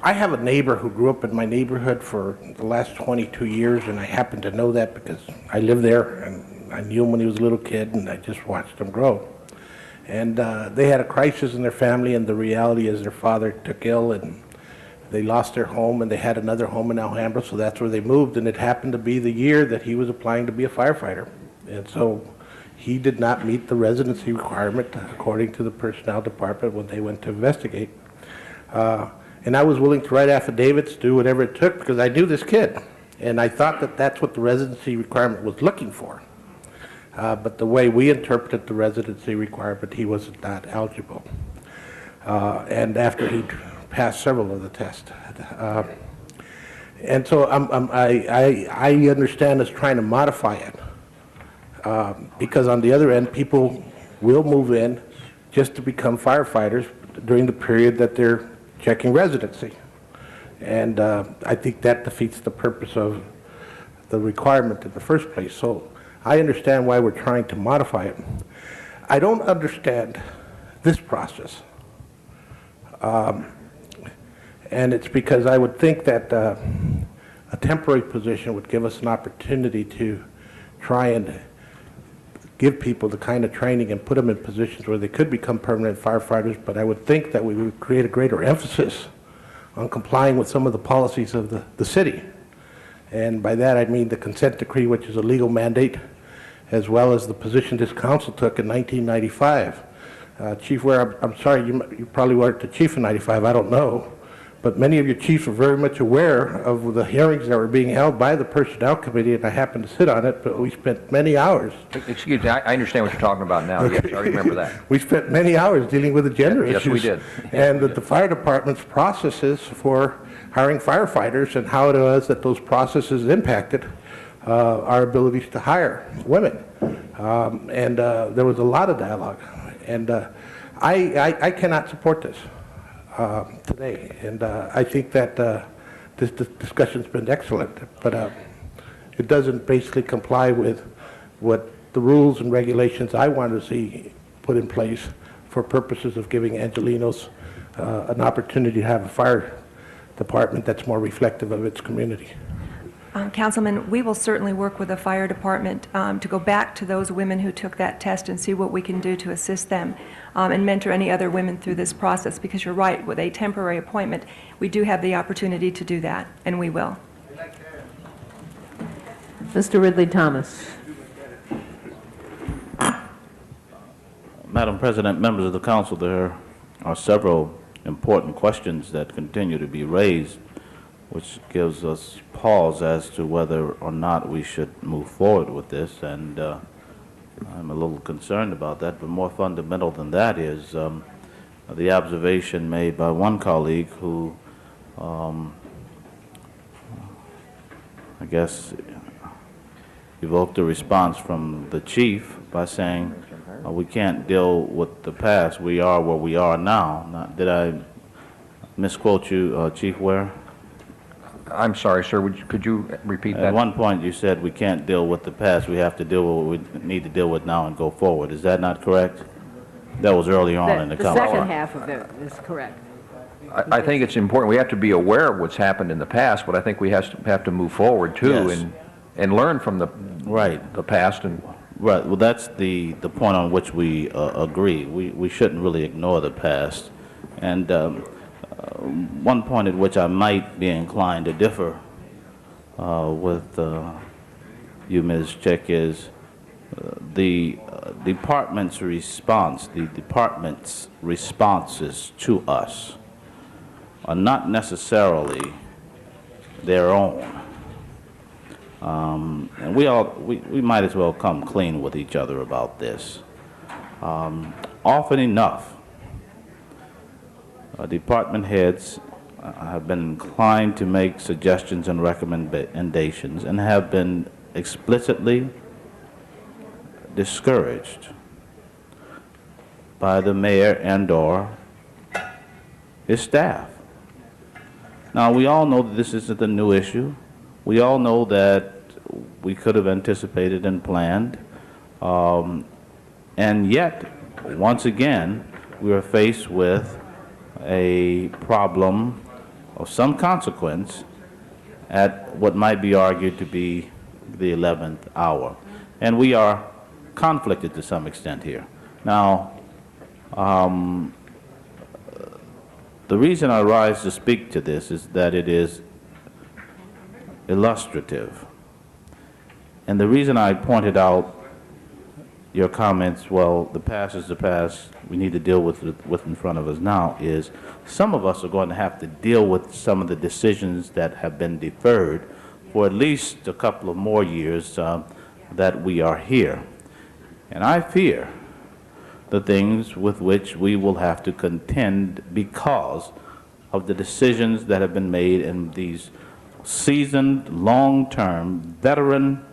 I have a neighbor who grew up in my neighborhood for the last 22 years, and I happen to know that because I lived there, and I knew him when he was a little kid, and I just watched him grow. And they had a crisis in their family, and the reality is their father took ill, and they lost their home, and they had another home in Alhambra, so that's where they moved, and it happened to be the year that he was applying to be a firefighter. And so he did not meet the residency requirement according to the personnel department when they went to investigate. And I was willing to write affidavits, do whatever it took, because I knew this kid, and I thought that that's what the residency requirement was looking for. But the way we interpreted the residency requirement, he was not eligible. And after he passed several of the tests. And so I understand us trying to modify it. Because on the other end, people will move in just to become firefighters during the period that they're checking residency. And I think that defeats the purpose of the requirement in the first place. So I understand why we're trying to modify it. I don't understand this process. And it's because I would think that a temporary position would give us an opportunity to try and give people the kind of training and put them in positions where they could become permanent firefighters, but I would think that we would create a greater emphasis on complying with some of the policies of the city. And by that I mean the consent decree, which is a legal mandate, as well as the position this council took in 1995. Chief Ware, I'm sorry, you probably weren't the chief in 95, I don't know. But many of your chiefs were very much aware of the hearings that were being held by the Personnel Committee, and I happened to sit on it, but we spent many hours. Excuse me, I understand what you're talking about now. Yes, I remember that. We spent many hours dealing with the gender issues. Yes, we did. And the fire department's processes for hiring firefighters and how it was that those processes impacted our abilities to hire women. And there was a lot of dialogue. And I cannot support this today. And I think that this discussion's been excellent, but it doesn't basically comply with what the rules and regulations I want to see put in place for purposes of giving Angelenos an opportunity to have a fire department that's more reflective of its community. Councilman, we will certainly work with the fire department to go back to those women who took that test and see what we can do to assist them and mentor any other women through this process, because you're right, with a temporary appointment, we do have the opportunity to do that, and we will. Mr. Ridley Thomas. Madam President, members of the council, there are several important questions that continue to be raised, which gives us pause as to whether or not we should move forward with this, and I'm a little concerned about that. But more fundamental than that is the observation made by one colleague who, I guess, evoked a response from the chief by saying, we can't deal with the past, we are where we are now. Did I misquote you, Chief Ware? I'm sorry, sir, could you repeat that? At one point, you said we can't deal with the past, we have to deal with what we need to deal with now and go forward. Is that not correct? That was early on in the The conversation. second half of it is correct. I think it's important, we have to be aware of what's happened in the past, but I think we have to move forward too, Yes. and learn from the past. And Right, well, that's the point on which we agree. We shouldn't really ignore the past. And one point at which I might be inclined to differ with you, Ms. Chick, is the department's response, the department's responses to us are not necessarily their own. And we might as well come clean with each other about this. Often enough, department heads have been inclined to make suggestions and recommendations and have been explicitly discouraged by the mayor and/or his staff. Now, we all know that this isn't a new issue. We all know that we could have anticipated and planned, and yet, once again, we are faced with a problem of some consequence at what might be argued to be the 11th hour. And we are conflicted to some extent here. Now, the reason I rise to speak to this is that it is illustrative. And the reason I pointed out your comments, well, the past is the past, we need to deal with what's in front of us now, is some of us are going to have to deal with some of the decisions that have been deferred for at least a couple of more years that we are here. And I fear the things with which we will have to contend because of the decisions that have been made in these seasoned, long-term, veteran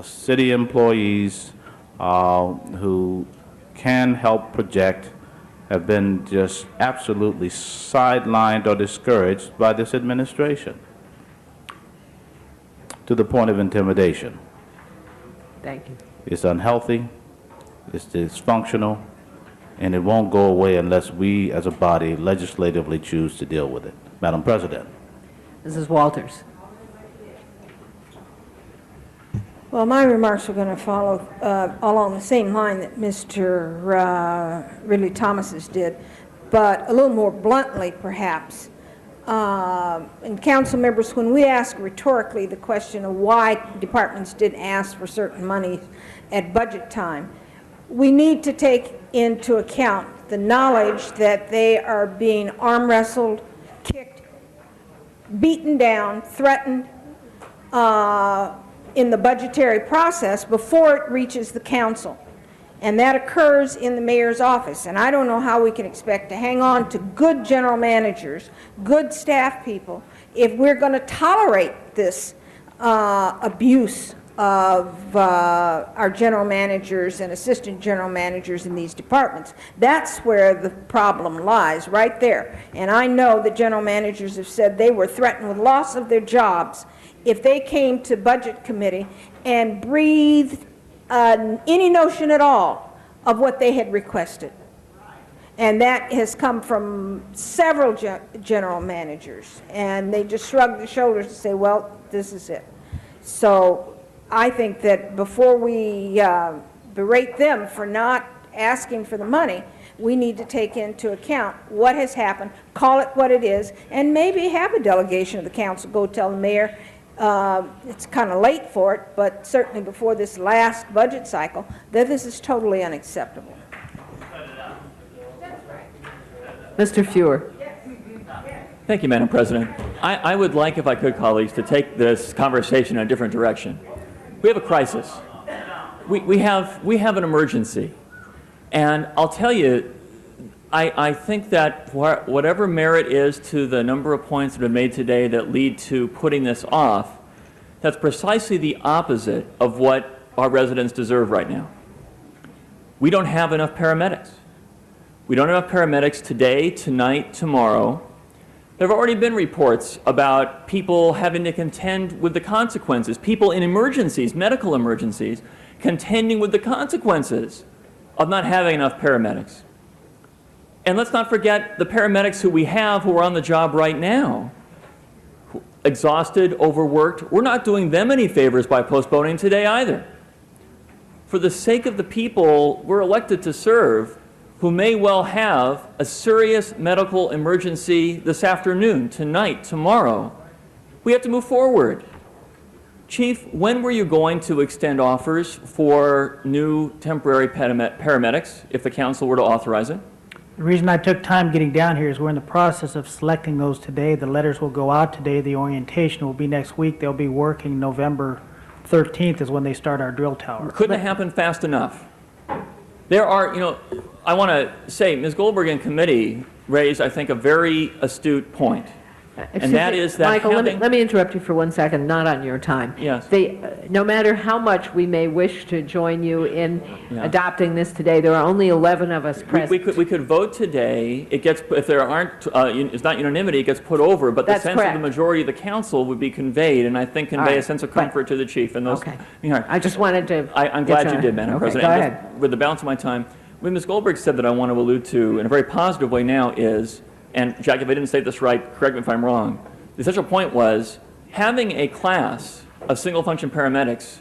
city employees who can help project have been just absolutely sidelined or discouraged by this administration to the point of intimidation. Thank you. It's unhealthy, it's dysfunctional, and it won't go away unless we as a body legislatively choose to deal with it. Madam President. Mrs. Walters. Well, my remarks are going to follow along the same line that Mr. Ridley Thomas's did, but a little more bluntly, perhaps. And council members, when we ask rhetorically the question of why departments didn't ask for certain money at budget time, we need to take into account the knowledge that they are being arm wrestled, kicked, beaten down, threatened in the budgetary process before it reaches the council. And that occurs in the mayor's office. And I don't know how we can expect to hang on to good general managers, good staff people, if we're going to tolerate this abuse of our general managers and assistant general managers in these departments. That's where the problem lies, right there. And I know that general managers have said they were threatened with loss of their jobs if they came to budget committee and breathed any notion at all of what they had requested. And that has come from several general managers. And they just shrugged their shoulders and say, well, this is it. So I think that before we berate them for not asking for the money, we need to take into account what has happened, call it what it is, and maybe have a delegation of the council go tell the mayor, it's kind of late for it, but certainly before this last budget cycle, that this is totally unacceptable. Mr. Fuhr. Thank you, Madam President. I would like, if I could, colleagues, to take this conversation in a different direction. We have a crisis. We have an emergency. And I'll tell you, I think that whatever merit is to the number of points that are made today that lead to putting this off, that's precisely the opposite of what our residents deserve right now. We don't have enough paramedics. We don't have enough paramedics today, tonight, tomorrow. There have already been reports about people having to contend with the consequences, people in emergencies, medical emergencies, contending with the consequences of not having enough paramedics. And let's not forget the paramedics who we have who are on the job right now, exhausted, overworked. We're not doing them any favors by postponing today either. For the sake of the people we're elected to serve, who may well have a serious medical emergency this afternoon, tonight, tomorrow, we have to move forward. Chief, when were you going to extend offers for new temporary paramedics, if the council were to authorize it? The reason I took time getting down here is we're in the process of selecting those today. The letters will go out today. The orientation will be next week. They'll be working November 13th is when they start our drill tower. Couldn't have happened fast enough. There are, I want to say, Ms. Goldberg in committee raised, I think, a very astute point. And that is that Michael, having... let me interrupt you for 1 second, not on your time. Yes. No matter how much we may wish to join you in Yeah. adopting this today, there are only 11 of us present. We could vote today. It gets, if there aren't, it's not unanimity, it gets put over, but the That's sense correct. of the majority of the council would be conveyed, and I think convey All a right. sense of comfort to the chief. And those, Okay. Yeah. I just wanted to... I'm glad you did, Madam Okay, President. go And ahead. just with the balance of my time, what Ms. Goldberg said that I want to allude to in a very positive way now is, and Jack, if I didn't say this right, correct me if I'm wrong, the essential point was having a class of single-function paramedics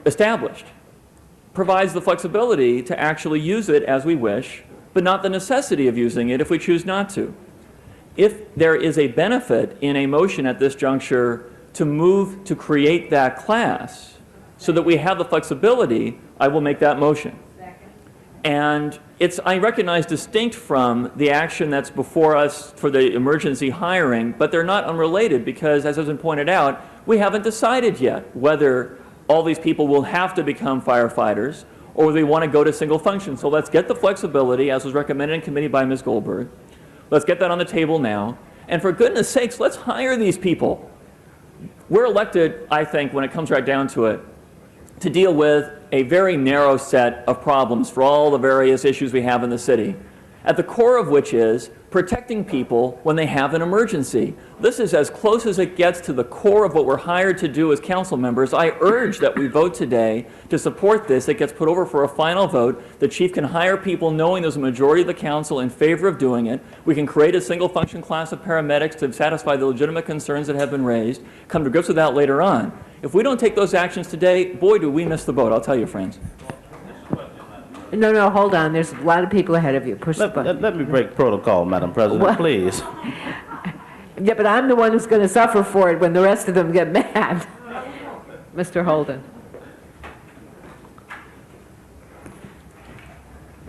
established provides the flexibility to actually use it as we wish, but not the necessity of using it if we choose not to. If there is a benefit in a motion at this juncture to move to create that class so that we have the flexibility, I will make that motion. And it's, I recognize, distinct from the action that's before us for the emergency hiring, but they're not unrelated because, as has been pointed out, we haven't decided yet whether all these people will have to become firefighters or they want to go to single function. So let's get the flexibility, as was recommended in committee by Ms. Goldberg. Let's get that on the table now. And for goodness sakes, let's hire these people. We're elected, I think, when it comes right down to it, to deal with a very narrow set of problems for all the various issues we have in the city, at the core of which is protecting people when they have an emergency. This is as close as it gets to the core of what we're hired to do as council members. I urge that we vote today to support this. It gets put over for a final vote. The chief can hire people knowing there's a majority of the council in favor of doing it. We can create a single function class of paramedics to satisfy the legitimate concerns that have been raised, come to grips with that later on. If we don't take those actions today, boy, do we miss the boat, I'll tell you, friends. No, hold on. There's a lot of people ahead of you. Push the button. Let me break protocol, Madam President, What? please. Yeah, but I'm the one who's going to suffer for it when the rest of them get mad. Mr. Holden.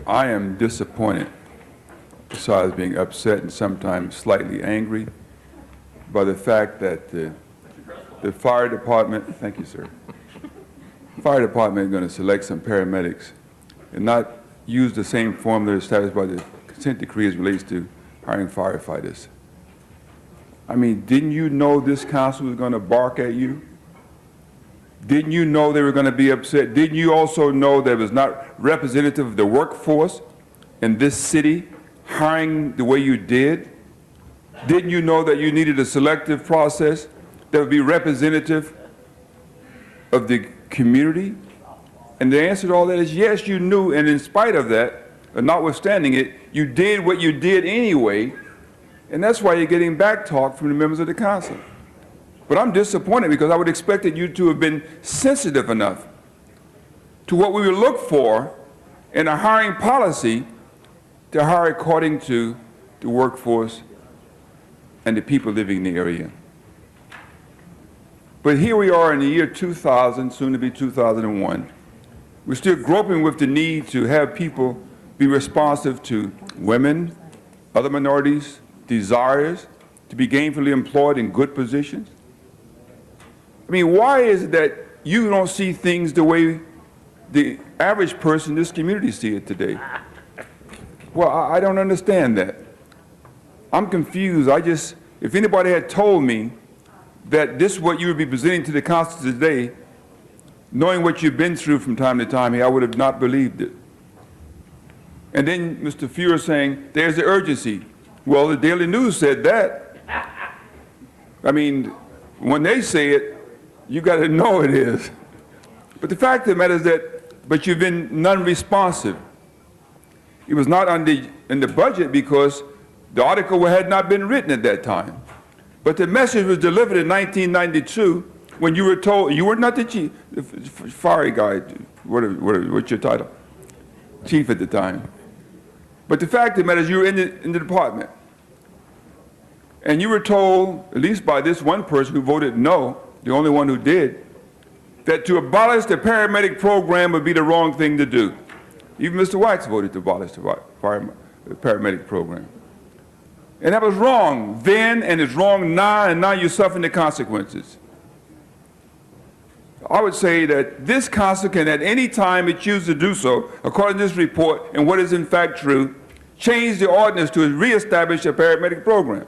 I am disappointed, besides being upset and sometimes slightly angry, by the fact that the fire department, thank you, sir, fire department is going to select some paramedics and not use the same formula established by the consent decree as relates to hiring firefighters. I mean, didn't you know this council was going to bark at you? Didn't you know they were going to be upset? Didn't you also know that it was not representative of the workforce in this city hiring the way you did? Didn't you know that you needed a selective process that would be representative of the community? And the answer to all that is yes, you knew, and in spite of that, notwithstanding it, you did what you did anyway, and that's why you're getting back talk from the members of the council. But I'm disappointed because I would expected you to have been sensitive enough to what we would look for in a hiring policy to hire according to the workforce and the people living in the area. But here we are in the year 2000, soon to be 2001. We're still groping with the need to have people be responsive to women, other minorities, desires to be gainfully employed in good positions. I mean, why is it that you don't see things the way the average person in this community see it today? Well, I don't understand that. I'm confused. If anybody had told me that this is what you would be presenting to the council today, knowing what you've been through from time to time here, I would have not believed it. And then Mr. Fuhrer saying, there's the urgency. Well, the Daily News said that. I mean, when they say it, you got to know it is. But the fact of the matter is that, but you've been non-responsive. It was not in the budget because the article had not been written at that time. But the message was delivered in 1992 when you were told, you were not the chief, the fiery guy, what's your title? Chief at the time. But the fact of the matter is you were in the department. And you were told, at least by this one person who voted no, the only one who did, that to abolish the paramedic program would be the wrong thing to do. Even Mr. Wax voted to abolish the paramedic program. And that was wrong then, and it's wrong now, and now you're suffering the consequences. I would say that this council can at any time it chooses to do so, according to this report, and what is in fact true, change the ordinance to reestablish a paramedic program.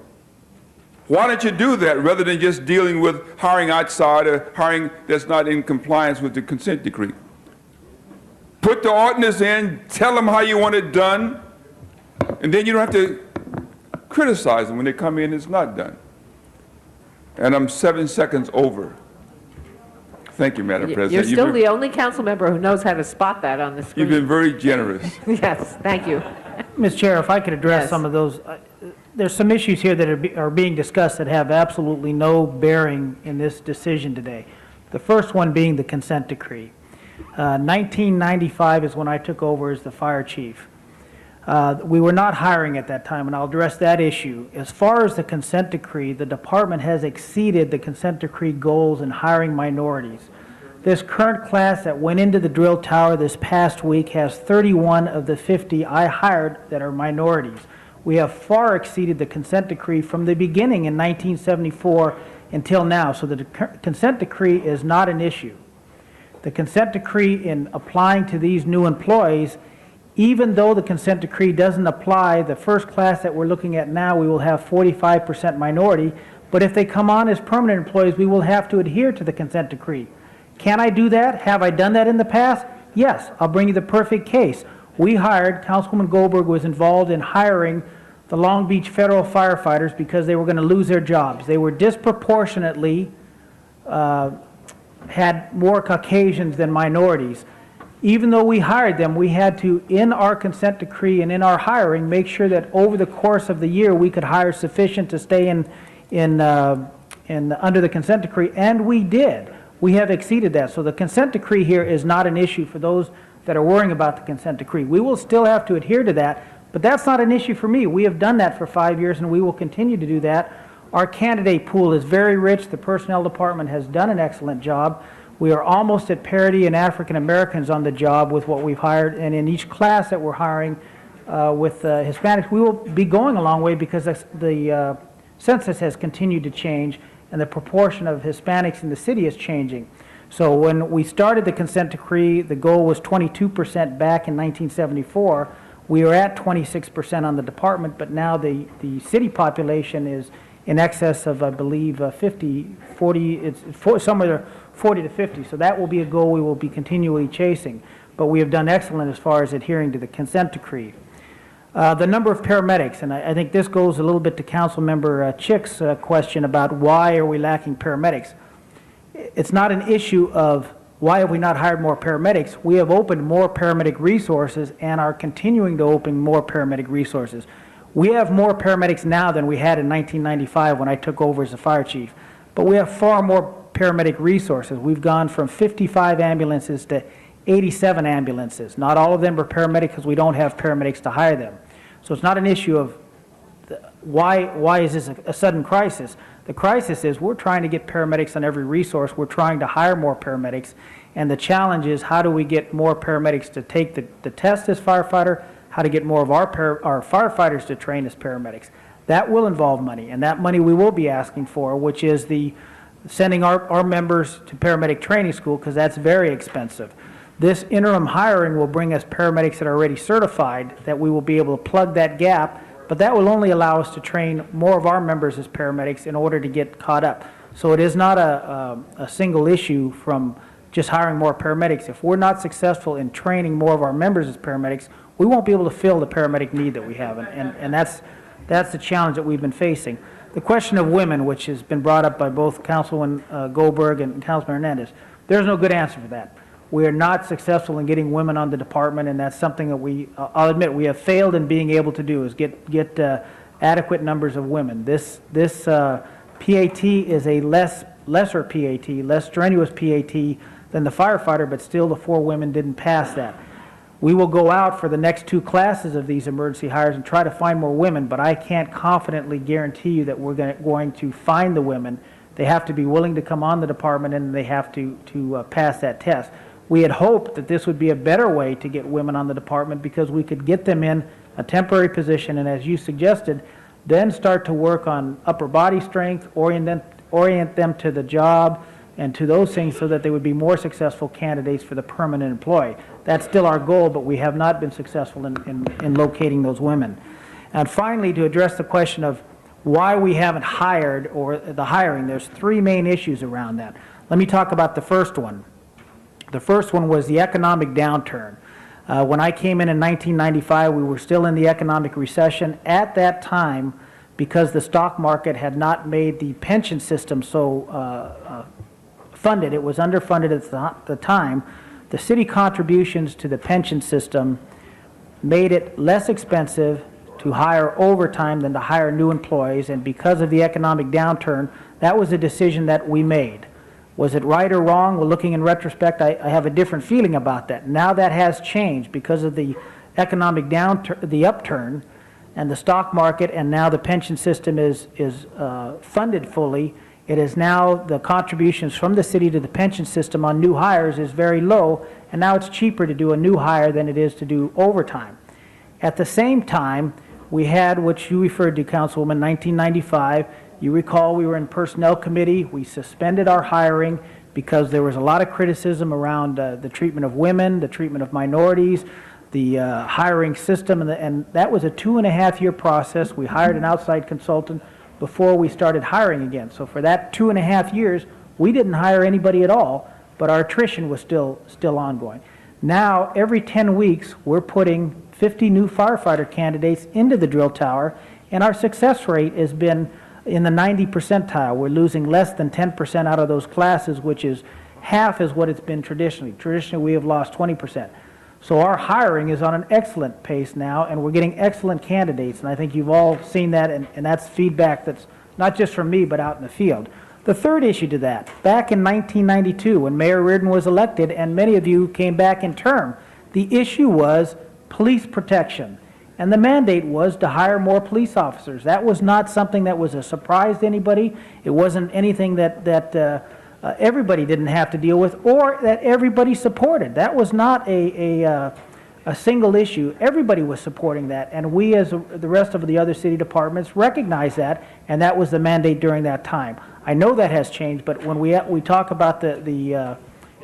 Why don't you do that rather than just dealing with hiring outside or hiring that's not in compliance with the consent decree? Put the ordinance in, tell them how you want it done, and then you don't have to criticize them when they come in and it's not done. And I'm 7 seconds over. Thank you, Madam President. You're still the only council member who knows how to spot that on the screen. You've been very generous. Yes, thank you. Ms. Chair, if I could address Yes. some of those, there's some issues here that are being discussed that have absolutely no bearing in this decision today. The first one being the consent decree. 1995 is when I took over as the fire chief. We were not hiring at that time, and I'll address that issue. As far as the consent decree, the department has exceeded the consent decree goals in hiring minorities. This current class that went into the drill tower this past week has 31 of the 50 I hired that are minorities. We have far exceeded the consent decree from the beginning in 1974 until now, so the consent decree is not an issue. The consent decree in applying to these new employees, even though the consent decree doesn't apply, the first class that we're looking at now, we will have 45% minority, but if they come on as permanent employees, we will have to adhere to the consent decree. Can I do that? Have I done that in the past? Yes. I'll bring you the perfect case. We hired, Councilwoman Goldberg was involved in hiring the Long Beach federal firefighters because they were going to lose their jobs. They were disproportionately had more Caucasians than minorities. Even though we hired them, we had to, in our consent decree and in our hiring, make sure that over the course of the year we could hire sufficient to stay under the consent decree, and we did. We have exceeded that. So the consent decree here is not an issue for those that are worrying about the consent decree. We will still have to adhere to that, but that's not an issue for me. We have done that for 5 years, and we will continue to do that. Our candidate pool is very rich. The personnel department has done an excellent job. We are almost at parity in African Americans on the job with what we've hired, and in each class that we're hiring with Hispanics, we will be going a long way because the census has continued to change and the proportion of Hispanics in the city is changing. So when we started the consent decree, the goal was 22% back in 1974. We are at 26% on the department, but now the city population is in excess of, I believe, 40, it's somewhere 40 to 50. So that will be a goal we will be continually chasing. But we have done excellent as far as adhering to the consent decree. The number of paramedics, and I think this goes a little bit to Councilmember Chick's question about why are we lacking paramedics. It's not an issue of why have we not hired more paramedics. We have opened more paramedic resources and are continuing to open more paramedic resources. We have more paramedics now than we had in 1995 when I took over as the fire chief. but we have far more paramedic resources. We've gone from 55 ambulances to 87 ambulances. Not all of them are paramedic because we don't have paramedics to hire them. So it's not an issue of why is this a sudden crisis. The crisis is we're trying to get paramedics on every resource. We're trying to hire more paramedics. And the challenge is how do we get more paramedics to take the test as firefighter, how to get more of our firefighters to train as paramedics. That will involve money, and that money we will be asking for, which is sending our members to paramedic training school, because that's very expensive. This interim hiring will bring us paramedics that are already certified, that we will be able to plug that gap, but that will only allow us to train more of our members as paramedics in order to get caught up. So it is not a single issue from just hiring more paramedics. If we're not successful in training more of our members as paramedics, we won't be able to fill the paramedic need that we have, and that's the challenge that we've been facing. The question of women, which has been brought up by both Councilwoman Goldberg and Councilman Hernandez, there's no good answer for that. We are not successful in getting women on the department, and that's something that I'll admit, we have failed in being able to do, is get adequate numbers of women. This PAT is a lesser PAT, less strenuous PAT than the firefighter, but still the 4 women didn't pass that. We will go out for the next 2 classes of these emergency hires and try to find more women, but I can't confidently guarantee you that we're going to find the women. They have to be willing to come on the department, and they have to pass that test. We had hoped that this would be a better way to get women on the department, because we could get them in a temporary position, and as you suggested, then start to work on upper body strength, orient them to the job, and to those things so that they would be more successful candidates for the permanent employee. That's still our goal, but we have not been successful in locating those women. And finally, to address the question of why we haven't hired, or the hiring, there's 3 main issues around that. Let me talk about the first one. The first one was the economic downturn. When I came in 1995, we were still in the economic recession. At that time, because the stock market had not made the pension system so funded, it was underfunded at the time, the city contributions to the pension system made it less expensive to hire overtime than to hire new employees, and because of the economic downturn, that was a decision that we made. Was it right or wrong? Well, looking in retrospect, I have a different feeling about that. Now that has changed because of the economic downturn, the upturn, and the stock market, and now the pension system is funded fully. It is now the contributions from the city to the pension system on new hires is very low, and now it's cheaper to do a new hire than it is to do overtime. At the same time, we had what you referred to, Councilwoman, 1995. You recall we were in Personnel Committee. We suspended our hiring because there was a lot of criticism around the treatment of women, the treatment of minorities, the hiring system, and that was a 2.5-year process. We hired an outside consultant before we started hiring again. So for that 2.5 years, we didn't hire anybody at all, but our attrition was still ongoing. Now, every 10 weeks, we're putting 50 new firefighter candidates into the drill tower, and our success rate has been in the 90 percentile. We're losing less than 10% out of those classes, which is half as what it's been traditionally. Traditionally, we have lost 20%. So our hiring is on an excellent pace now, and we're getting excellent candidates, and I think you've all seen that, and that's feedback that's not just from me, but out in the field. The third issue to that, back in 1992, when Mayor Reardon was elected, and many of you came back in term, the issue was police protection, and the mandate was to hire more police officers. That was not something that was a surprise to anybody. It wasn't anything that everybody didn't have to deal with, or that everybody supported. That was not a single issue. Everybody was supporting that, and we, as the rest of the other city departments, recognized that, and that was the mandate during that time. I know that has changed, but when we talk about the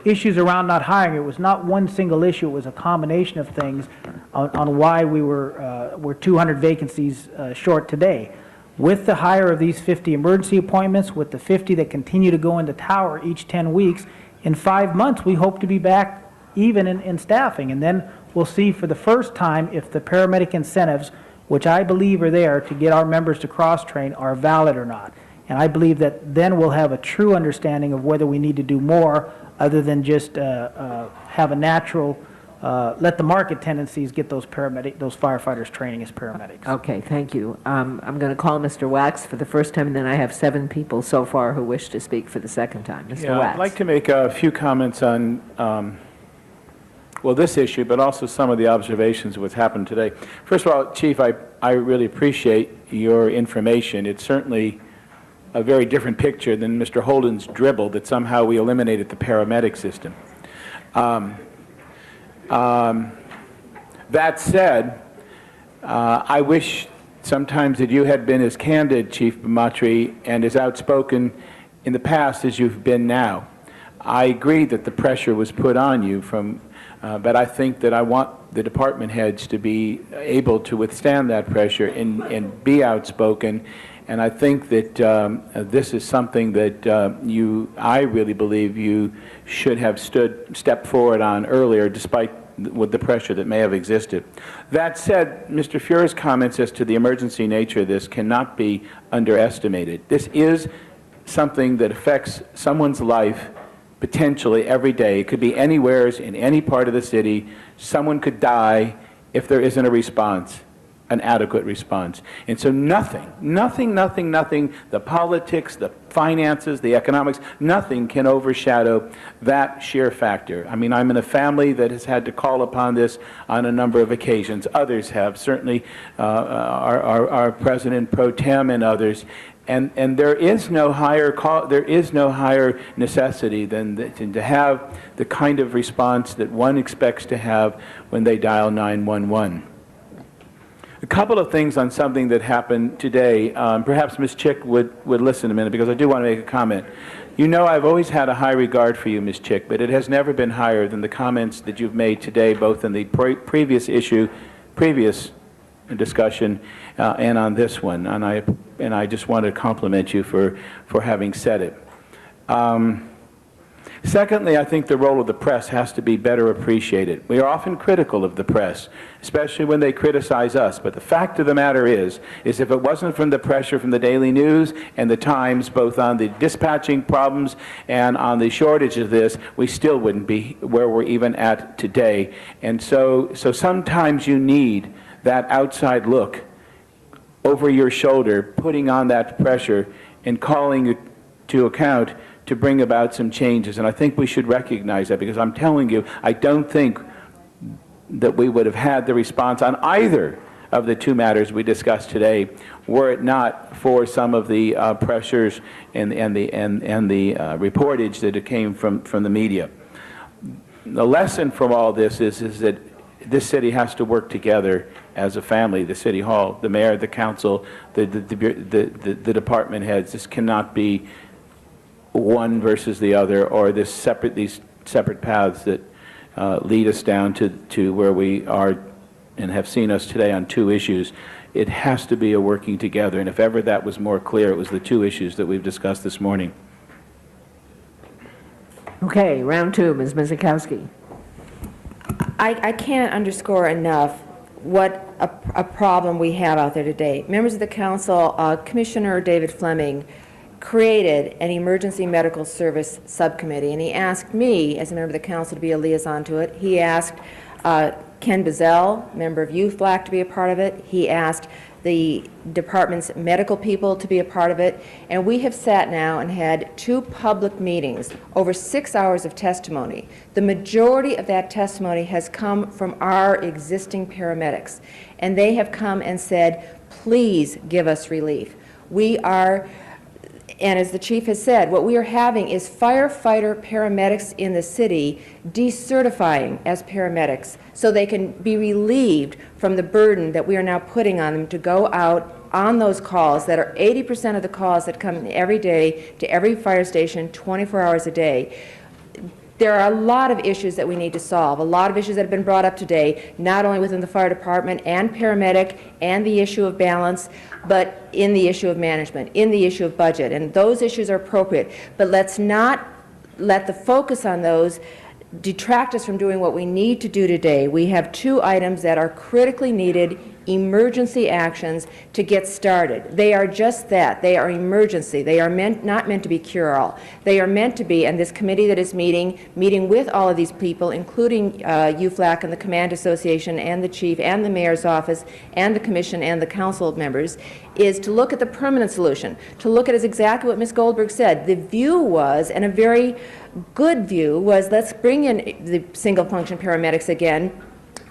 issues around not hiring, it was not one single issue. It was a combination of things on why we're 200 vacancies short today. With the hire of these 50 emergency appointments, with the 50 that continue to go into tower each 10 weeks, in 5 months we hope to be back even in staffing, and then we'll see for the first time if the paramedic incentives, which I believe are there to get our members to cross-train, are valid or not. And I believe that then we'll have a true understanding of whether we need to do more other than just have a natural let the market tendencies get those firefighters training as paramedics. Okay, thank you. I'm going to call Mr. Wax for the first time, and then I have 7 people so far who wish to speak for the second time. Mr. Yeah, Wax. I'd like to make a few comments on, well, this issue, but also some of the observations of what's happened today. First of all, Chief, I really appreciate your information. It's certainly a very different picture than Mr. Holden's dribble that somehow we eliminated the paramedic system. That said, I wish sometimes that you had been as candid, Chief Matri, and as outspoken in the past as you've been now. I agree that the pressure was put on you but I think that I want the department heads to be able to withstand that pressure and be outspoken. And I think that this is something that I really believe you should have stepped forward on earlier, despite with the pressure that may have existed. That said, Mr. Fuhr's comments as to the emergency nature of this cannot be underestimated. This is something that affects someone's life potentially every day. It could be anywhere in any part of the city. Someone could die if there isn't a response, an adequate response. And so nothing, the politics, the finances, the economics, nothing can overshadow that sheer factor. I mean, I'm in a family that has had to call upon this on a number of occasions. Others have, certainly our President Pro Tem and others. And there is no higher necessity than to have the kind of response that one expects to have when they dial 911. A couple of things on something that happened today. Perhaps Ms. Chick would listen a minute, because I do want to make a comment. You know, I've always had a high regard for you, Ms. Chick, but it has never been higher than the comments that you've made today, both in the previous discussion, and on this one. And I just want to compliment you for having said it. Secondly, I think the role of the press has to be better appreciated. We are often critical of the press, especially when they criticize us. But the fact of the matter is if it wasn't from the pressure from the Daily News and the Times, both on the dispatching problems and on the shortage of this, we still wouldn't be where we're even at today. And so sometimes you need that outside look over your shoulder, putting on that pressure and calling you to account to bring about some changes. And I think we should recognize that, because I'm telling you, I don't think that we would have had the response on either of the 2 matters we discussed today were it not for some of the pressures and the reportage that it came from the media. The lesson from all this is that this city has to work together as a family. The city hall, the mayor, the council, the department heads. This cannot be one versus the other, or these separate paths that lead us down to where we are and have seen us today on 2 issues. It has to be a working together, and if ever that was more clear, it was the 2 issues that we've discussed this morning. Okay, round 2, Ms. Mizikowski. I can't underscore enough what a problem we have out there today. Members of the council, Commissioner David Fleming created an emergency medical service subcommittee, and he asked me, as a member of the council, to be a liaison to it. He asked Ken Bazell, member of UFLAC, to be a part of it. He asked the department's medical people to be a part of it, and we have sat now and had 2 public meetings, over 6 hours of testimony. The majority of that testimony has come from our existing paramedics, and they have come and said, please give us relief. And as the chief has said, what we are having is firefighter paramedics in the city decertifying as paramedics so they can be relieved from the burden that we are now putting on them to go out on those calls that are 80% of the calls that come every day to every fire station 24 hours a day. There are a lot of issues that we need to solve, a lot of issues that have been brought up today, not only within the fire department and paramedic and the issue of balance, but in the issue of management, in the issue of budget. And those issues are appropriate. But let's not let the focus on those detract us from doing what we need to do today. We have 2 items that are critically needed emergency actions to get started. They are just that. They are emergency. They are not meant to be cure-all. They are meant to be, and this committee that is meeting with all of these people, including UFLAC and the Command Association and the Chief and the Mayor's Office and the Commission and the Council members, is to look at the permanent solution, to look at is exactly what Ms. Goldberg said. The view was, and a very good view, was let's bring in the single-function paramedics again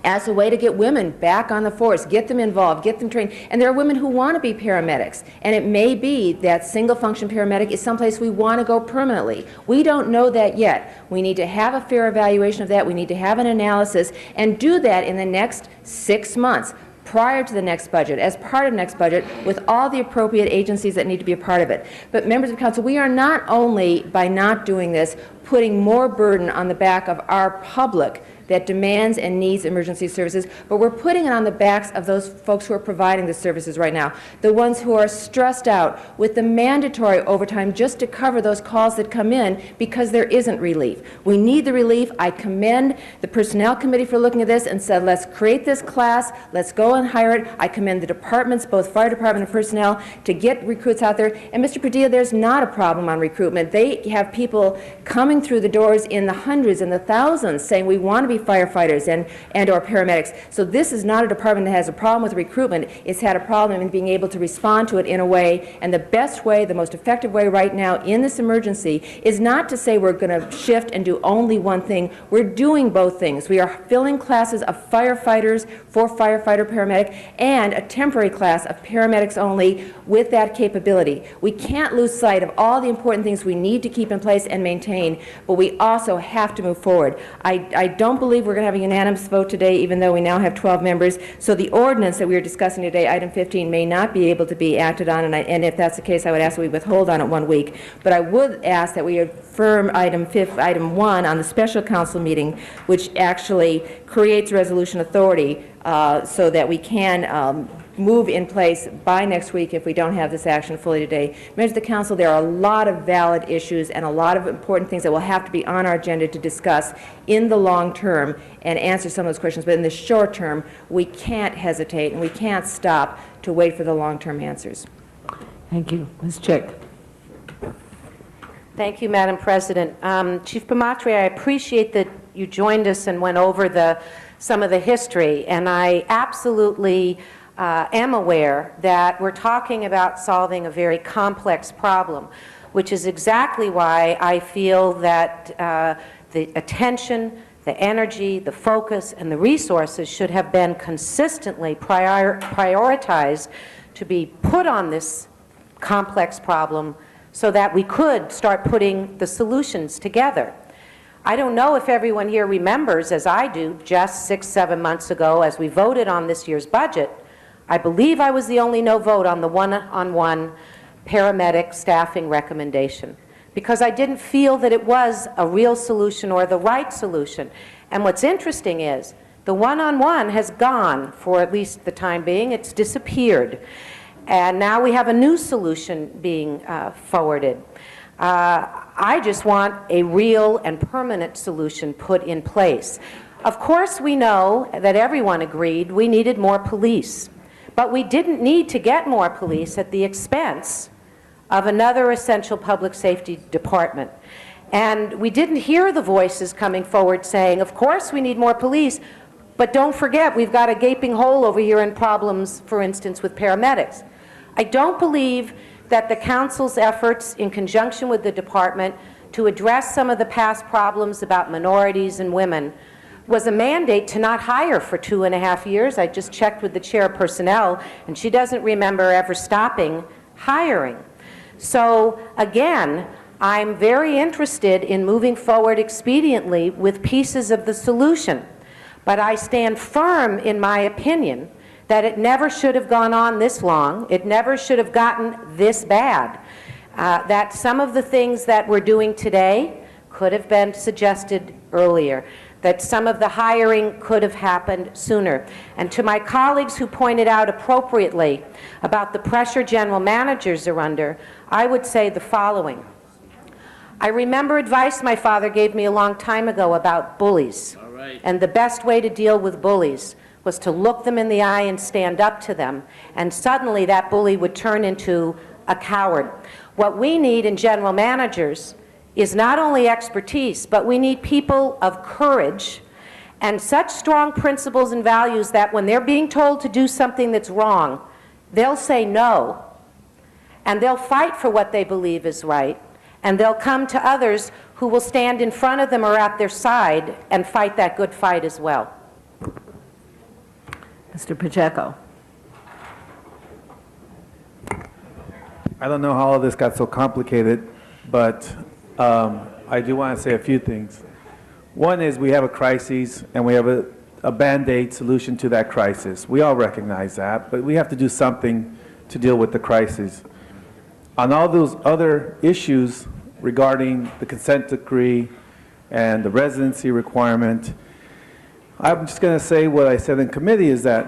as a way to get women back on the force, get them involved, get them trained. And there are women who want to be paramedics, and it may be that single-function paramedic is someplace we want to go permanently. We don't know that yet. We need to have a fair evaluation of that. We need to have an analysis and do that in the next 6 months, prior to the next budget, as part of next budget, with all the appropriate agencies that need to be a part of it. But members of council, we are not only, by not doing this, putting more burden on the back of our public that demands and needs emergency services, but we're putting it on the backs of those folks who are providing the services right now, the ones who are stressed out with the mandatory overtime just to cover those calls that come in because there isn't relief. We need the relief. I commend the Personnel Committee for looking at this and said, let's create this class, let's go and hire it. I commend the departments, both Fire Department and Personnel, to get recruits out there. And Mr. Padilla, there's not a problem on recruitment. They have people coming through the doors in the hundreds and the thousands saying we want to be firefighters and or paramedics. So this is not a department that has a problem with recruitment. It's had a problem in being able to respond to it in a way, and the best way, the most effective way right now in this emergency is not to say we're going to shift and do only one thing. We're doing both things. We are filling classes of firefighters for firefighter paramedic and a temporary class of paramedics only with that capability. We can't lose sight of all the important things we need to keep in place and maintain, but we also have to move forward. I don't believe we're going to have a unanimous vote today, even though we now have 12 members. So the ordinance that we are discussing today, item 15, may not be able to be acted on, and if that's the case, I would ask that we withhold on it 1 week. But I would ask that we affirm item 1 on the special council meeting, which actually creates resolution authority so that we can move in place by next week if we don't have this action fully today. Members of the council, there are a lot of valid issues and a lot of important things that will have to be on our agenda to discuss in the long term and answer some of those questions. But in the short term, we can't hesitate and we can't stop to wait for the long-term answers. Thank you. Ms. Chick. Thank you, Madam President. Chief Pamatri, I appreciate that you joined us and went over some of the history, and I absolutely am aware that we're talking about solving a very complex problem, which is exactly why I feel that the attention, the energy, the focus, and the resources should have been consistently prioritized to be put on this complex problem so that we could start putting the solutions together. I don't know if everyone here remembers, as I do, just 6-7 months ago as we voted on this year's budget, I believe I was the only no vote on the one-on-one paramedic staffing recommendation because I didn't feel that it was a real solution or the right solution. And what's interesting is the one-on-one has gone for at least the time being. It's disappeared. And now we have a new solution being forwarded. I just want a real and permanent solution put in place. Of course, we know that everyone agreed we needed more police. But we didn't need to get more police at the expense of another essential public safety department. And we didn't hear the voices coming forward saying, of course we need more police, but don't forget we've got a gaping hole over here in problems, for instance, with paramedics. I don't believe that the council's efforts in conjunction with the department to address some of the past problems about minorities and women was a mandate to not hire for 2.5 years. I just checked with the chair of personnel, and she doesn't remember ever stopping hiring. So again, I'm very interested in moving forward expediently with pieces of the solution, but I stand firm in my opinion that it never should have gone on this long, it never should have gotten this bad, that some of the things that we're doing today could have been suggested earlier, that some of the hiring could have happened sooner. And to my colleagues who pointed out appropriately about the pressure general managers are under, I would say the following. I remember advice my father gave me a long time ago about bullies. And the best way to deal with bullies was to look them in the eye and stand up to them, and suddenly that bully would turn into a coward. What we need in general managers is not only expertise, but we need people of courage and such strong principles and values that when they're being told to do something that's wrong, they'll say no, and they'll fight for what they believe is right, and they'll come to others who will stand in front of them or at their side and fight that good fight as well. Mr. Pacheco. I don't know how all this got so complicated, but I do want to say a few things. One is we have a crisis, and we have a Band-Aid solution to that crisis. We all recognize that, but we have to do something to deal with the crisis. On all those other issues regarding the consent decree and the residency requirement, I'm just going to say what I said in committee is that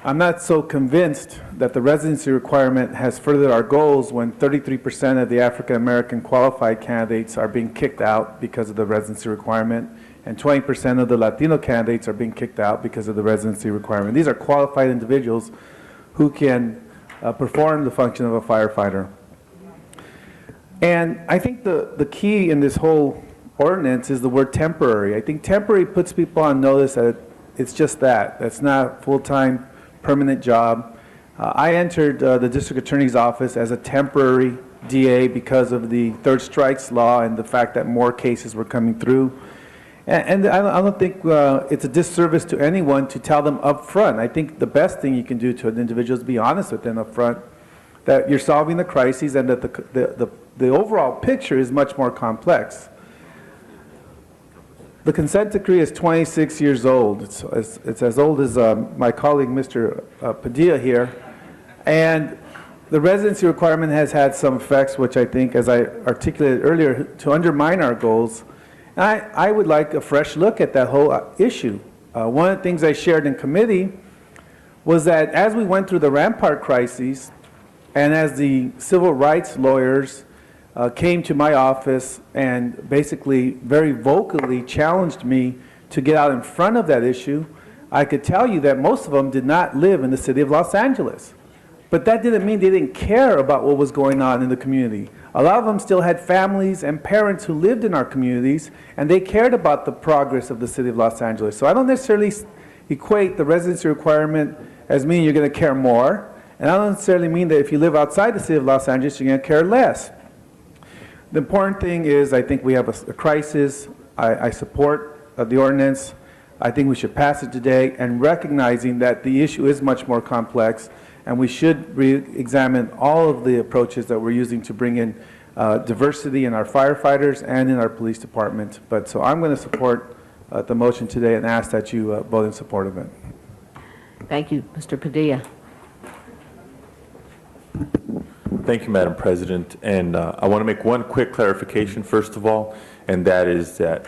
I'm not so convinced that the residency requirement has furthered our goals when 33% of the African American qualified candidates are being kicked out because of the residency requirement, and 20% of the Latino candidates are being kicked out because of the residency requirement. These are qualified individuals who can perform the function of a firefighter. And I think the key in this whole ordinance is the word temporary. I think temporary puts people on notice that it's just that. That's not a full-time, permanent job. I entered the district attorney's office as a temporary DA because of the third strikes law and the fact that more cases were coming through. And I don't think it's a disservice to anyone to tell them up front. I think the best thing you can do to an individual is be honest with them up front that you're solving the crises and that the overall picture is much more complex. The consent decree is 26 years old. It's as old as my colleague, Mr. Padilla here. And the residency requirement has had some effects, which I think, as I articulated earlier, to undermine our goals. And I would like a fresh look at that whole issue. One of the things I shared in committee was that as we went through the Rampart crises, and as the civil rights lawyers came to my office and basically very vocally challenged me to get out in front of that issue, I could tell you that most of them did not live in the city of Los Angeles. But that didn't mean they didn't care about what was going on in the community. A lot of them still had families and parents who lived in our communities, and they cared about the progress of the city of Los Angeles. So I don't necessarily equate the residency requirement as meaning you're going to care more, and I don't necessarily mean that if you live outside the city of Los Angeles, you're going to care less. The important thing is I think we have a crisis. I support the ordinance. I think we should pass it today, and recognizing that the issue is much more complex, and we should re-examine all of the approaches that we're using to bring in diversity in our firefighters and in our police department. But so I'm going to support the motion today and ask that you vote in support of it. Thank you. Mr. Padilla. Thank you, Madam President. And I want to make one quick clarification, first of all, and that is that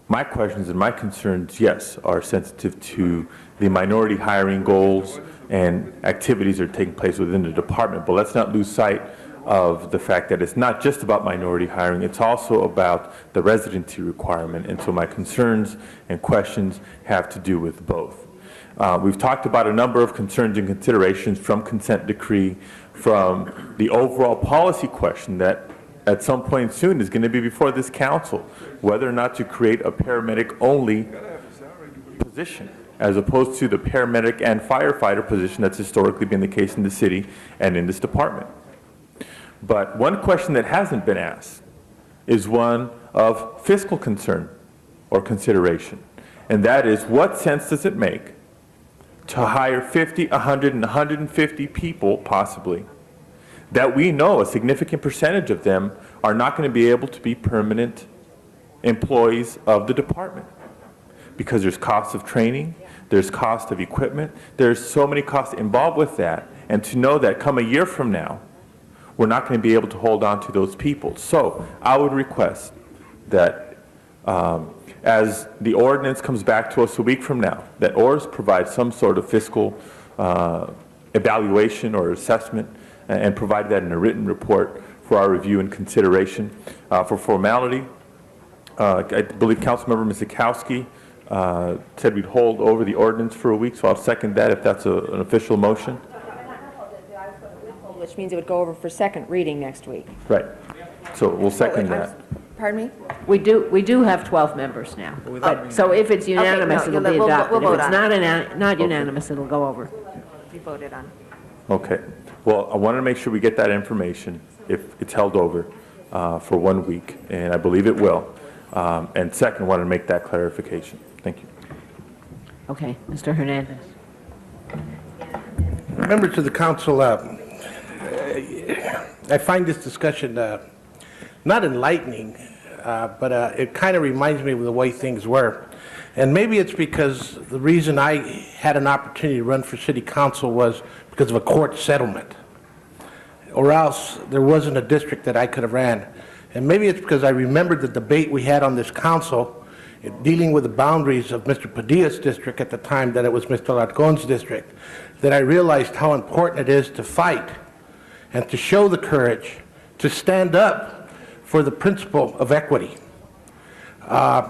my questions and my concerns, yes, are sensitive to the minority hiring goals and activities that are taking place within the department. But let's not lose sight of the fact that it's not just about minority hiring, it's also about the residency requirement. And so my concerns and questions have to do with both. We've talked about a number of concerns and considerations from consent decree, from the overall policy question that at some point soon is going to be before this council, whether or not to create a paramedic-only position, as opposed to the paramedic and firefighter position that's historically been the case in the city and in this department. But one question that hasn't been asked is one of fiscal concern or consideration, and that is, what sense does it make to hire 50, 100, and 150 people, possibly, that we know a significant percentage of them are not going to be able to be permanent employees of the department? Because there's cost of training, there's cost of equipment, there's so many costs involved with that, and to know that come a year from now, we're not going to be able to hold on to those people. So I would request that as the ordinance comes back to us a week from now, that ORS provide some sort of fiscal evaluation or assessment and provide that in a written report for our review and consideration. For formality, I believe Councilmember Mizikowski said we'd hold over the ordinance for a week, so I'll second that if that's an official motion. Which means it would go over for second reading next week. Right. So we'll second that. Pardon me? We do have 12 members now. But, so if it's unanimous, no, it'll be we'll adopted. vote If it's on not unanimous, it'll go over. We voted on. Okay. Well, I wanted to make sure we get that information if it's held over for 1 week, and I believe it will. And second, I wanted to make that clarification. Thank you. Okay, Mr. Hernandez. Members of the council, I find this discussion not enlightening, but it kind of reminds me of the way things were. And maybe it's because the reason I had an opportunity to run for city council was because of a court settlement, or else there wasn't a district that I could have ran. And maybe it's because I remembered the debate we had on this council dealing with the boundaries of Mr. Padilla's district at the time that it was Mr. Larcon's district, that I realized how important it is to fight and to show the courage to stand up for the principle of equity.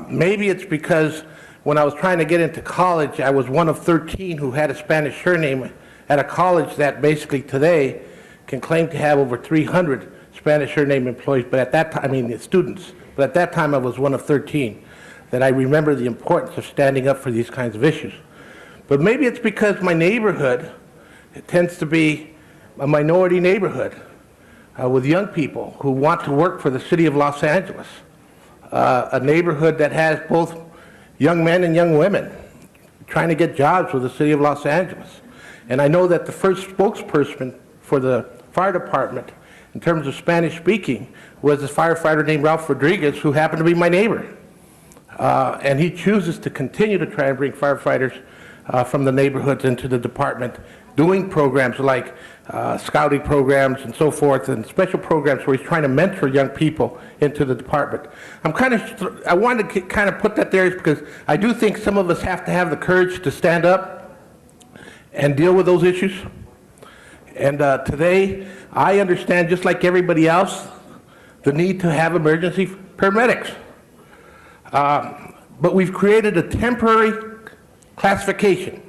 Maybe it's because when I was trying to get into college, I was one of 13 who had a Spanish surname at a college that basically today can claim to have over 300 Spanish surname employees, but at that time, I mean students, but at that time I was one of 13, that I remember the importance of standing up for these kinds of issues. But maybe it's because my neighborhood, it tends to be a minority neighborhood with young people who want to work for the city of Los Angeles, a neighborhood that has both young men and young women trying to get jobs with the city of Los Angeles. And I know that the first spokesperson for the fire department in terms of Spanish speaking was a firefighter named Ralph Rodriguez, who happened to be my neighbor. And he chooses to continue to try and bring firefighters from the neighborhoods into the department, doing programs like scouting programs and so forth, and special programs where he's trying to mentor young people into the department. I wanted to kind of put that there because I do think some of us have to have the courage to stand up and deal with those issues. And today, I understand, just like everybody else, the need to have emergency paramedics. But we've created a temporary classification.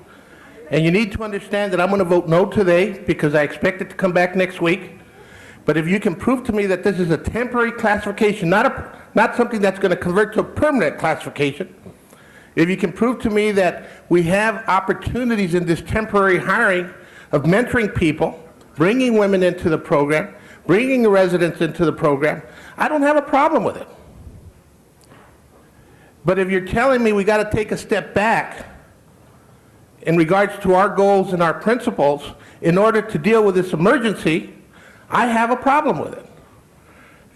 And you need to understand that I'm going to vote no today because I expect it to come back next week. But if you can prove to me that this is a temporary classification, not something that's going to convert to a permanent classification, if you can prove to me that we have opportunities in this temporary hiring of mentoring people, bringing women into the program, bringing residents into the program, I don't have a problem with it. But if you're telling me we got to take a step back in regards to our goals and our principles in order to deal with this emergency, I have a problem with it.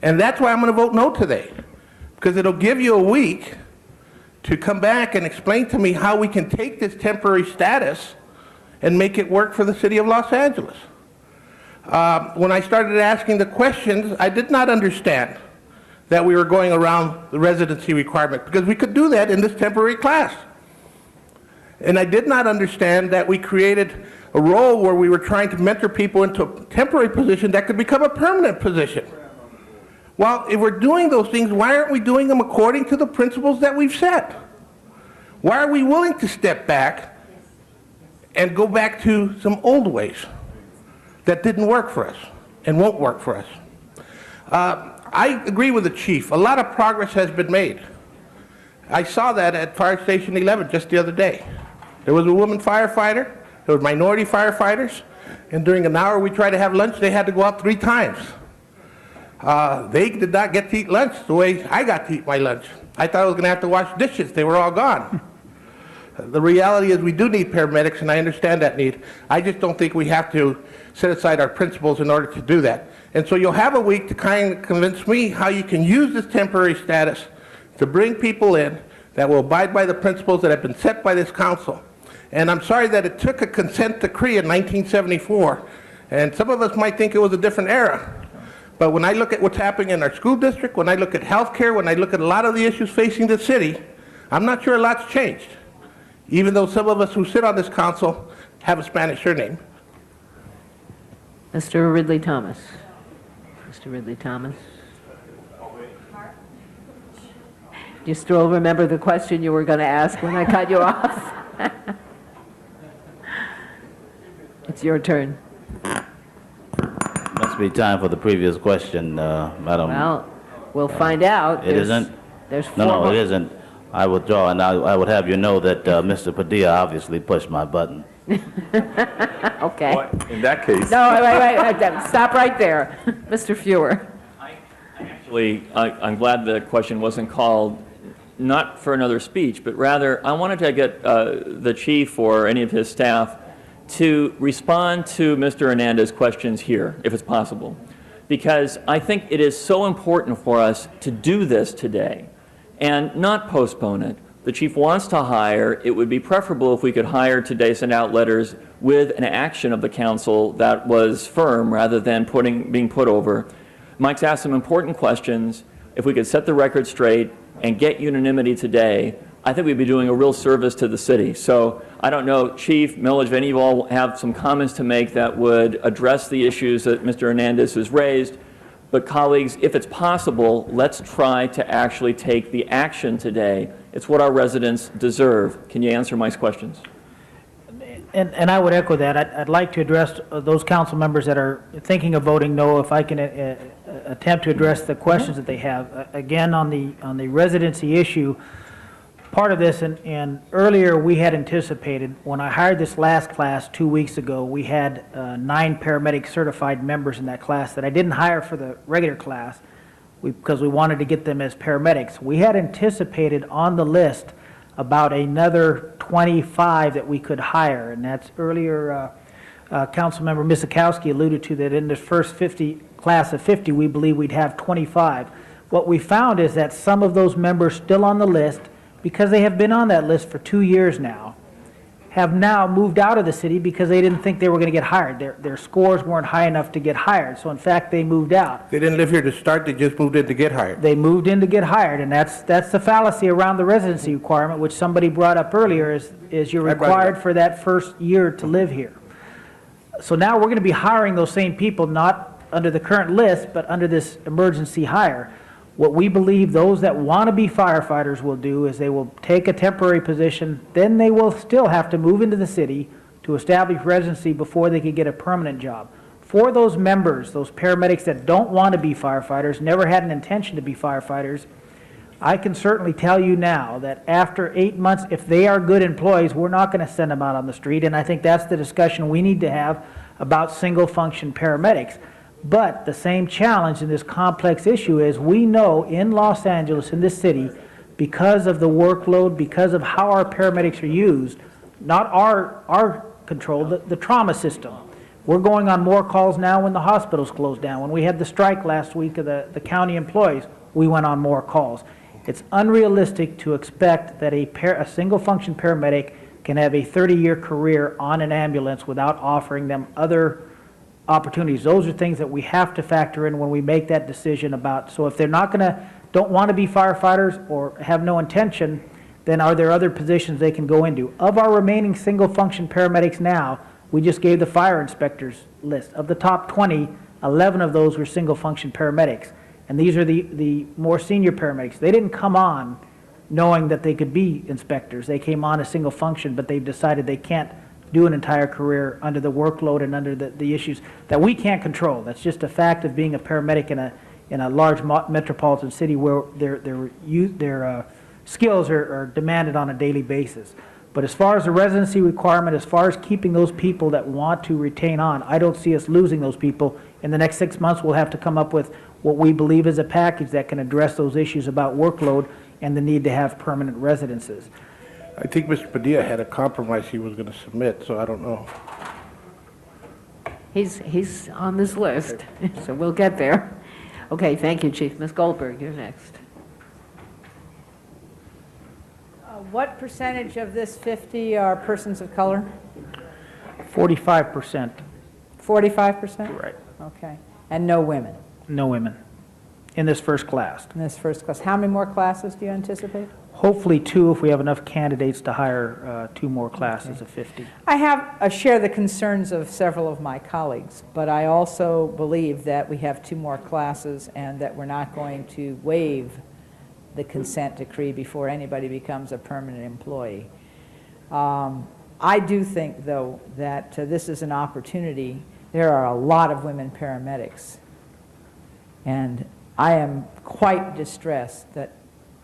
And that's why I'm going to vote no today, because it'll give you a week to come back and explain to me how we can take this temporary status and make it work for the city of Los Angeles. When I started asking the questions, I did not understand that we were going around the residency requirement, because we could do that in this temporary class. And I did not understand that we created a role where we were trying to mentor people into a temporary position that could become a permanent position. Well, if we're doing those things, why aren't we doing them according to the principles that we've set? Why are we willing to step back and go back to some old ways that didn't work for us and won't work for us? I agree with the chief. A lot of progress has been made. I saw that at Fire Station 11 just the other day. There was a woman firefighter, there were minority firefighters, and during an hour we tried to have lunch, they had to go out 3 times. They did not get to eat lunch the way I got to eat my lunch. I thought I was going to have to wash dishes. They were all gone. The reality is we do need paramedics, and I understand that need. I just don't think we have to set aside our principles in order to do that. And so you'll have a week to kind of convince me how you can use this temporary status to bring people in that will abide by the principles that have been set by this council. And I'm sorry that it took a consent decree in 1974, and some of us might think it was a different era. But when I look at what's happening in our school district, when I look at healthcare, when I look at a lot of the issues facing the city, I'm not sure a lot's changed, even though some of us who sit on this council have a Spanish surname. Mr. Ridley Thomas. Mr. Ridley Thomas. you still remember the question you were going to ask when I cut you off? It's your turn. Must be time for the previous question, Madam. Well, we'll find out. It isn't? There's No, four it isn't. I withdraw, and I would have you know that Mr. Padilla obviously pushed my button. Okay. In that case. No, wait, stop right there. Mr. Fewer. Actually, I'm glad the question wasn't called, not for another speech, but rather I wanted to get the chief or any of his staff to respond to Mr. Hernandez's questions here, if it's possible, because I think it is so important for us to do this today and not postpone it. The chief wants to hire. It would be preferable if we could hire today, send out letters with an action of the council that was firm rather than being put over. Mike's asked some important questions. If we could set the record straight and get unanimity today, I think we'd be doing a real service to the city. So I don't know, Chief, Millage, if any of you all have some comments to make that would address the issues that Mr. Hernandez has raised. But colleagues, if it's possible, let's try to actually take the action today. It's what our residents deserve. Can you answer Mike's questions? And I would echo that. I'd like to address those council members that are thinking of voting no, if I can attempt to address the questions that they have. Again, on the residency issue, part of this, and earlier we had anticipated, when I hired this last class 2 weeks ago, we had 9 paramedic certified members in that class that I didn't hire for the regular class because we wanted to get them as paramedics. We had anticipated on the list about another 25 that we could hire, and that's earlier Councilmember Misikowski alluded to that in the first class of 50, we believe we'd have 25. What we found is that some of those members still on the list, because they have been on that list for 2 years now, have now moved out of the city because they didn't think they were going to get hired. Their scores weren't high enough to get hired, so in fact they moved out. They didn't live here to start, they just moved in to get hired. They moved in to get hired, and that's the fallacy around the residency requirement, which somebody brought up earlier, is you're required for that first year to live here. So now we're going to be hiring those same people, not under the current list, but under this emergency hire. What we believe those that want to be firefighters will do is they will take a temporary position, then they will still have to move into the city to establish residency before they could get a permanent job. For those members, those paramedics that don't want to be firefighters, never had an intention to be firefighters, I can certainly tell you now that after 8 months, if they are good employees, we're not going to send them out on the street, and I think that's the discussion we need to have about single-function paramedics. But the same challenge in this complex issue is we know in Los Angeles, in this city, because of the workload, because of how our paramedics are used, not our control, the trauma system. We're going on more calls now when the hospitals close down. When we had the strike last week of the county employees, we went on more calls. It's unrealistic to expect that a single-function paramedic can have a 30-year career on an ambulance without offering them other opportunities. Those are things that we have to factor in when we make that decision about. So if they're don't want to be firefighters or have no intention, then are there other positions they can go into? Of our remaining single-function paramedics now, we just gave the fire inspectors list. Of the top 20, 11 of those were single-function paramedics. And these are the more senior paramedics. They didn't come on knowing that they could be inspectors. They came on as single-function, but they've decided they can't do an entire career under the workload and under the issues that we can't control. That's just a fact of being a paramedic in a large metropolitan city where their skills are demanded on a daily basis. But as far as the residency requirement, as far as keeping those people that want to retain on, I don't see us losing those people. In the next 6 months, we'll have to come up with what we believe is a package that can address those issues about workload and the need to have permanent residences. I think Mr. Padilla had a compromise he was going to submit, so I don't know. He's on this list, so we'll get there. Okay, thank you, Chief. Ms. Goldberg, you're next. What percentage of this 50 are persons of color? 45%. 45%? Right. Okay. And no women? No women in this first class. In this first class. How many more classes do you anticipate? Hopefully 2 if we have enough candidates to hire 2 more classes of 50. I share the concerns of several of my colleagues, but I also believe that we have 2 more classes and that we're not going to waive the consent decree before anybody becomes a permanent employee. I do think, though, that this is an opportunity. There are a lot of women paramedics, and I am quite distressed that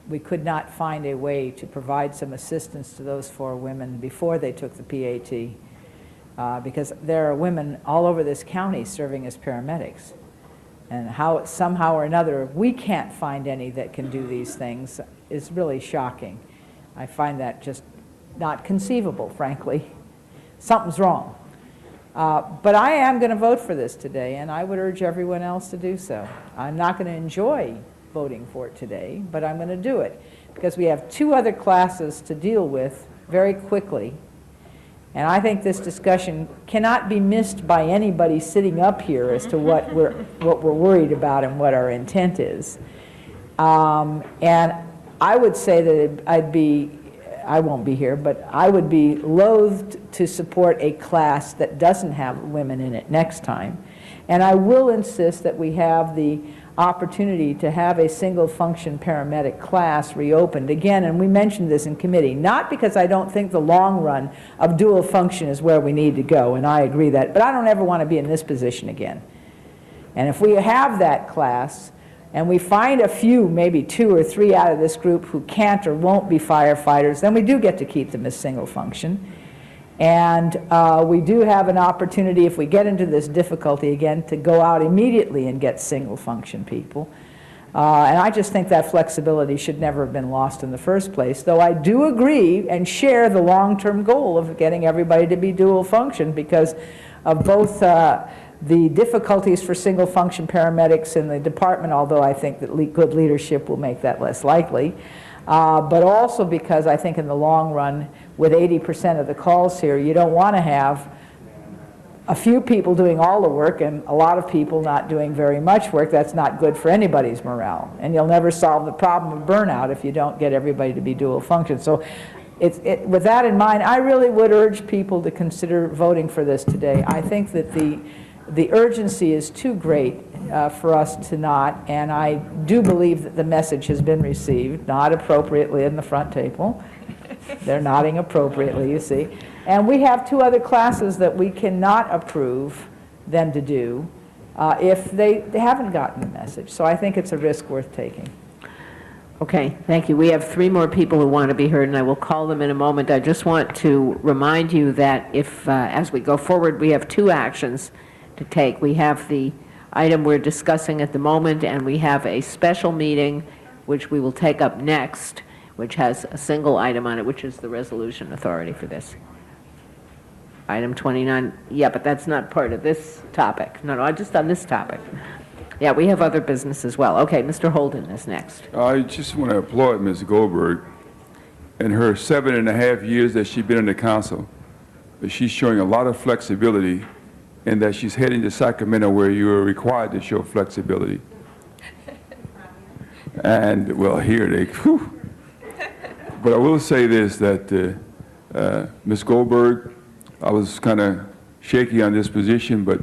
we could not find a way to provide some assistance to those 4 women before they took the PAT, because there are women all over this county serving as paramedics. And how somehow or another we can't find any that can do these things is really shocking. I find that just not conceivable, frankly. Something's wrong. But I am going to vote for this today, and I would urge everyone else to do so. I'm not going to enjoy voting for it today, but I'm going to do it because we have 2 other classes to deal with very quickly. And I think this discussion cannot be missed by anybody sitting up here as to what we're worried about and what our intent is. And I would say that I won't be here, but I would be loath to support a class that doesn't have women in it next time. And I will insist that we have the opportunity to have a single function paramedic class reopened again, and we mentioned this in committee, not because I don't think the long run of dual function is where we need to go, and I agree that, but I don't ever want to be in this position again. And if we have that class and we find a few, maybe 2 or 3 out of this group who can't or won't be firefighters, then we do get to keep them as single function. And we do have an opportunity, if we get into this difficulty again, to go out immediately and get single function people. And I just think that flexibility should never have been lost in the first place, though I do agree and share the long-term goal of getting everybody to be dual function because of both the difficulties for single function paramedics in the department, although I think that good leadership will make that less likely. But also because I think in the long run, with 80% of the calls here, you don't want to have a few people doing all the work and a lot of people not doing very much work. That's not good for anybody's morale. And you'll never solve the problem of burnout if you don't get everybody to be dual function. So with that in mind, I really would urge people to consider voting for this today. I think that the urgency is too great for us to not, and I do believe that the message has been received, not appropriately in the front table. They're nodding appropriately, you see. And we have 2 other classes that we cannot approve them to do if they haven't gotten the message. So I think it's a risk worth taking. Okay, thank you. We have 3 more people who want to be heard, and I will call them in a moment. I just want to remind you that if, as we go forward, we have 2 actions to take. We have the item we're discussing at the moment, and we have a special meeting, which we will take up next, which has a single item on it, which is the resolution authority for this. Item 29, yeah, but that's not part of this topic. No, just on this topic. Yeah, we have other business as well. Okay, Mr. Holden is next. I just want to applaud Ms. Goldberg. In her 7.5 years that she's been in the council, she's showing a lot of flexibility in that she's heading to Sacramento where you are required to show flexibility. And, well, here they, whew. But I will say this, that Ms. Goldberg, I was kind of shaky on this position, but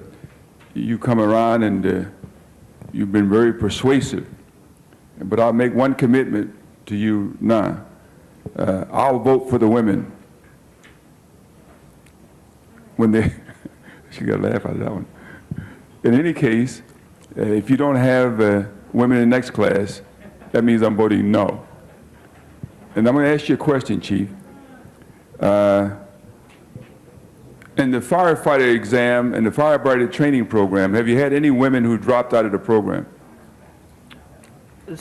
you come around and you've been very persuasive. But I'll make one commitment to you now. I'll vote for the women. When they, she got to laugh at that one. In any case, if you don't have women in the next class, that means I'm voting no. And I'm going to ask you a question, Chief. In the firefighter exam and the firefighter training program, have you had any women who dropped out of the program?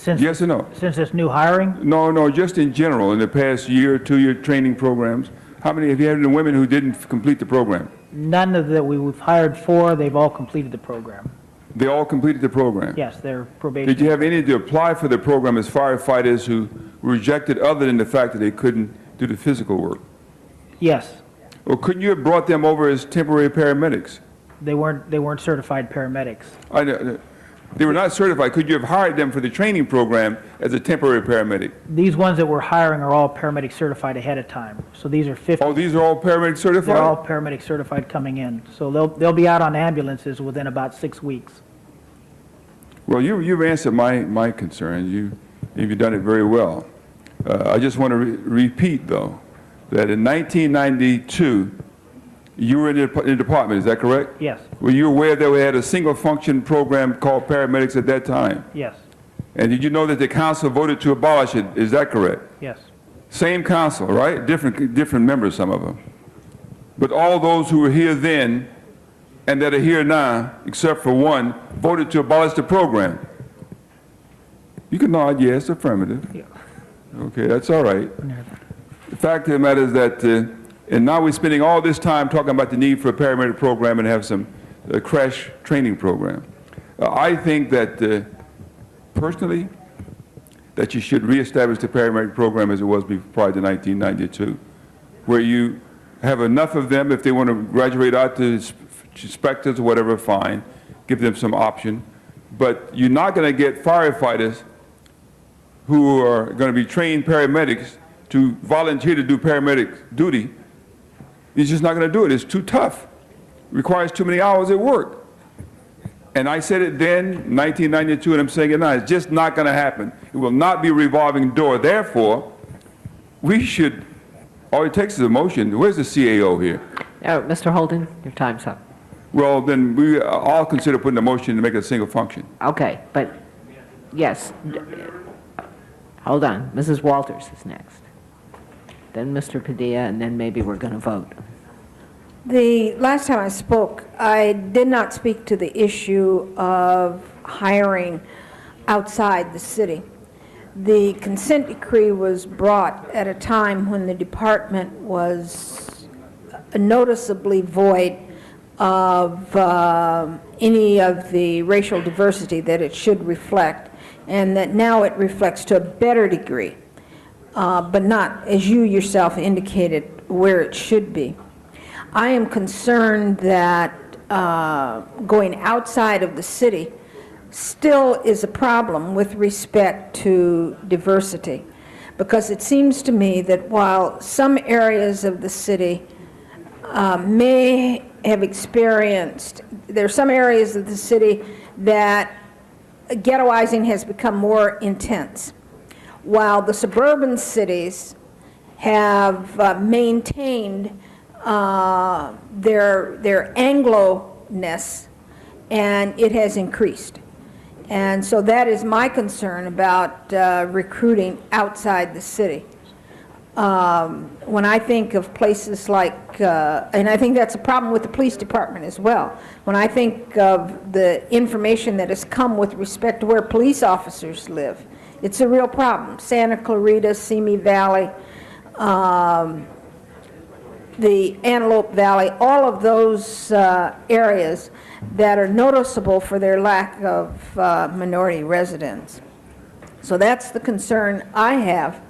Yes or no? Since it's new hiring? No, just in general, in the past year, 2-year training programs. How many have you had any women who didn't complete the program? None of that we've hired for, they've all completed the program. They all completed the program? Yes, they're probation. Did you have any to apply for the program as firefighters who were rejected other than the fact that they couldn't do the physical work? Yes. Or couldn't you have brought them over as temporary paramedics? They weren't certified paramedics. I know. They were not certified. Could you have hired them for the training program as a temporary paramedic? These ones that we're hiring are all paramedic certified ahead of time. So these are 50. Oh, these are all paramedic certified? They're all paramedic certified coming in. So they'll be out on ambulances within about 6 weeks. Well, you've answered my concern. You've done it very well. I just want to repeat, though, that in 1992, you were in the department, is that correct? Yes. Were you aware that we had a single-function program called paramedics at that time? Yes. And did you know that the council voted to abolish it? Is that correct? Yes. Same council, right? Different members, some of them. But all those who were here then and that are here now, except for one, voted to abolish the program. You can nod yes, affirmative. Yeah. Okay, that's all right. The fact of the matter is that, and now we're spending all this time talking about the need for a paramedic program and have some crash training program. I think that, personally, that you should reestablish the paramedic program as it was prior to 1992, where you have enough of them. If they want to graduate out to inspectors or whatever, fine, give them some option. But you're not going to get firefighters who are going to be trained paramedics to volunteer to do paramedic duty. You're just not going to do it. It's too tough. It requires too many hours at work. And I said it then, 1992, and I'm saying it now. It's just not going to happen. It will not be a revolving door. Therefore, we should, all it takes is a motion. Where's the CAO here? Mr. Holden, your time's up. Well, then we all consider putting a motion to make it a single function. Okay, but, yes. Hold on. Mrs. Walters is next. Then Mr. Padilla, and then maybe we're going to vote. The last time I spoke, I did not speak to the issue of hiring outside the city. The consent decree was brought at a time when the department was noticeably void of any of the racial diversity that it should reflect, and that now it reflects to a better degree, but not, as you yourself indicated, where it should be. I am concerned that going outside of the city still is a problem with respect to diversity, because it seems to me that while some areas of the city may have experienced, there are some areas of the city that ghettoizing has become more intense, while the suburban cities have maintained their Anglo-ness, and it has increased. And so that is my concern about recruiting outside the city. When I think of places like, and I think that's a problem with the police department as well, when I think of the information that has come with respect to where police officers live, it's a real problem. Santa Clarita, Simi Valley, the Antelope Valley, all of those areas that are noticeable for their lack of minority residents. So that's the concern I have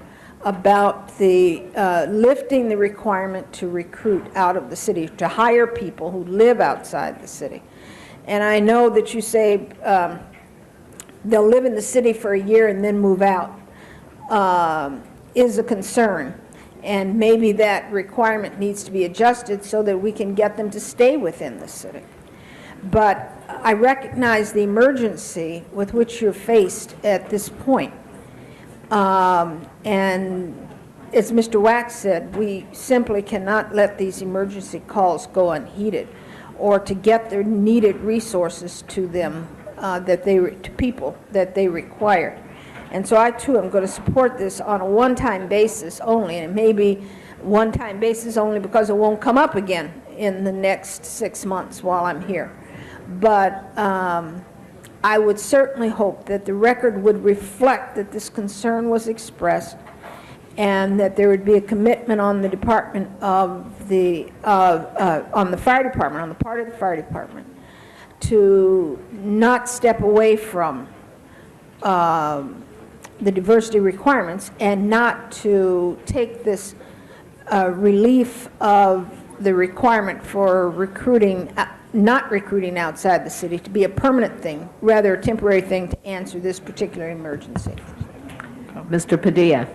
about the lifting the requirement to recruit out of the city, to hire people who live outside the city. And I know that you say they'll live in the city for a year and then move out, is a concern. And maybe that requirement needs to be adjusted so that we can get them to stay within the city. But I recognize the emergency with which you're faced at this point. And as Mr. Wax said, we simply cannot let these emergency calls go unheeded, or to get the needed resources to them, to people that they require. And so I too am going to support this on a one-time basis only, and it may be one-time basis only because it won't come up again in the next 6 months while I'm here. But I would certainly hope that the record would reflect that this concern was expressed, and that there would be a commitment on the department of the, on the fire department, on the part of the fire department, to not step away from the diversity requirements, and not to take this relief of the requirement for recruiting, not recruiting outside the city, to be a permanent thing, rather a temporary thing to answer this particular emergency. Mr. Padilla.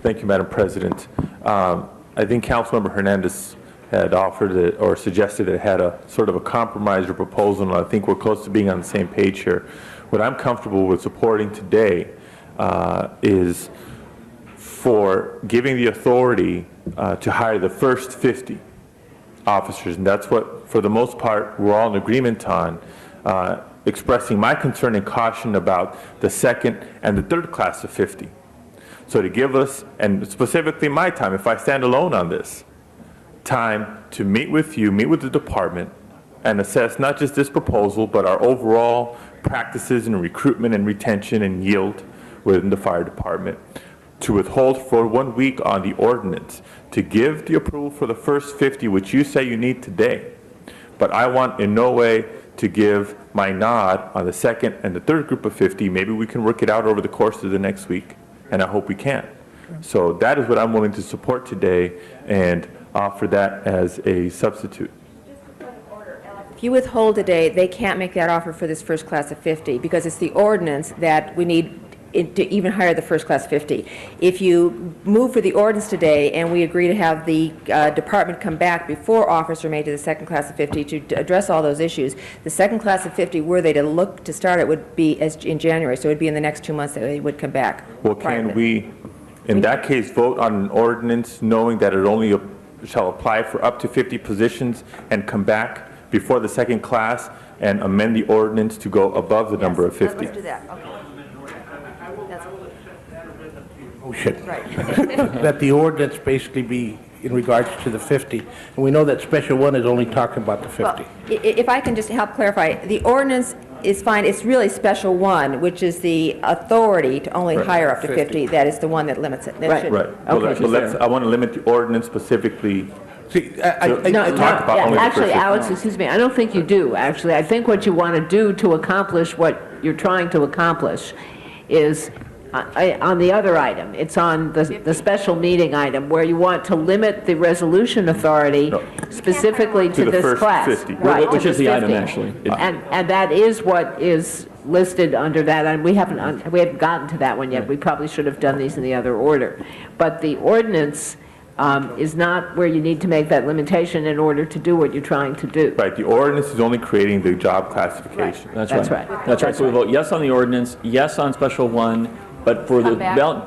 Thank you, Madam President. I think Councilmember Hernandez had offered it, or suggested it had a sort of a compromise or proposal, and I think we're close to being on the same page here. What I'm comfortable with supporting today is for giving the authority to hire the first 50 officers, and that's what, for the most part, we're all in agreement on, expressing my concern and caution about the second and the third class of 50. So to give us, and specifically my time, if I stand alone on this, time to meet with you, meet with the department, and assess not just this proposal, but our overall practices in recruitment and retention and yield within the fire department, to withhold for 1 week on the ordinance, to give the approval for the first 50, which you say you need today. But I want in no way to give my nod on the second and the third group of 50. Maybe we can work it out over the course of the next week, and I hope we can. So that is what I'm willing to support today and offer that as a substitute. If you withhold today, they can't make that offer for this first class of 50 because it's the ordinance that we need to even hire the first class 50. If you move for the ordinance today and we agree to have the department come back before offers are made to the second class of 50 to address all those issues, the second class of 50, were they to look to start it, would be in January, so it would be in the next 2 months that they would come back. Well, can we, in that case, vote on an ordinance knowing that it only shall apply for up to 50 positions and come back before the second class and amend the ordinance to go above the number of 50? Let's do that, okay. Motion. That the ordinance basically be in regards to the 50. And we know that special one is only talking about the 50. Well, if I can just help clarify, the ordinance is fine, it's really special one, which is the authority to only hire up to 50. That is the one that limits it. That should- Right. Well, I want to limit the ordinance specifically See, Actually, Alex, excuse me, I don't think you do, actually. I think what you want to do to accomplish what you're trying to accomplish is, on the other item, it's on the special meeting item, where you want to limit the resolution authority specifically to the this first class. 50. Right, Which to is the item, 50. actually. And that is what is listed under that, and we haven't gotten to that one yet. We probably should have done these in the other order. But the ordinance is not where you need to make that limitation in order to do what you're trying to do. Right, the ordinance is only creating the job classification. That's That's right. right. That's right. So we vote yes on the ordinance, yes on special one, but for the balance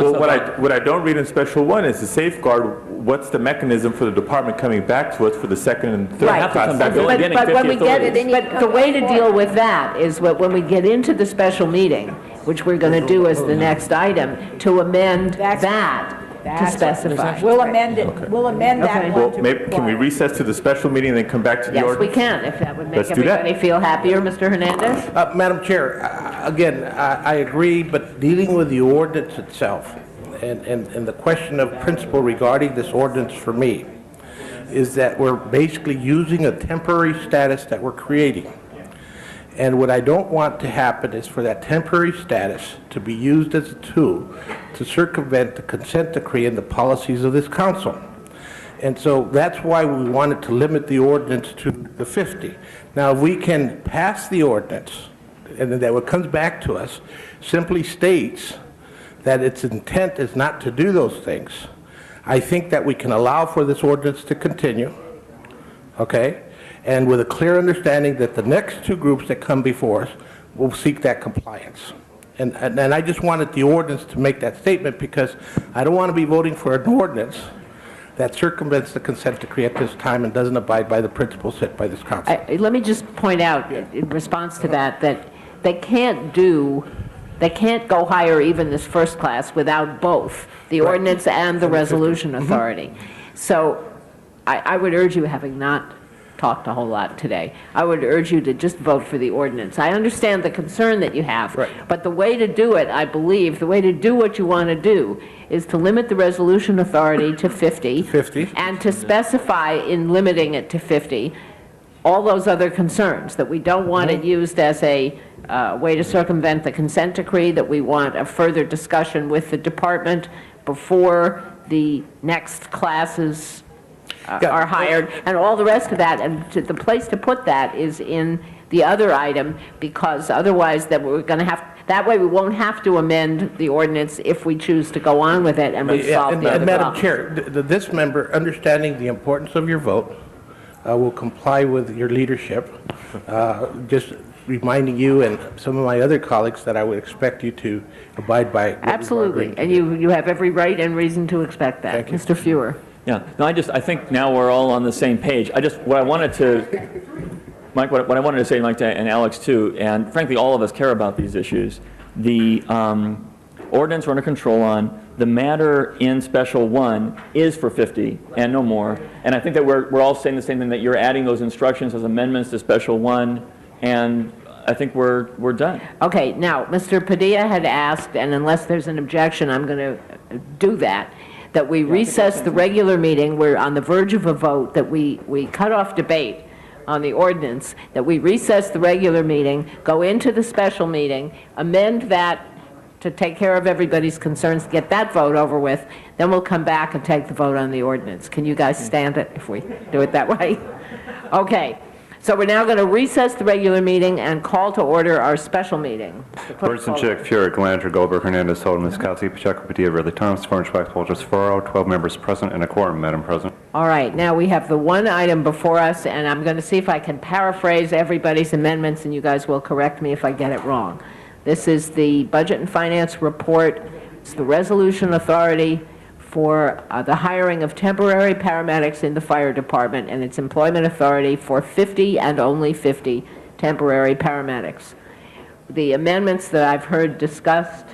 Well, of... what I don't read in special one is to safeguard what's the mechanism for the department coming back to us for the second and third Right. class. back. They're only getting But 50 when we get, authorities. but the way to deal with that is when we get into the special meeting, which we're going to do as the next item, to amend that to specify. We'll amend it, we'll amend that Okay. one Well, to maybe, can we require. recess to the special meeting and then come back to the Yes, we ordinance? can, if that would make Let's do that. everybody feel happier, Mr. Hernandez. Madam Chair, again, I agree, but dealing with the ordinance itself and the question of principle regarding this ordinance for me is that we're basically using a temporary status that we're creating. And what I don't want to happen is for that temporary status to be used as a tool to circumvent the consent decree and the policies of this council. And so that's why we wanted to limit the ordinance to the 50. Now, if we can pass the ordinance, and then that what comes back to us simply states that its intent is not to do those things, I think that we can allow for this ordinance to continue, okay? And with a clear understanding that the next two groups that come before us will seek that compliance. And I just wanted the ordinance to make that statement because I don't want to be voting for an ordinance that circumvents the consent decree at this time and doesn't abide by the principles set by this council. Let me just point out, in response to that they can't go hire even this first class without both the ordinance and the resolution authority. So I would urge you, having not talked a whole lot today, I would urge you to just vote for the ordinance. I understand the concern that you have, but the way to do it, I believe, the way to do what you want to do is to limit the resolution authority to 50. And to specify in limiting it to 50 all those other concerns, that we don't want it used as a way to circumvent the consent decree, that we want a further discussion with the department before the next classes are hired, and all the rest of that. And the place to put that is in the other item, because otherwise that we're going to have, that way we won't have to amend the ordinance if we choose to go on with it and we solve the other And Madam problems. Chair, this member, understanding the importance of your vote, will comply with your leadership. Just reminding you and some of my other colleagues that I would expect you to abide by. what we've Absolutely, agreed and you have every right and reason to expect that. Thank you. Mr. Fuhr. Yeah, no, I think now we're all on the same page. What I wanted to, Mike, what I wanted to say, Mike, and Alex too, and frankly, all of us care about these issues. The ordinance we're under control on, the matter in Special 1 is for 50 and no more. And I think that we're all saying the same thing, that you're adding those instructions as amendments to Special 1, and I think we're done. Okay, now, Mr. Padilla had asked, and unless there's an objection, I'm going to do that we recess the regular meeting. We're on the verge of a vote, that we cut off debate on the ordinance, that we recess the regular meeting, go into the special meeting, amend that to take care of everybody's concerns, get that vote over with, then we'll come back and take the vote on the ordinance. Can you guys stand it if we do it that way? Okay, so we're now going to recess the regular meeting and call to order our special meeting. Person, Chick, Fuhrer, Galanter, Goldberg, Hernandez, Holden, Miskowski, Pacheco, Padilla, Ridley, Thomas, Orange, White, Folgers, Ferraro, 12 members present and a quorum, Madam President. All right, now we have the one item before us, and I'm going to see if I can paraphrase everybody's amendments, and you guys will correct me if I get it wrong. This is the Budget and Finance Report. It's the resolution authority for the hiring of temporary paramedics in the fire department, and its employment authority for 50 and only 50 temporary paramedics. The amendments that I've heard discussed,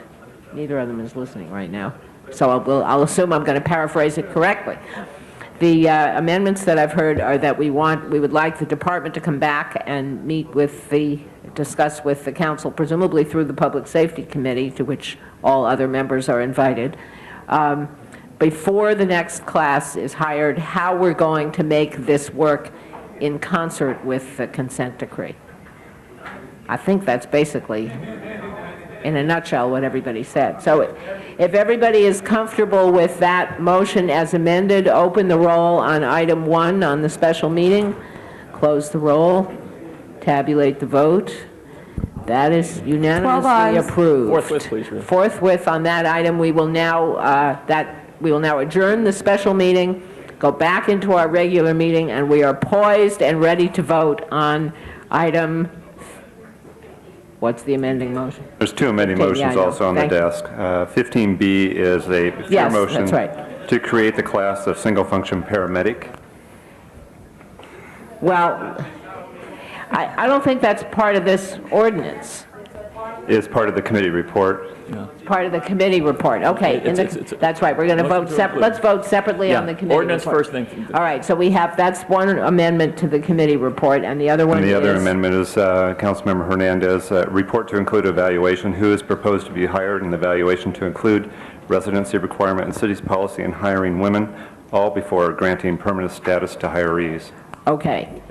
neither of them is listening right now, so I'll assume I'm going to paraphrase it correctly. The amendments that I've heard are that we would like the department to come back and discuss with the council, presumably through the Public Safety Committee, to which all other members are invited, before the next class is hired, how we're going to make this work in concert with the consent decree. I think that's basically, in a nutshell, what everybody said. So if everybody is comfortable with that motion as amended, open the roll on item 1 on the special meeting, close the roll, tabulate the vote. That is unanimously ayes. approved. Forthwith, please, Ruth. Forthwith on that item, we will now adjourn the special meeting, go back into our regular meeting, and we are poised and ready to vote on item, what's the amending motion? There's two amending Okay, yeah, motions I know. also on the Thank you. desk. 15B is a fair Yes, motion that's right. to create the class of single-function paramedic. Well, I don't think that's part of this ordinance. Is part of the committee report. It's part of the committee report. Okay, that's right, we're going to vote, let's vote separately on the committee Ordinance report. first, then. All right, so that's one amendment to the committee report, and the other one And is... the other amendment is Councilmember Hernandez, report to include evaluation. Who is proposed to be hired, and evaluation to include residency requirement and city's policy in hiring women, all before granting permanent status to hirees. Okay.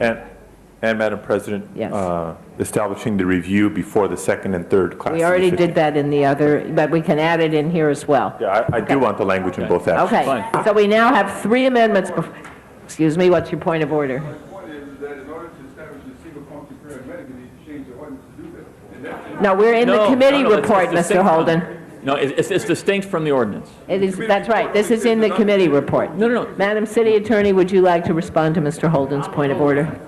And Madam President, Yes. Establishing the review before the second and third classes. We already did that in the other, but we can add it in here as well. Yeah, I do want the language in both actions. Okay, so we now have 3 amendments. Excuse me, what's your point of order? No, we're in the committee report, Mr. Holden. No, it's distinct from the ordinance. It is, that's right, this is in the committee report. No. Madam City Attorney, would you like to respond to Mr. Holden's point of order?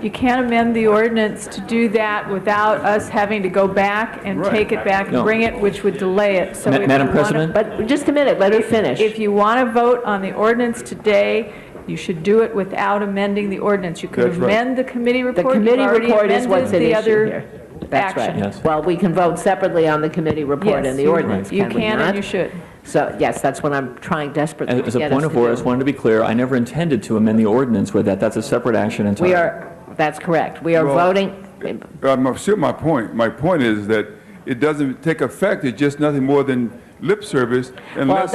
You can't amend the ordinance to do that without us having to go back and take it back and No. bring it, which would delay it. So if you Madam wanna- President? But just a minute, let her finish. If you want to vote on the ordinance today, you should do it without amending the ordinance. You could That's right. amend the committee The report. You've committee already report is what's amended at the issue other here. That's right. action. Yes. Well, we can vote separately on the committee report Yes, and the you- ordinance, You can we can not? and you should. So, yes, that's what I'm trying desperately to As a get point us of to order, I do. just wanted to be clear, I never intended to amend the ordinance with that. That's a separate action entirely. That's correct. We are Well, voting, Still my point. My point is that it doesn't take effect. It's just nothing more than lip service unless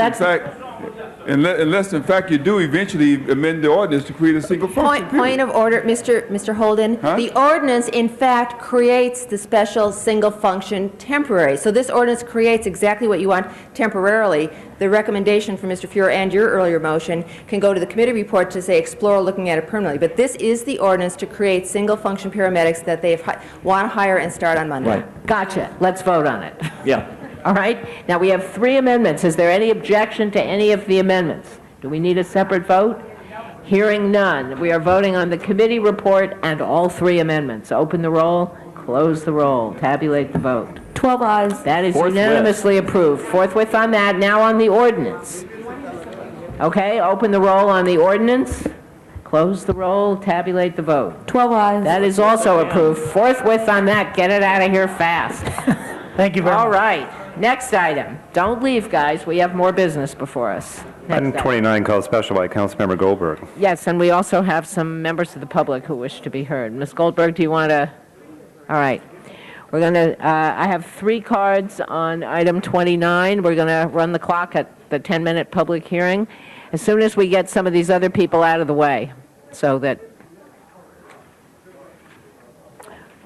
in fact you do eventually amend the ordinance to create a single function. Point of order, Mr. Holden. Huh? The ordinance, in fact, creates the special single-function temporary. So this ordinance creates exactly what you want temporarily. The recommendation from Mr. Fuhrer and your earlier motion can go to the committee report to say explore looking at it permanently. But this is the ordinance to create single-function paramedics that they want to hire and start on Monday. Right. gotcha. Let's vote on it. Yeah. All right? Now, we have 3 amendments. Is there any objection to any of the amendments? Do we need a separate vote? Hearing none, we are voting on the committee report and all three amendments. Open the roll, close the roll, tabulate the vote. 12 ayes. That is Forthwith. unanimously approved. Forthwith on that. Now on the ordinance. Okay, open the roll on the ordinance, close the roll, tabulate the vote. 12 ayes. That is also approved. Forthwith on that. Get it out of here fast. Thank you very much. All right, next item. Don't leave, guys. We have more business before us. Next Item item. 29, called special by Councilmember Goldberg. Yes, and we also have some members of the public who wish to be heard. Ms. Goldberg, do you want to? All right. We're going to, I have 3 cards on item 29. We're going to run the clock at the 10-minute public hearing as soon as we get some of these other people out of the way, so that.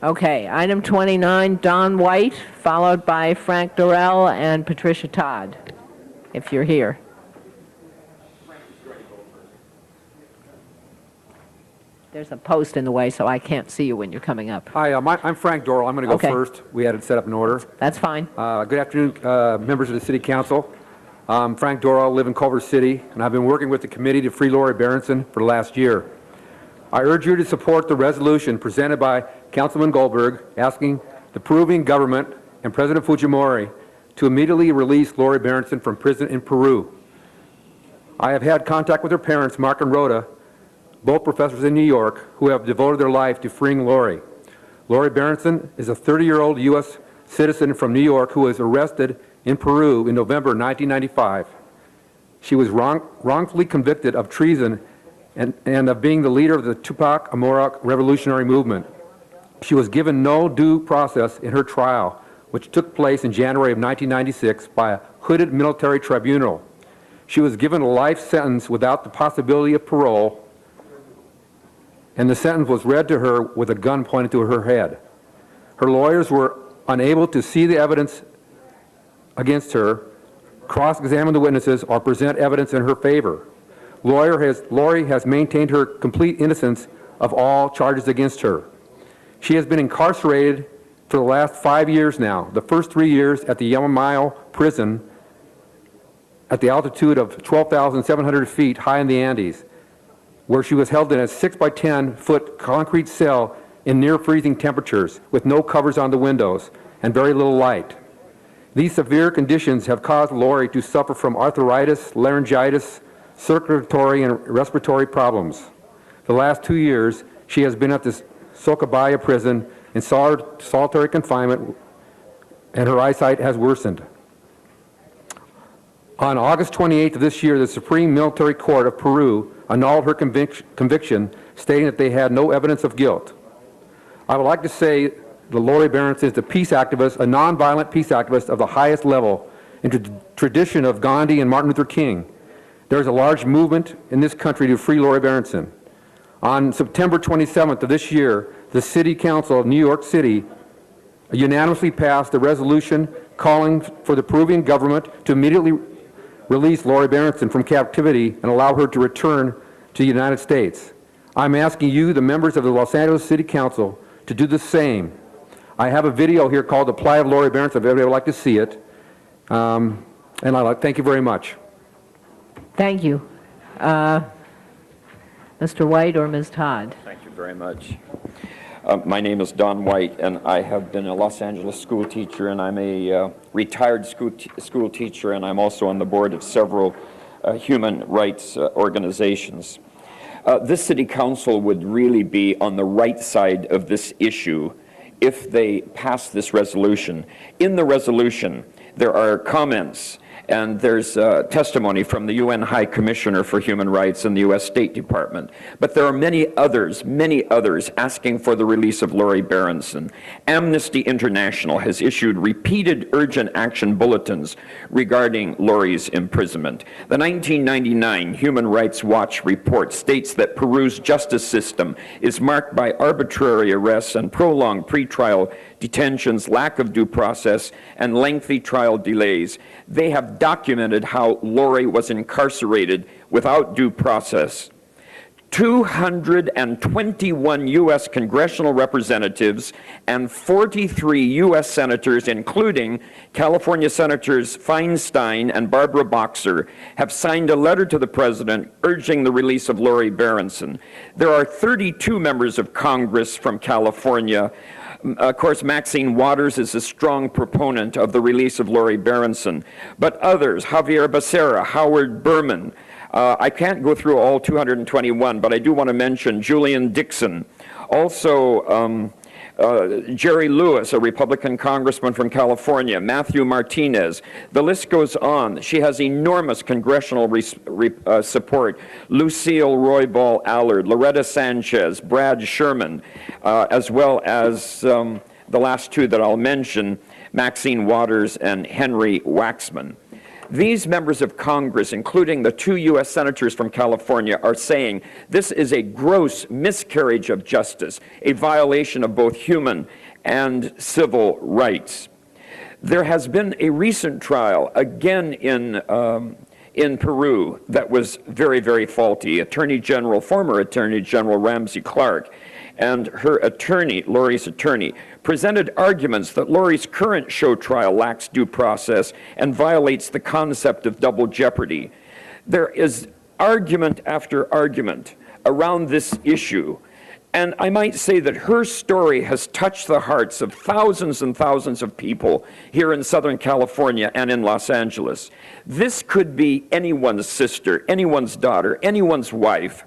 Okay, item 29, Don White, followed by Frank Dorrell and Patricia Todd, if you're here. There's a post in the way, so I can't see you when you're coming up. Hi, I'm Frank Dorrell. I'm going to go Okay. first. We had it set up in order. That's fine. Good afternoon, members of the City Council. I'm Frank Dorrell, live in Culver City, and I've been working with the committee to free Lori Berenson for the last year. I urge you to support the resolution presented by Councilman Goldberg asking the Peruvian government and President Fujimori to immediately release Lori Berenson from prison in Peru. I have had contact with her parents, Mark and Rhoda, both professors in New York, who have devoted their life to freeing Lori. Lori Berenson is a 30-year-old U.S. citizen from New York who was arrested in Peru in November 1995. She was wrongfully convicted of treason and of being the leader of the Tupac Amaru revolutionary movement. She was given no due process in her trial, which took place in January of 1996 by a hooded military tribunal. She was given a life sentence without the possibility of parole, and the sentence was read to her with a gun pointed to her head. Her lawyers were unable to see the evidence against her, cross-examine the witnesses, or present evidence in her favor. Lori has maintained her complete innocence of all charges against her. She has been incarcerated for the last 5 years now, the first 3 years at the Yamamayo prison at the altitude of 12,700 feet high in the Andes, where she was held in a 6 by 10 foot concrete cell in near freezing temperatures with no covers on the windows and very little light. These severe conditions have caused Lori to suffer from arthritis, laryngitis, circulatory and respiratory problems. The last 2 years, she has been at the Socabaya prison in solitary confinement, and her eyesight has worsened. On August 28th of this year, the Supreme Military Court of Peru annulled her conviction, stating that they had no evidence of guilt. I would like to say that Lori Berenson is a peace activist, a nonviolent peace activist of the highest level in the tradition of Gandhi and Martin Luther King. There is a large movement in this country to free Lori Berenson. On September 27th of this year, the City Council of New York City unanimously passed a resolution calling for the Peruvian government to immediately release Lori Berenson from captivity and allow her to return to the United States. I'm asking you, the members of the Los Angeles City Council, to do the same. I have a video here called The Plight of Lori Berenson, if everybody would like to see it. And I'd like to thank you very much. Thank you. Mr. White or Ms. Todd? Thank you very much. My name is Don White, and I have been a Los Angeles school teacher, and I'm a retired school teacher, and I'm also on the board of several human rights organizations. This city council would really be on the right side of this issue if they pass this resolution. In the resolution, there are comments and there's testimony from the UN High Commissioner for Human Rights and the U.S. State Department. But there are many others asking for the release of Lori Berenson. Amnesty International has issued repeated urgent action bulletins regarding Lori's imprisonment. The 1999 Human Rights Watch report states that Peru's justice system is marked by arbitrary arrests and prolonged pretrial detentions, lack of due process, and lengthy trial delays. They have documented how Lori was incarcerated without due process. 221 U.S. congressional representatives and 43 U.S. senators, including California Senators Feinstein and Barbara Boxer, have signed a letter to the President urging the release of Lori Berenson. There are 32 members of Congress from California. Of course, Maxine Waters is a strong proponent of the release of Lori Berenson, but others, Javier Becerra, Howard Berman, I can't go through all 221, but I do want to mention Julian Dixon, also Jerry Lewis, a Republican congressman from California, Matthew Martinez. The list goes on. She has enormous congressional support. Lucille Roybal Allard, Loretta Sanchez, Brad Sherman, as well as the last two that I'll mention, Maxine Waters and Henry Waxman. These members of Congress, including the 2 U.S. senators from California, are saying this is a gross miscarriage of justice, a violation of both human and civil rights. There has been a recent trial, again in Peru, that was very, very faulty. Former Attorney General Ramsey Clark and her attorney, Lori's attorney, presented arguments that Lori's current show trial lacks due process and violates the concept of double jeopardy. There is argument after argument around this issue, and I might say that her story has touched the hearts of thousands and thousands of people here in Southern California and in Los Angeles. This could be anyone's sister, anyone's daughter, anyone's wife,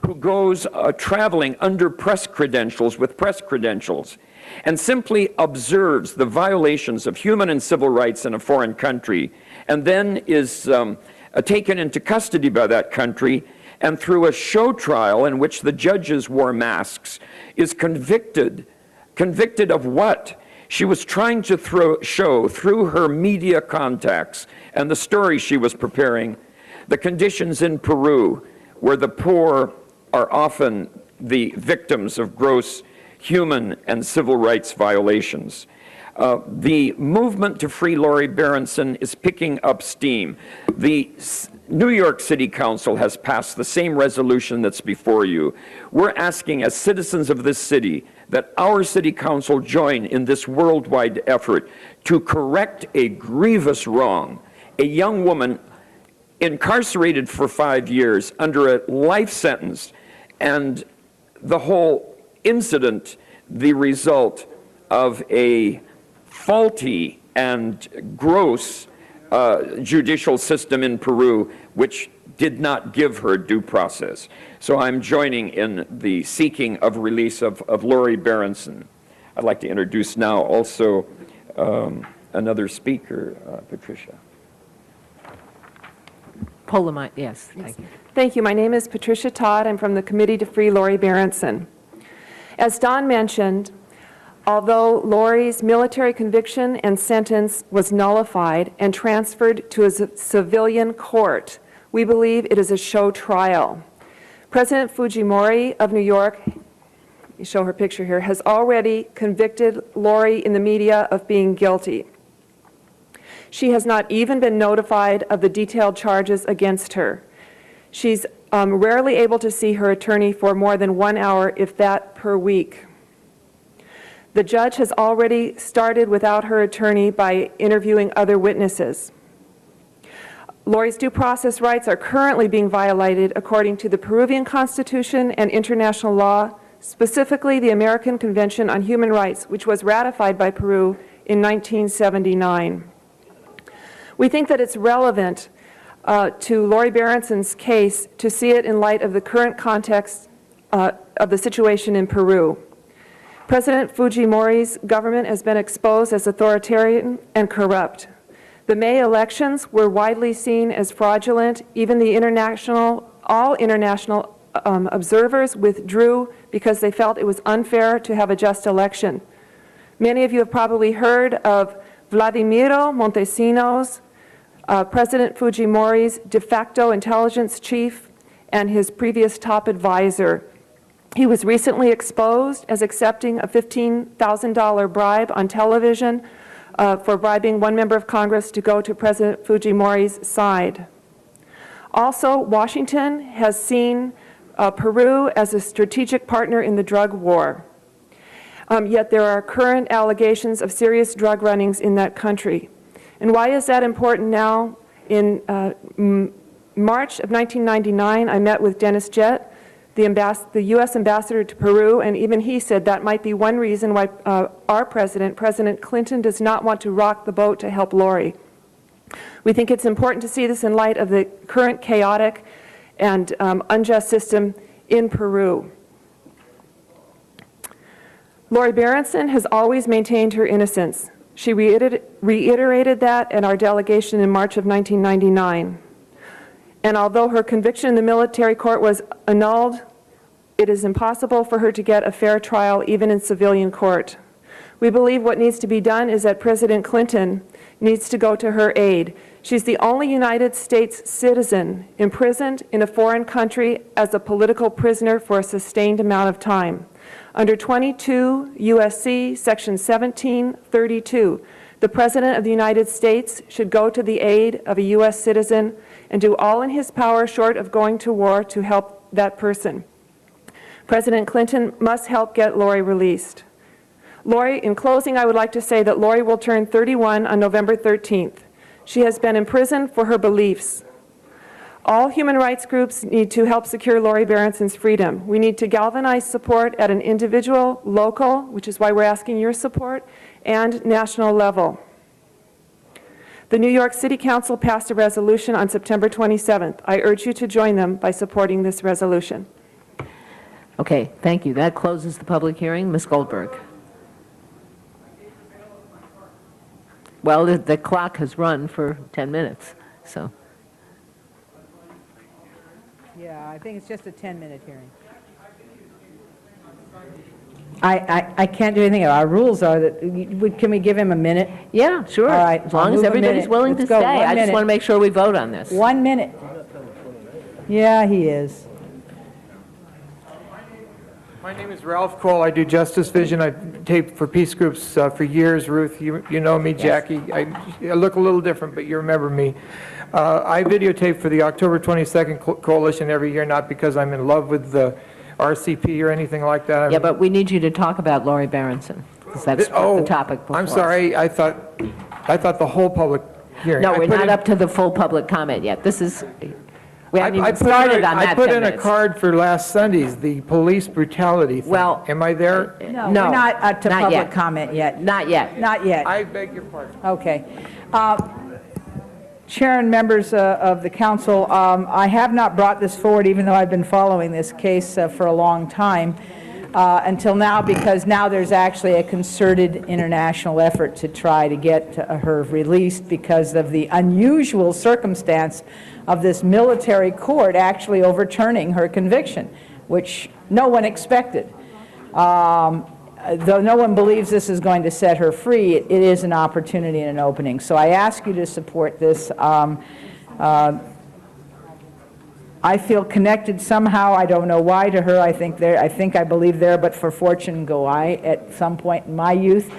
who goes traveling under press credentials with press credentials and simply observes the violations of human and civil rights in a foreign country, and then is taken into custody by that country, and through a show trial in which the judges wore masks, is convicted. Convicted of what? She was trying to show through her media contacts and the story she was preparing, the conditions in Peru, where the poor are often the victims of gross human and civil rights violations. The movement to free Lori Berenson is picking up steam. The New York City Council has passed the same resolution that's before you. We're asking, as citizens of this city, that our city council join in this worldwide effort to correct a grievous wrong. A young woman incarcerated for 5 years under a life sentence, and the whole incident the result of a faulty and gross judicial system in Peru, which did not give her due process. So I'm joining in the seeking of release of Lori Berenson. I'd like to introduce now also another speaker, Patricia. Pull the mic, yes, thank you. Thank you. My name is Patricia Todd. I'm from the Committee to Free Lori Berenson. As Don mentioned, although Lori's military conviction and sentence was nullified and transferred to a civilian court, we believe it is a show trial. President Fujimori of New York, you show her picture here, has already convicted Lori in the media of being guilty. She has not even been notified of the detailed charges against her. She's rarely able to see her attorney for more than 1 hour, if that, per week. The judge has already started without her attorney by interviewing other witnesses. Lori's due process rights are currently being violated according to the Peruvian Constitution and international law, specifically the American Convention on Human Rights, which was ratified by Peru in 1979. We think that it's relevant to Lori Berenson's case to see it in light of the current context of the situation in Peru. President Fujimori's government has been exposed as authoritarian and corrupt. The May elections were widely seen as fraudulent. Even all international observers withdrew because they felt it was unfair to have a just election. Many of you have probably heard of Vladimiro Montesinos, President Fujimori's de facto intelligence chief and his previous top advisor. He was recently exposed as accepting a $15,000 bribe on television for bribing one member of Congress to go to President Fujimori's side. Also, Washington has seen Peru as a strategic partner in the drug war. Yet there are current allegations of serious drug runnings in that country. And why is that important now? In March of 1999, I met with Dennis Jett, the U.S. ambassador to Peru, and even he said that might be one reason why our president, President Clinton, does not want to rock the boat to help Lori. We think it's important to see this in light of the current chaotic and unjust system in Peru. Lori Berenson has always maintained her innocence. She reiterated that at our delegation in March of 1999. And although her conviction in the military court was annulled, it is impossible for her to get a fair trial even in civilian court. We believe what needs to be done is that President Clinton needs to go to her aid. She's the only United States citizen imprisoned in a foreign country as a political prisoner for a sustained amount of time. Under 22 U.S.C. Section 1732, the President of the United States should go to the aid of a U.S. citizen and do all in his power short of going to war to help that person. President Clinton must help get Lori released. Lori, in closing, I would like to say that Lori will turn 31 on November 13th. She has been imprisoned for her beliefs. All human rights groups need to help secure Lori Berenson's freedom. We need to galvanize support at an individual, local, which is why we're asking your support, and national level. The New York City Council passed a resolution on September 27th. I urge you to join them by supporting this resolution. Okay, thank you. That closes the public hearing. Ms. Goldberg. Well, the clock has run for 10 minutes, so. Yeah, I think it's just a 10-minute hearing. I can't do anything. Our rules are that, can we give him a minute? Yeah, sure. All right, as long I'll as move a everybody's minute. willing to Let's go. stay. 1 I just minute. want to make sure we vote on this. 1 minute. Yeah, he is. My name is Ralph Cole. I do Justice Vision. I taped for peace groups for years. Ruth, you know me. Jackie, I look a little different, but you remember me. I videotape for the October 22nd Coalition every year, not because I'm in love with the RCP or anything like that. Yeah, but we need you to talk about Lori Berenson, because that's the topic before I'm us. sorry. I thought the whole public hearing. No, I we're put not in- up to the full public comment yet. This is, we haven't I even put in started a- on that I put 10 in a minutes. card for last Sunday's, the police brutality thing. Well, am I there? No, we're not up to not public yet. comment yet. Not yet. Not yet. I beg your pardon. Okay. Chair and members of the council, I have not brought this forward, even though I've been following this case for a long time, until now, because now there's actually a concerted international effort to try to get her released because of the unusual circumstance of this military court actually overturning her conviction, which no one expected. Though no one believes this is going to set her free, it is an opportunity and an opening. So I ask you to support this. I feel connected somehow, I don't know why, to her. I believe there, but for fortune go I at some point in my youth.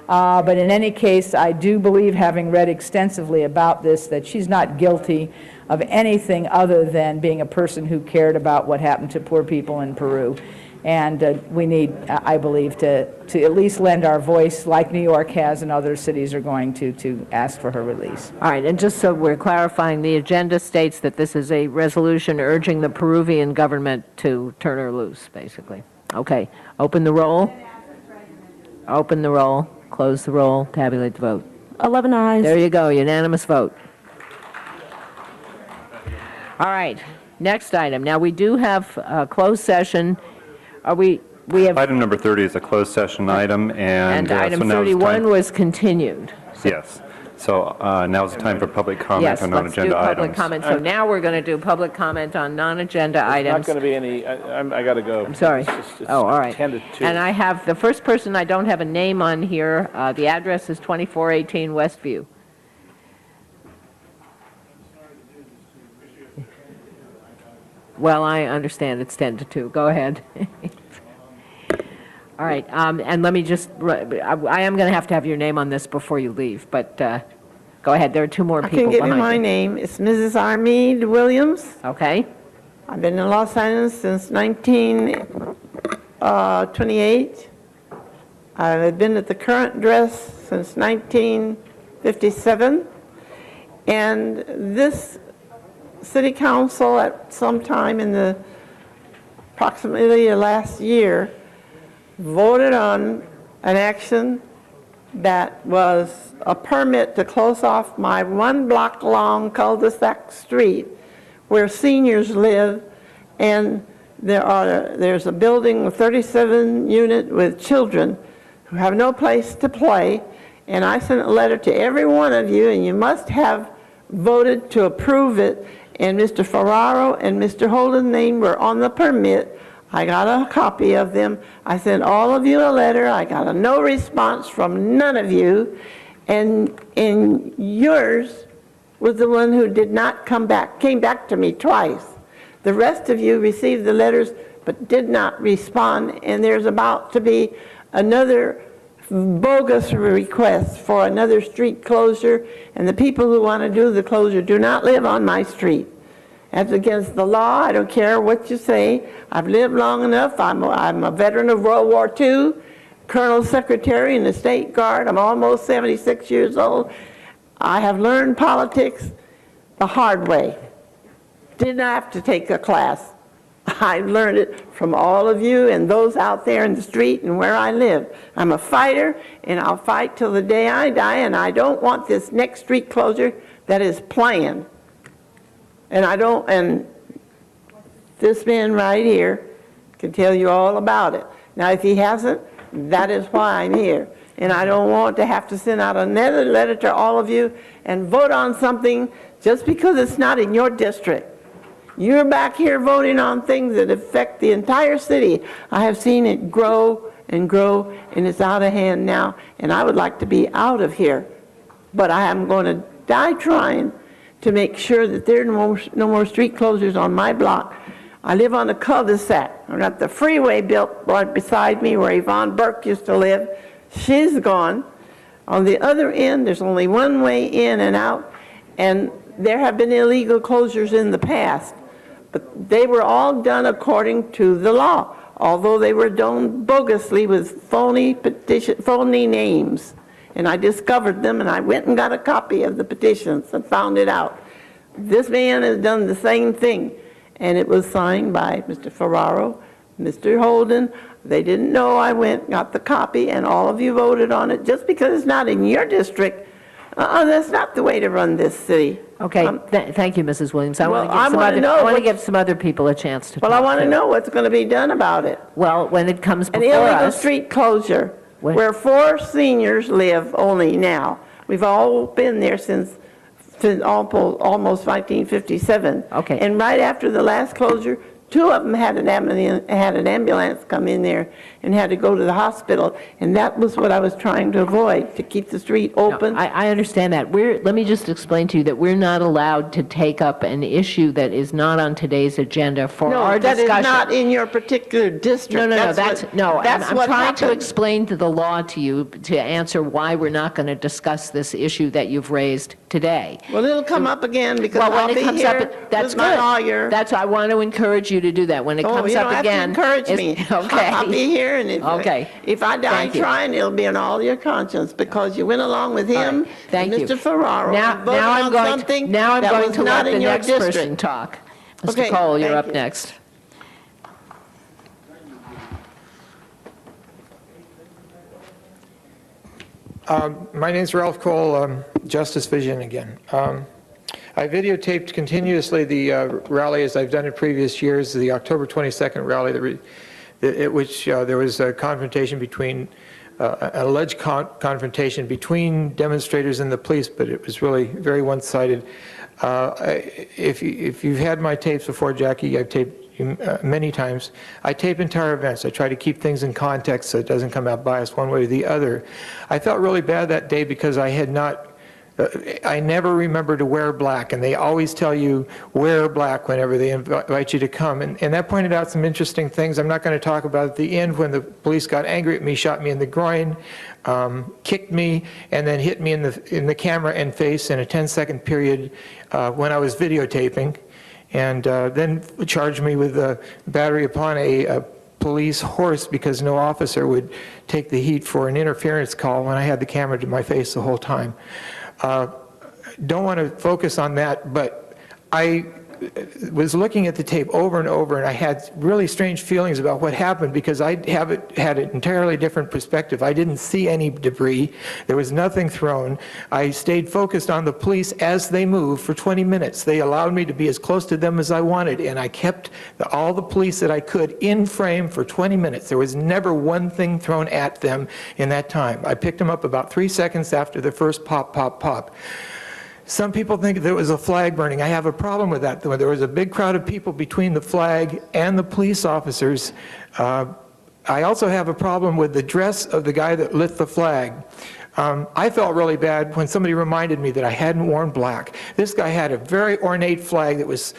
But in any case, I do believe, having read extensively about this, that she's not guilty of anything other than being a person who cared about what happened to poor people in Peru. And we need, I believe, to at least lend our voice, like New York has and other cities are going to ask for her release. All right, and just so we're clarifying, the agenda states that this is a resolution urging the Peruvian government to turn her loose, basically. Okay, open the roll. Open the roll, close the roll, tabulate the vote. 11 ayes. There you go, unanimous vote. All right, next item. Now, we do have a closed session. We have... Item number 30 is a closed session item, And so item now is the 31 time. was continued. Yes. So now is the time for public comment Yes, on let's do non-agenda items. public comment. So now we're going to do public comment on non-agenda items. Not going to be any, I got to go. I'm sorry. It's Oh, all right. 10 to 2. And I have, the first person, I don't have a name on here. The address is 2418 Westview. Well, I understand it's 10 to 2. Go ahead. All right, and let me just, I am going to have your name on this before you leave, but go ahead. There are two more I people can give you behind my name. It's Mrs. Armide Williams. Okay. I've been in Los Angeles since 1928. I've been at the current address since 1957. And this city council at some time in the approximately last year voted on an action that was a permit to close off my 1 block long cul-de-sac street where seniors live, and there's a building with 37 unit with children who have no place to play. And I sent a letter to every one of you, and you must have voted to approve it. And Mr. Ferraro and Mr. Holden's name were on the permit. I got a copy of them. I sent all of you a letter. I got no response from none of you. And yours was the one who did not came back to me twice. The rest of you received the letters but did not respond. And there's about to be another bogus request for another street closure, and the people who want to do the closure do not live on my street. That's against the law. I don't care what you say. I've lived long enough. I'm a veteran of World War II, Colonel Secretary in the State Guard. I'm almost 76 years old. I have learned politics the hard way. Didn't have to take a class. I learned it from all of you and those out there in the street and where I live. I'm a fighter, and I'll fight till the day I die, and I don't want this next street closure that is planned. And this man right here can tell you all about it. Now, if he hasn't, that is why I'm here. And I don't want to have to send out another letter to all of you and vote on something just because it's not in your district. You're back here voting on things that affect the entire city. I have seen it grow and grow, and it's out of hand now, and I would like to be out of here. But I am going to die trying to make sure that there are no more street closures on my block. I live on a cul-de-sac. I've got the freeway built right beside me where Yvonne Burke used to live. She's gone. On the other end, there's only one way in and out, and there have been illegal closures in the past. But they were all done according to the law, although they were done bogusly with phony names. And I discovered them, and I went and got a copy of the petitions and found it out. This man has done the same thing, and it was signed by Mr. Ferraro, Mr. Holden. They didn't know. I went and got the copy, and all of you voted on it. Just because it's not in your district, that's not the way to run this city. Okay, thank you, Mrs. Williams. I want Well, to give some other people a chance to talk. Well, I want to know what's going to be done about it. Well, when it comes An before illegal us, street closure where 4 seniors live only now. We've all been there since almost 1957. Okay. And right after the last closure, 2 of them had an ambulance come in there and had to go to the hospital, and that was what I was trying to avoid, to keep the street open. No, I understand that. Let me just explain to you that we're not allowed to take up an issue that is not on today's agenda for our that discussion. is not in your particular district. I'm what trying to happened. explain to the law to you to answer why we're not going to discuss this issue that you've raised today. Well, it'll come up again because Well, I'll when be it comes here up, that's with my good. lawyer. I want to encourage you to do that. When it comes you up don't have again. to encourage me. Okay. I'll be here, and Okay. if I die Thank you. trying, it'll be on all your conscience because you went along with him, Thank and you. Mr. Ferraro, Now and voted I'm on going something to that was let not the in your next person district. talk. Mr. Okay, Cole, you're thank up you. next. My name's Ralph Cole, Justice Vision again. I videotaped continuously the rally as I've done in previous years, the October 22nd rally, at which there was a confrontation between, an alleged confrontation between demonstrators and the police, but it was really very one-sided. If you've had my tapes before, Jackie, I've taped many times. I tape entire events. I try to keep things in context so it doesn't come out biased one way or the other. I felt really bad that day because I had not, I never remember to wear black, and they always tell you wear black whenever they invite you to come. And that pointed out some interesting things. I'm not going to talk about at the end when the police got angry at me, shot me in the groin, kicked me, and then hit me in the camera and face in a 10-second period when I was videotaping. and then charged me with battery upon a police horse because no officer would take the heat for an interference call when I had the camera to my face the whole time. Don't want to focus on that, but I was looking at the tape over and over, and I had really strange feelings about what happened because I had an entirely different perspective. I didn't see any debris. There was nothing thrown. I stayed focused on the police as they moved for 20 minutes. They allowed me to be as close to them as I wanted, and I kept all the police that I could in frame for 20 minutes. There was never one thing thrown at them in that time. I picked them up about 3 seconds after the first pop, pop, pop. Some people think there was a flag burning. I have a problem with that. There was a big crowd of people between the flag and the police officers. I also have a problem with the dress of the guy that lit the flag. I felt really bad when somebody reminded me that I hadn't worn black. This guy had a very ornate flag that was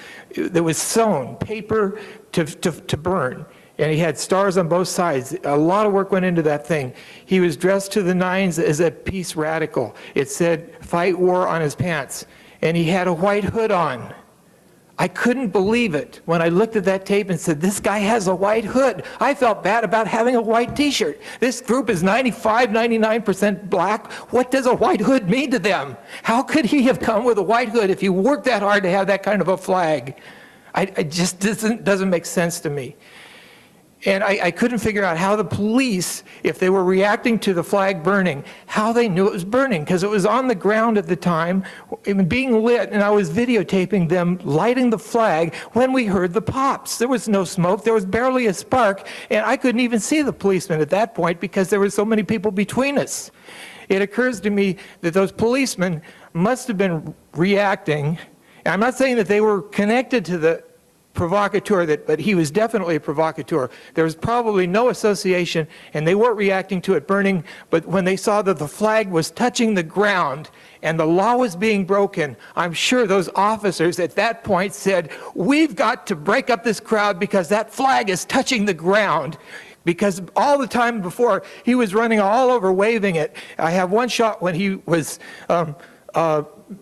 sewn, paper to burn. And he had stars on both sides. A lot of work went into that thing. He was dressed to the nines as a peace radical. It said, "Fight war" on his pants. And he had a white hood on. I couldn't believe it when I looked at that tape and said, this guy has a white hood. I felt bad about having a white t-shirt. This group is 95, 99% black. What does a white hood mean to them? How could he have come with a white hood if he worked that hard to have that kind of a flag? It just doesn't make sense to me. And I couldn't figure out how the police, if they were reacting to the flag burning, how they knew it was burning, because it was on the ground at the time, being lit, and I was videotaping them lighting the flag when we heard the pops. There was no smoke, there was barely a spark, and I couldn't even see the policemen at that point because there were so many people between us. It occurs to me that those policemen must have been reacting, and I'm not saying that they were connected to the provocateur, but he was definitely a provocateur. There was probably no association, and they weren't reacting to it burning, but when they saw that the flag was touching the ground and the law was being broken, I'm sure those officers at that point said, we've got to break up this crowd because that flag is touching the ground. Because all the time before, he was running all over waving it. I have one shot when he was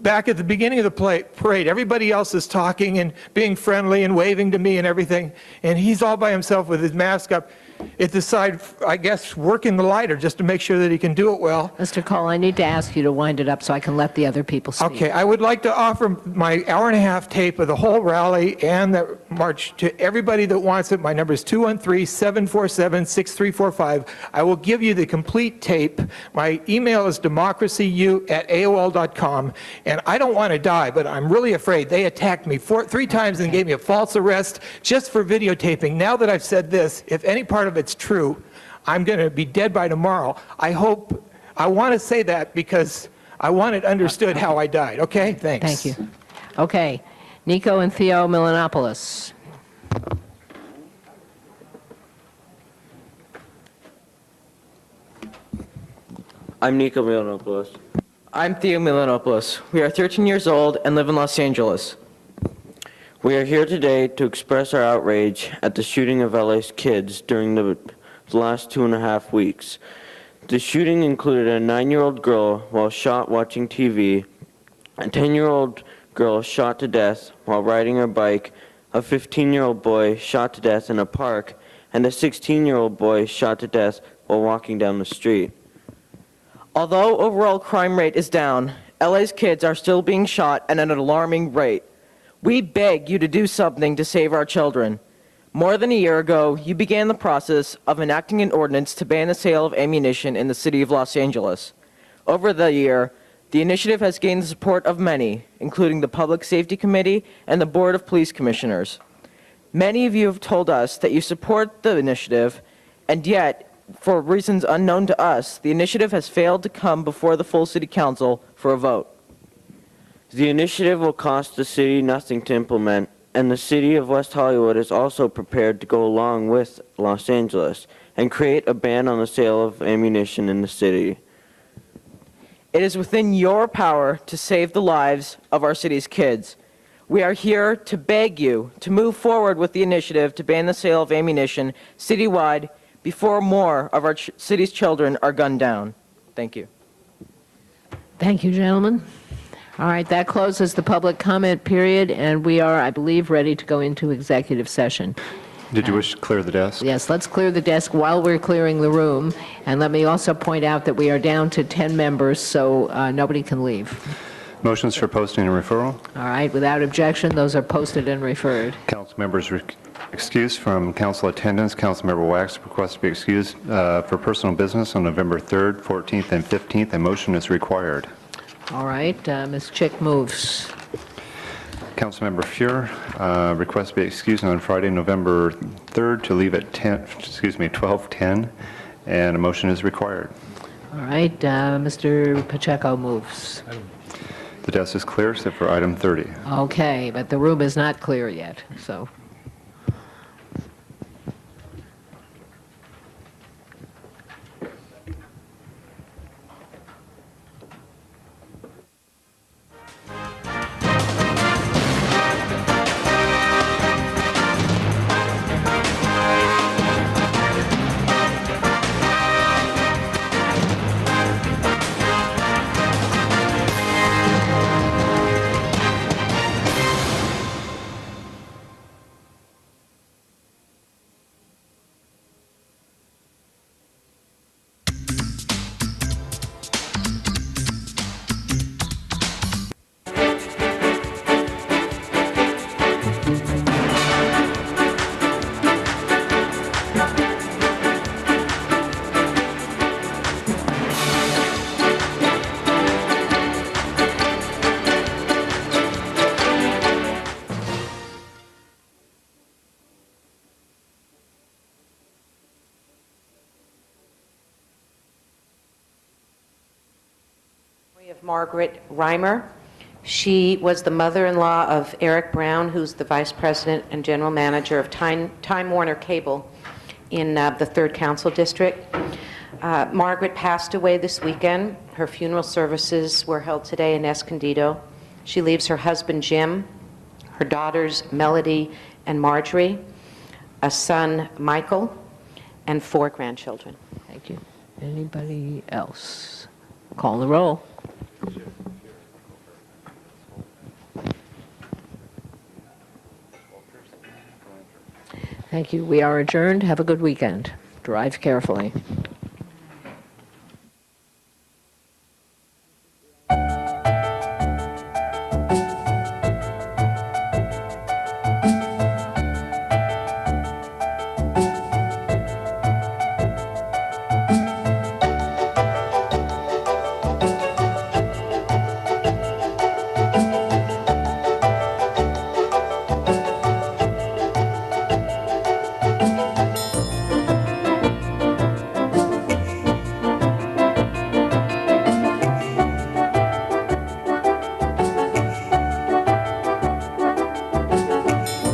back at the beginning of the parade. Everybody else is talking and being friendly and waving to me and everything, and he's all by himself with his mask up at the side, I guess, working the lighter just to make sure that he can do it well. Mr. Cole, I need to ask you to wind it up so I can let the other people speak. Okay, I would like to offer my hour-and-a-half tape of the whole rally and the march to everybody that wants it. My number is 213-747-6345. I will give you the complete tape. My email is democracyu@aol.com, and I don't want to die, but I'm really afraid. They attacked me 3 times and gave me a false arrest just for videotaping. Now that I've said this, if any part of it's true, I'm going to be dead by tomorrow. I want to say that because I want it understood how I died. Okay? Thanks. Thank you. Okay. Nico and Theo Milanopoulos. I'm Nico Milanopoulos. I'm Theo Milanopoulos. We are 13 years old and live in Los Angeles. We are here today to express our outrage at the shooting of LA's kids during the last 2.5 weeks. The shooting included a 9-year-old girl while shot watching TV, a 10-year-old girl shot to death while riding her bike, a 15-year-old boy shot to death in a park, and a 16-year-old boy shot to death while walking down the street. Although overall crime rate is down, LA's kids are still being shot at an alarming rate. We beg you to do something to save our children. More than a year ago, you began the process of enacting an ordinance to ban the sale of ammunition in the city of Los Angeles. Over the year, the initiative has gained the support of many, including the Public Safety Committee and the Board of Police Commissioners. Many of you have told us that you support the initiative, and yet, for reasons unknown to us, the initiative has failed to come before the full City Council for a vote. The initiative will cost the city nothing to implement, and the city of West Hollywood is also prepared to go along with Los Angeles and create a ban on the sale of ammunition in the city. It is within your power to save the lives of our city's kids. We are here to beg you to move forward with the initiative to ban the sale of ammunition citywide before more of our city's children are gunned down. Thank you. Thank you, gentlemen. All right, that closes the public comment period, and we are, I believe, ready to go into executive session. Did you wish to clear the desk? Yes, let's clear the desk while we're clearing the room. And let me also point out that we are down to 10 members, so nobody can leave. Motions for posting and referral. All right, without objection, those are posted and referred. Council members excused from council attendance. Councilmember Wax requests to be excused for personal business on November 3rd, 14th, and 15th. A motion is required. All right, Ms. Chick moves. Councilmember Fuhr requests to be excused on Friday, November 3rd to leave at 12:10, and a motion is required. All right, Mr. Pacheco moves. The desk is clear except for item 30. Okay, but the room is not clear yet, so. Of Margaret Reimer. She was the mother-in-law of Eric Brown, who's the vice president and general manager of Time Warner Cable in the 3rd Council District. Margaret passed away this weekend. Her funeral services were held today in Escondido. She leaves her husband Jim, her daughters Melody and Marjorie, a son Michael, and 4 grandchildren. Thank you. Anybody else? Call the roll. Thank you. We are adjourned. Have a good weekend. Drive carefully.